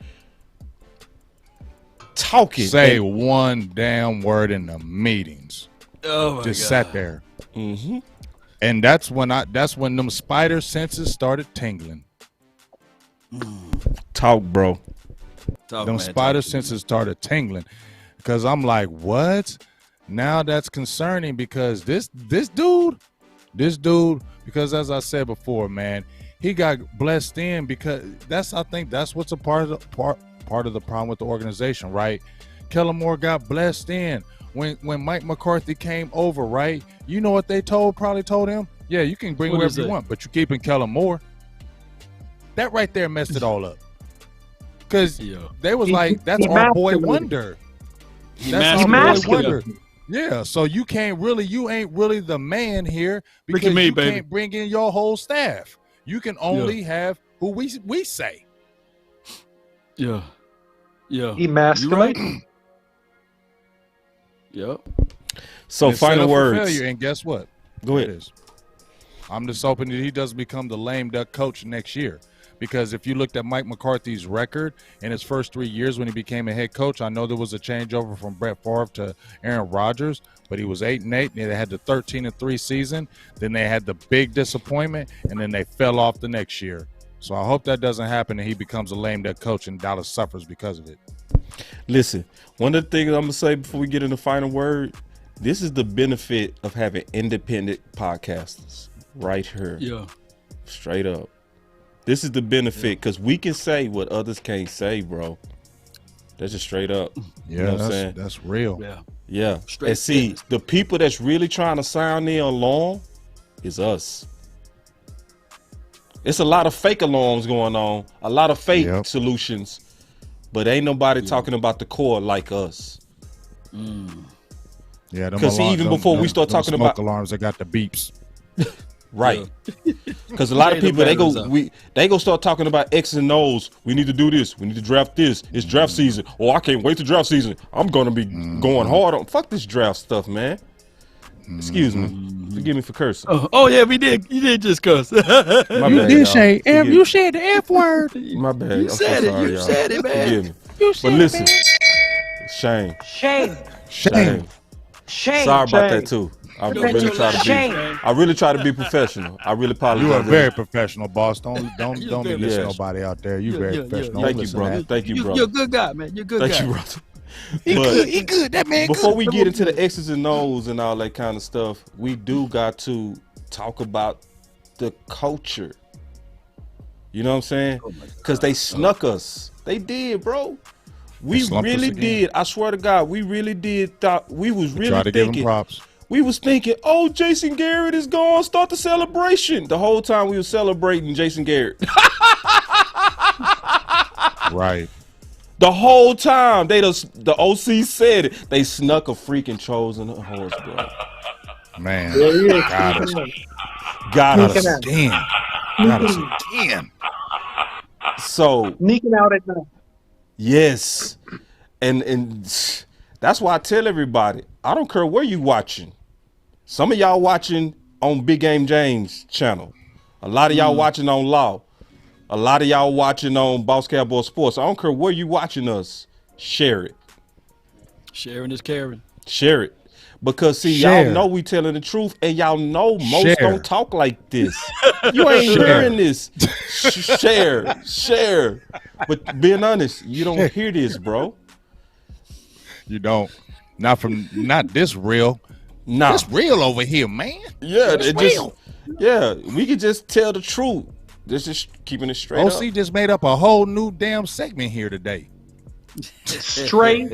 talking? Say one damn word in the meetings. Oh my Just God. sat there. Mm-hmm. And that's when them spider senses started tingling. Talk, bro. Them spider senses started tingling because I'm like, what? Now that's concerning because this dude, because as I said before, man, he got blessed in because I think that's what's a part of the problem with the organization, right? Kellen Moore got blessed in when Mike McCarthy came over, right? You know what they probably told him? Yeah, you can bring whoever you want, but you're keeping Kellen Moore. That right there messed it all up. Because they was like, that's our boy Wonder. That's our boy Wonder. Yeah, so you ain't really the man here because you can't bring in your whole staff. You can only have who we say. Yeah. Emasculate. Yep. So final words. Failure, and guess what? Go ahead. I'm just hoping that he doesn't become the lame duck coach next year. Because if you looked at Mike McCarthy's record in his first 3 years when he became a head coach, I know there was a changeover from Brett Favre to Aaron Rodgers, but he was 8-8. They had the 13-3 season. Then they had the big disappointment, and then they fell off the next year. So I hope that doesn't happen and he becomes a lame duck coach and Dallas suffers because of it. Listen, one of the things I'm going to say before we get in the final word, this is the benefit of having independent podcasters right here. Yeah. Straight up. This is the benefit because we can say what others can't say, bro. That's just straight up. Yeah, you know what I'm saying? That's real. Yeah. Straight and see, business. the people that's really trying to sound their alarm is us. It's a lot of fake alarms going on, a lot of fake solutions, but ain't nobody talking about the core like us. Yeah, because even before we start talking about alarms, they got the beeps. Right. Because a lot of people they go start talking about X's and O's. We need to do this. We need to draft this. It's draft season. Oh, I can't wait to draft season. I'm gonna be going hard on fuck this draft stuff, man. Excuse me. Forgive me for cursing. Oh yeah, we did. You did just cuss. My bad, did y'all. say Forgive you said the F word. My bad. You said it. Sorry, You y'all. said it, man. Forgive me. You said But listen, man. shame. Shame. Sorry about that too. I really try to be professional. I really apologize. You are very professional, boss. Don't be listening to nobody out there. You very professional. Thank you, brother. Thank you, brother. You're a good guy, man. You're a good guy. Thank you, brother. He good. That man. Before we get into the X's and O's and all that kind of stuff, we do got to talk about the culture. You know what I'm saying? Because they snuck us. They did, bro. We really did. I swear to God, we really did. Thought we was really try to thinking. give him props. We was thinking, oh, Jason Garrett is gone. Start the celebration. The whole time we were celebrating Jason Garrett. Right. The whole time the OC said it. They snuck a freaking Trojan horse, bro. Man, got us again. Got us again. So sneaking out at night. Yes. And that's why I tell everybody, I don't care where you watching. Some of y'all watching on Big Game James channel. A lot of y'all watching on Law. A lot of y'all watching on Boss Cowboy Sports. I don't care where you watching us. Share it. Sharing is caring. Share it. Because see, y'all know we telling the truth, and y'all know most don't talk like this. You ain't hearing this. Share. But being honest, you don't hear this, bro. You don't. Not this real. Nah. It's real over here, man. Yeah, it's real. We can just tell the truth. This is keeping it straight OC just made up a whole new damn segment here today. Straight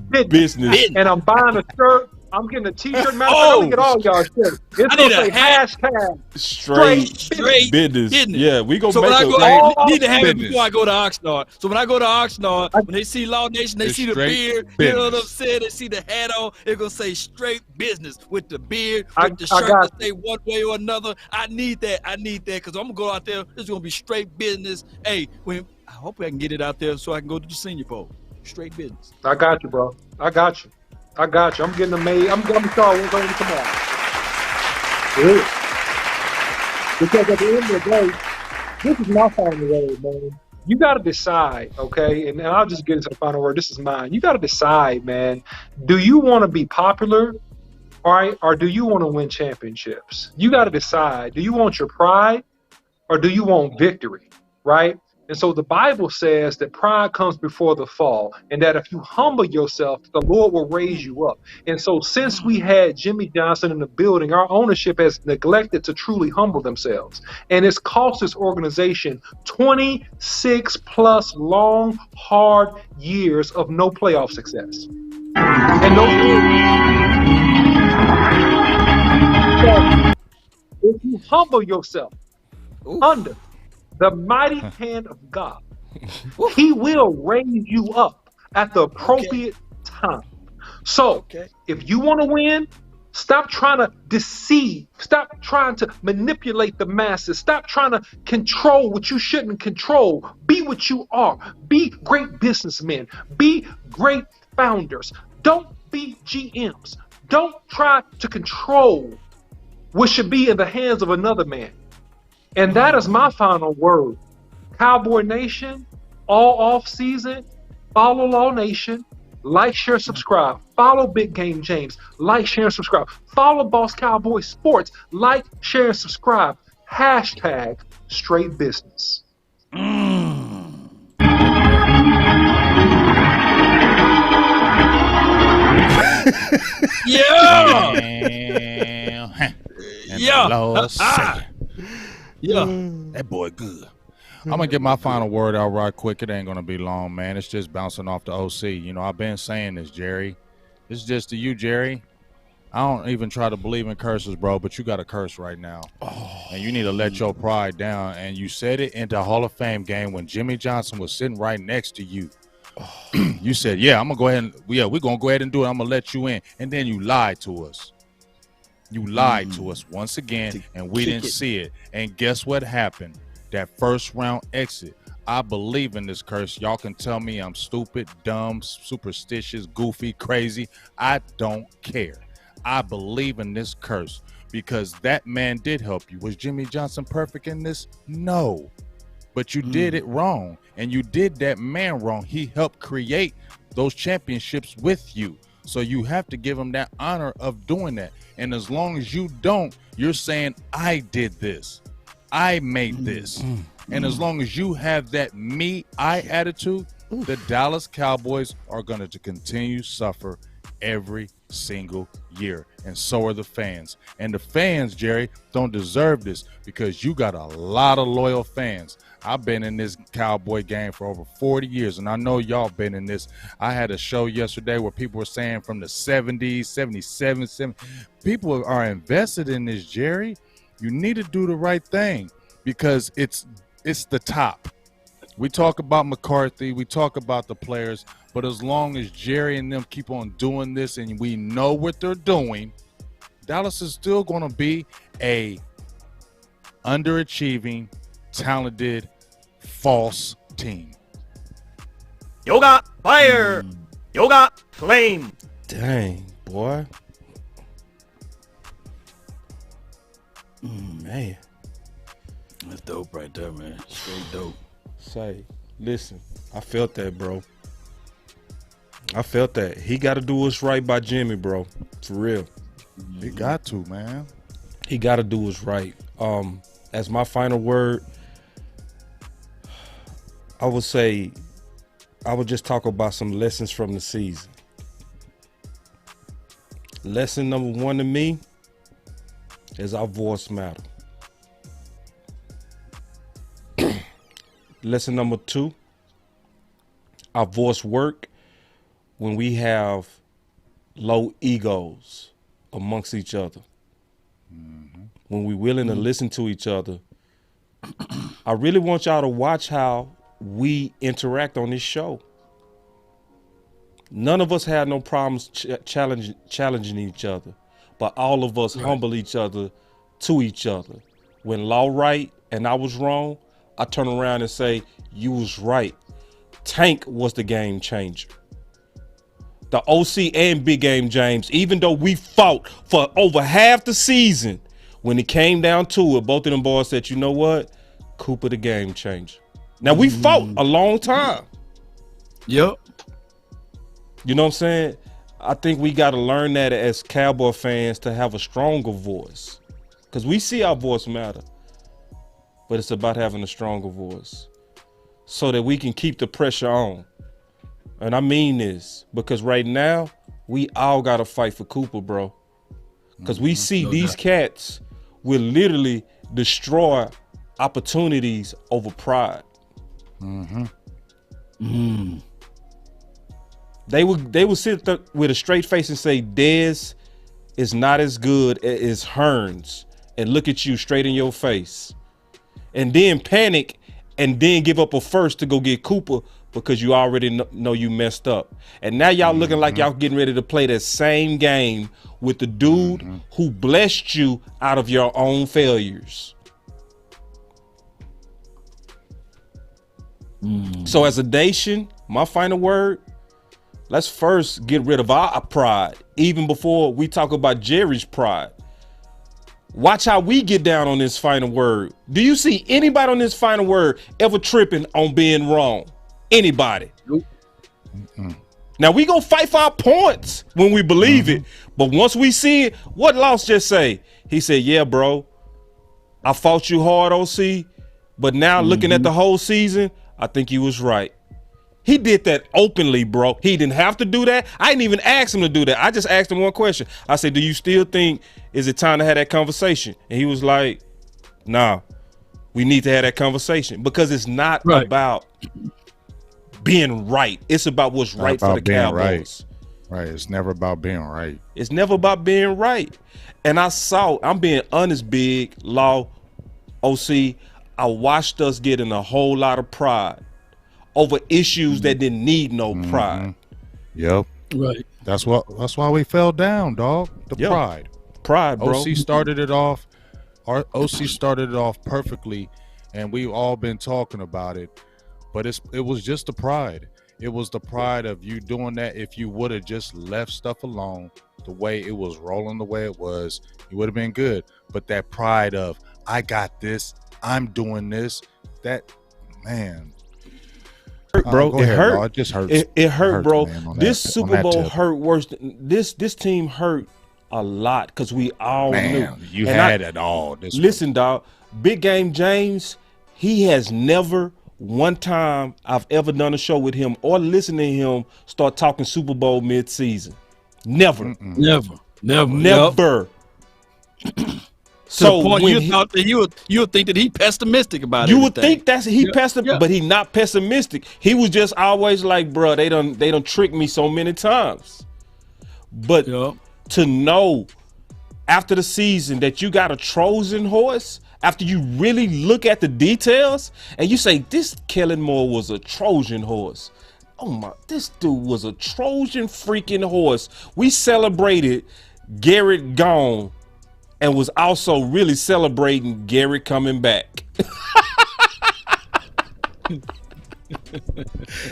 business. And I'm buying a shirt. I'm getting a t-shirt. Let me get all y'all shirts. It's going to say hashtag straight business. Yeah, we going to make I need to have it before I go to Oxnard. So when I go to Oxnard, when they see Law Nation, they see the beard. Business. You know what I'm saying? They see the hat on. They're going to say straight business with the beard, with the shirt that say one way or another. I need that because I'm going to go out there. It's going to be straight business. Hey, I hope I can get it out there so I can go to the Senior Bowl. Straight business. I got you, bro. I got you. I'm getting them made. I'm going to start working on them tomorrow. Really? Because at the end of the day, this is my final word, man. You got to decide, okay? And I'll just get into the final word. This is mine. You got to decide, man. Do you want to be popular, all right, or do you want to win championships? You got to decide. Do you want your pride, or do you want victory, right? And so the Bible says that pride comes before the fall, and that if you humble yourself, the Lord will raise you up. And so since we had Jimmy Johnson in the building, our ownership has neglected to truly humble themselves. And it's cost this organization 26 plus long, hard years of no playoff success. And so if you humble yourself under the mighty hand of God, he will raise you up at the appropriate time. So if you want to win, stop trying to deceive. Stop trying to manipulate the masses. Stop trying to control what you shouldn't control. Be what you are. Be great businessmen. Be great founders. Don't be GMs. Don't try to control what should be in the hands of another man. And that is my final word. Cowboy Nation, all off season, follow Law Nation, like, share, subscribe. Follow Big Game James, like, share, and subscribe. Follow Boss Cowboy Sports, like, share, and subscribe. Hashtag straight business. Yeah. Yeah, that boy good. I'm gonna get my final word out right quick. It ain't gonna be long, man. It's just bouncing off the OC. You know, I've been saying this, Jerry. This is just to you, Jerry. I don't even try to believe in curses, bro, but you got a curse right now. And you need to let your pride down. And you said it in the Hall of Fame game when Jimmy Johnson was sitting right next to you. You said, we're gonna go ahead and do it. I'm gonna let you in. And then you lied to us. You lied to us once again, and we didn't see it. And guess what happened? That first round exit. I believe in this curse. Y'all can tell me I'm stupid, dumb, superstitious, goofy, crazy. I don't care. I believe in this curse because that man did help you. Was Jimmy Johnson perfect in this? No. But you did it wrong, and you did that man wrong. He helped create those championships with you. So you have to give him that honor of doing that. And as long as you don't, you're saying, I did this. I made this. And as long as you have that I attitude, the Dallas Cowboys are going to continue to suffer every single year. And so are the fans. And the fans, Jerry, don't deserve this because you got a lot of loyal fans. I've been in this Cowboy game for over 40 years, and I know y'all been in this. I had a show yesterday where people were saying from the 70s, 77, 70. People are invested in this, Jerry. You need to do the right thing because it's the top. We talk about McCarthy. We talk about the players. But as long as Jerry and them keep on doing this and we know what they're doing, Dallas is still going to be a underachieving, talented, false team. Yoga fire. Yoga claim. Dang, boy. Man. That's dope right there, man. Straight dope. Say, listen, I felt that, bro. I felt that. He got to do us right by Jimmy, bro. For real. He got to, man. He got to do us right. As my final word, I would say, I would just talk about some lessons from the season. Lesson number 1 to me is our voice matter. Lesson number 2, our voice work when we have low egos amongst each other. When we're willing to listen to each other. I really want y'all to watch how we interact on this show. None of us had no problems challenging each other, but all of us humble each other to each other. When Law right and I was wrong, I turn around and say, you was right. Tank was the game changer. The OC and Big Game James, even though we fought for over half the season, when it came down to it, both of them boys said, you know what? Cooper the game changer. Now, we fought a long time. Yep. You know what I'm saying? I think we got to learn that as Cowboy fans to have a stronger voice. Because we see our voice matter. But it's about having a stronger voice so that we can keep the pressure on. And I mean this because right now, we all got to fight for Cooper, bro. Because we see these cats will literally destroy opportunities over pride. They would sit there with a straight face and say, Dez is not as good as Hearns, and look at you straight in your face. And then panic and then give up a first to go get Cooper because you already know you messed up. And now y'all looking like y'all getting ready to play that same game with the dude who blessed you out of your own failures. So as a nation, my final word, let's first get rid of our pride, even before we talk about Jerry's pride. Watch how we get down on this final word. Do you see anybody on this final word ever tripping on being wrong? Anybody? Nope. Now we gonna fight for our points when we believe it, but once we see it, what Loss just say? He said, yeah, bro, I fought you hard, OC, but now looking at the whole season, I think you was right. He did that openly, bro. He didn't have to do that. I didn't even ask him to do that. I just asked him one question. I said, do you still think, is it time to have that conversation? And he was like, nah, we need to have that conversation because it's not about being right. It's about what's right for the Cowboys. Right. It's never about being right. It's never about being right. And I'm being honest, Big, Law, OC. I watched us get in a whole lot of pride over issues that didn't need no pride. Yep. Right. That's why we fell down, dog. Pride. Pride, bro. OC started it off. Our OC started it off perfectly, and we've all been talking about it. But it was just the pride. It was the pride of you doing that. If you would have just left stuff alone the way it was rolling, the way it was, you would have been good. But that pride of, I got this, I'm doing this, that, man. Bro, it hurt. Bro. It just hurts. It hurt, bro. This Super Bowl tip. hurt worse. This team hurt a lot because we all knew. You had it all. Listen, dog. Big Game James, he has never one time I've ever done a show with him or listened to him start talking Super Bowl mid-season. Never. Never. So to the point you thought that you would think that he pessimistic about it. You would think that's pessimistic, but he not pessimistic. He was just always like, bro, they done tricked me so many times. But to know after the season that you got a Trojan horse, after you really look at the details and you say, this Kellen Moore was a Trojan horse. Oh my, this dude was a Trojan freaking horse. We celebrated Garrett gone and was also really celebrating Garrett coming back.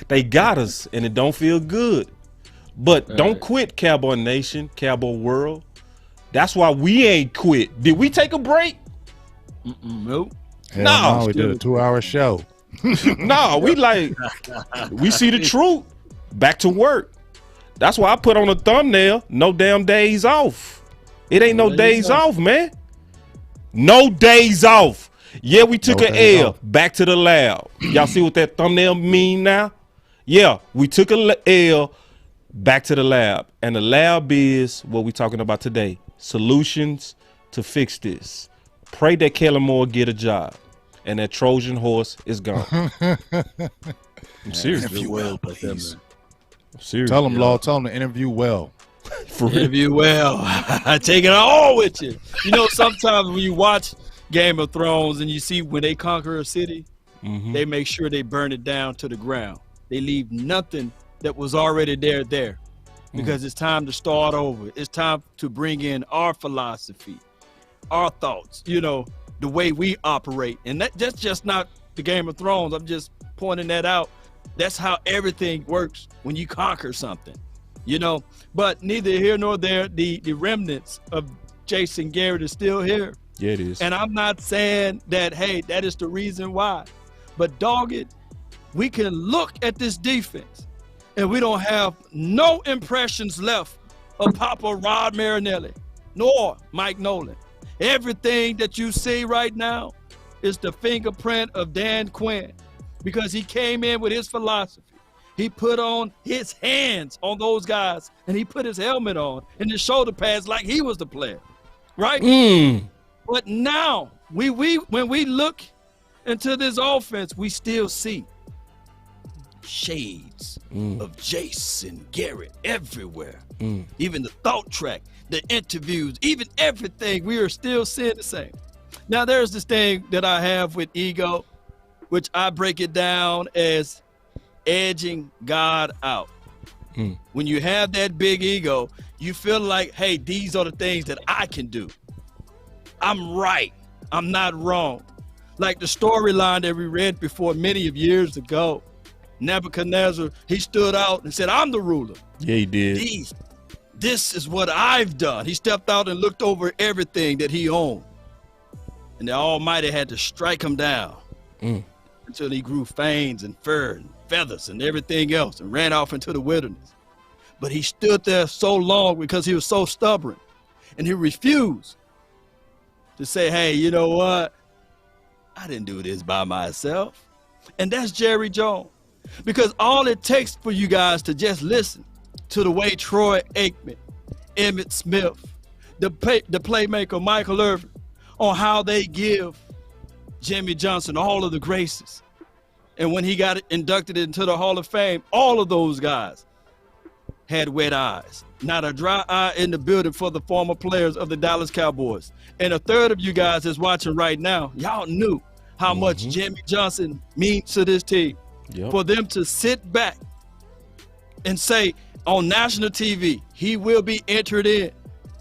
They got us and it don't feel good. But don't quit, Cowboy Nation, Cowboy World. That's why we ain't quit. Did we take a break? Nope. No, we did a 2-hour show. No, we see the truth. Back to work. That's why I put on a thumbnail, no damn days off. It ain't no days off, man. No days off. Yeah, we took an L. Back to the lab. Y'all see what that thumbnail mean now? Yeah, we took a L. Back to the lab. And the lab is what we're talking about today. Solutions to fix this. Pray that Kellen Moore get a job. And that Trojan horse is gone. I'm serious. Interview well, please. I'm serious. Tell them, Law. Tell them to interview well. For real. Interview well. I take it all with you. You know, sometimes when you watch Game of Thrones and you see when they conquer a city, they make sure they burn it down to the ground. They leave nothing that was already there because it's time to start over. It's time to bring in our philosophy, our thoughts, you know, the way we operate. And that's just not the Game of Thrones. I'm just pointing that out. That's how everything works when you conquer something, you know. But neither here nor there, the remnants of Jason Garrett is still here. Yeah, it is. And I'm not saying that, hey, that is the reason why. But dog it, we can look at this defense and we don't have no impressions left of Papa Rod Marinelli nor Mike Nolan. Everything that you see right now is the fingerprint of Dan Quinn because he came in with his philosophy. He put on his hands on those guys and he put his helmet on and his shoulder pads like he was the player, right? But now, when we look into this offense, we still see shades of Jason Garrett everywhere. Even the thought track, the interviews, even everything, we are still seeing the same. Now, there's this thing that I have with ego, which I break it down as edging God out. When you have that big ego, you feel like, hey, these are the things that I can do. I'm right. I'm not wrong. Like the storyline that we read before many of years ago, Nebuchadnezzar, he stood out and said, I'm the ruler. Yeah, he did. This is what I've done. He stepped out and looked over everything that he owned. And the Almighty had to strike him down until he grew fangs and fur and feathers and everything else and ran off into the wilderness. But he stood there so long because he was so stubborn and he refused to say, hey, you know what? I didn't do this by myself. And that's Jerry Jones. Because all it takes for you guys to just listen to the way Troy Aikman, Emmitt Smith, the playmaker Michael Irvin, on how they give Jimmy Johnson all of the graces. And when he got inducted into the Hall of Fame, all of those guys had wet eyes. Not a dry eye in the building for the former players of the Dallas Cowboys. And a third of you guys that's watching right now, y'all knew how much Jimmy Johnson means to this team. For them to sit back and say on national TV, he will be entered in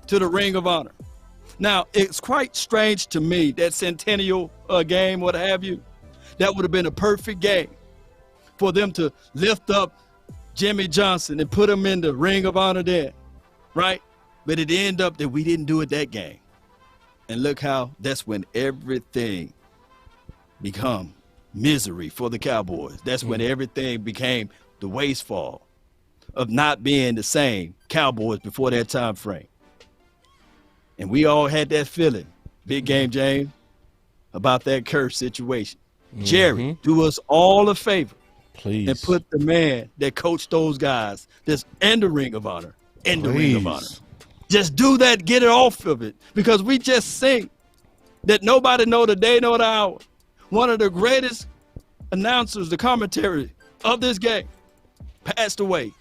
to the Ring of Honor. Now, it's quite strange to me, that centennial game, what have you, that would have been a perfect game for them to lift up Jimmy Johnson and put him in the Ring of Honor there, right? But it ended up that we didn't do it that game. And look how that's when everything become misery for the Cowboys. That's when everything became the wastefall of not being the same Cowboys before that time frame. And we all had that feeling, Big Game James, about that curse situation. Jerry, do us all a favor. Please. And put the man that coached those guys that's in the Ring of Honor, in the Ring of Honor. Just do that, get it off of it. Because we just sing that nobody know the day nor the hour. One of the greatest announcers, the commentary of this game, passed away.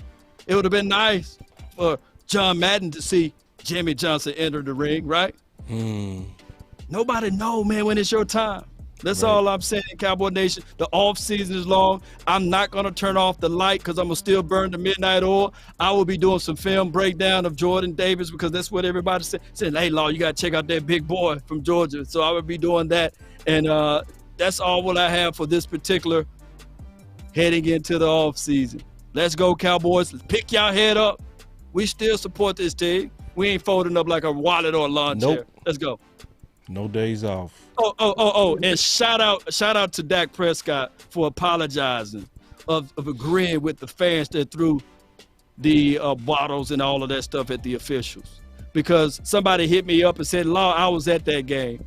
It would have been nice for John Madden to see Jimmy Johnson enter the ring, right? Nobody know, man, when it's your time. That's all I'm saying, Cowboy Nation. The off season is long. I'm not going to turn off the light because I'm going to still burn the midnight oil. I will be doing some film breakdown of Jordan Davis because that's what everybody said. Saying, hey, Law, you got to check out that big boy from Georgia. So I will be doing that. And that's all what I have for this particular heading into the off season. Let's go, Cowboys. Pick y'all head up. We still support this team. We ain't folding up like a wallet or a lawn chair. Let's go. No days off. Oh, and shout out to Dak Prescott for apologizing of agreeing with the fans that threw the bottles and all of that stuff at the officials. Because somebody hit me up and said, Law, I was at that game.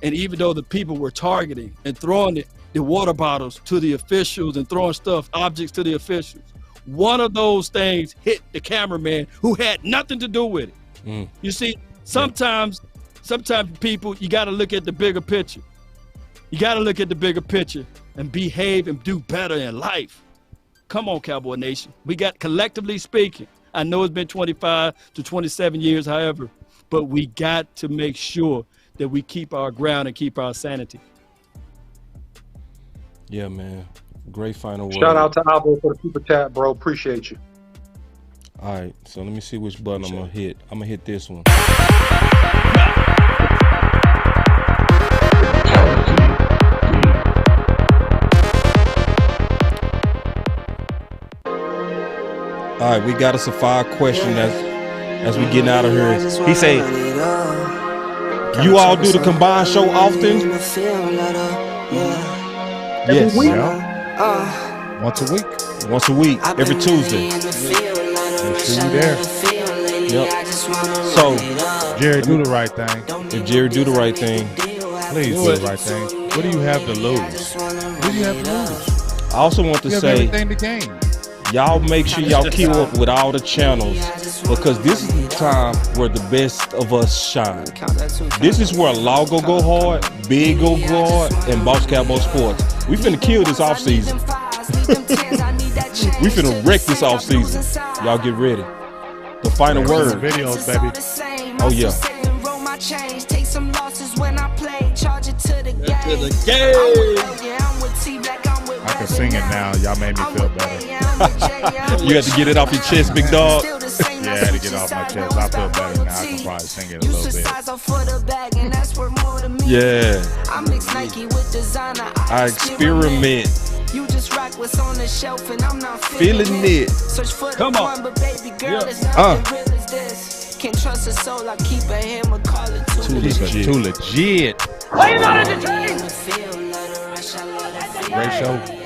And even though the people were targeting and throwing the water bottles to the officials and throwing objects to the officials, one of those things hit the cameraman who had nothing to do with it. You see, sometimes people, you got to look at the bigger picture. You got to look at the bigger picture and behave and do better in life. Come on, Cowboy Nation. We got, collectively speaking, I know it's been 25 to 27 years, however, but we got to make sure that we keep our ground and keep our sanity. Yeah, man. Great final word. Shout out to Albo for the super chat, bro. Appreciate you. All right, so let me see which button I'm gonna hit. I'm gonna hit this one. All right, we got us a 5 question as we getting out of here. He said, "You all do the combined show often?" Yes. Once a week, every Tuesday. We'll see you there. Yep. So, Jerry, do the right thing. If Jerry do the right thing, please do the right thing. What do you have to lose? What do you have to lose? I also want to say, everything to gain. Y'all make sure y'all keep up with all the channels, because this is the time where the best of us shine. This is where Law go hard, Big go hard, and Boss Cowboy Sports. We finna kill this offseason. We finna wreck this offseason. Y'all get ready. The final word. Videos, baby. Oh yeah. I can sing it now. Y'all made me feel better. You have to get it off your chest, big dog. Yeah, I had to get it off my chest. I feel better now. I can probably sing it a little bit. Yeah. I experiment. You just rock what's on the shelf and I'm not feeling it. Come on. But baby girl, it's nothing real as this. Can't trust a soul, I keep a hammer, call it too legit. Why you not entertained? Great show.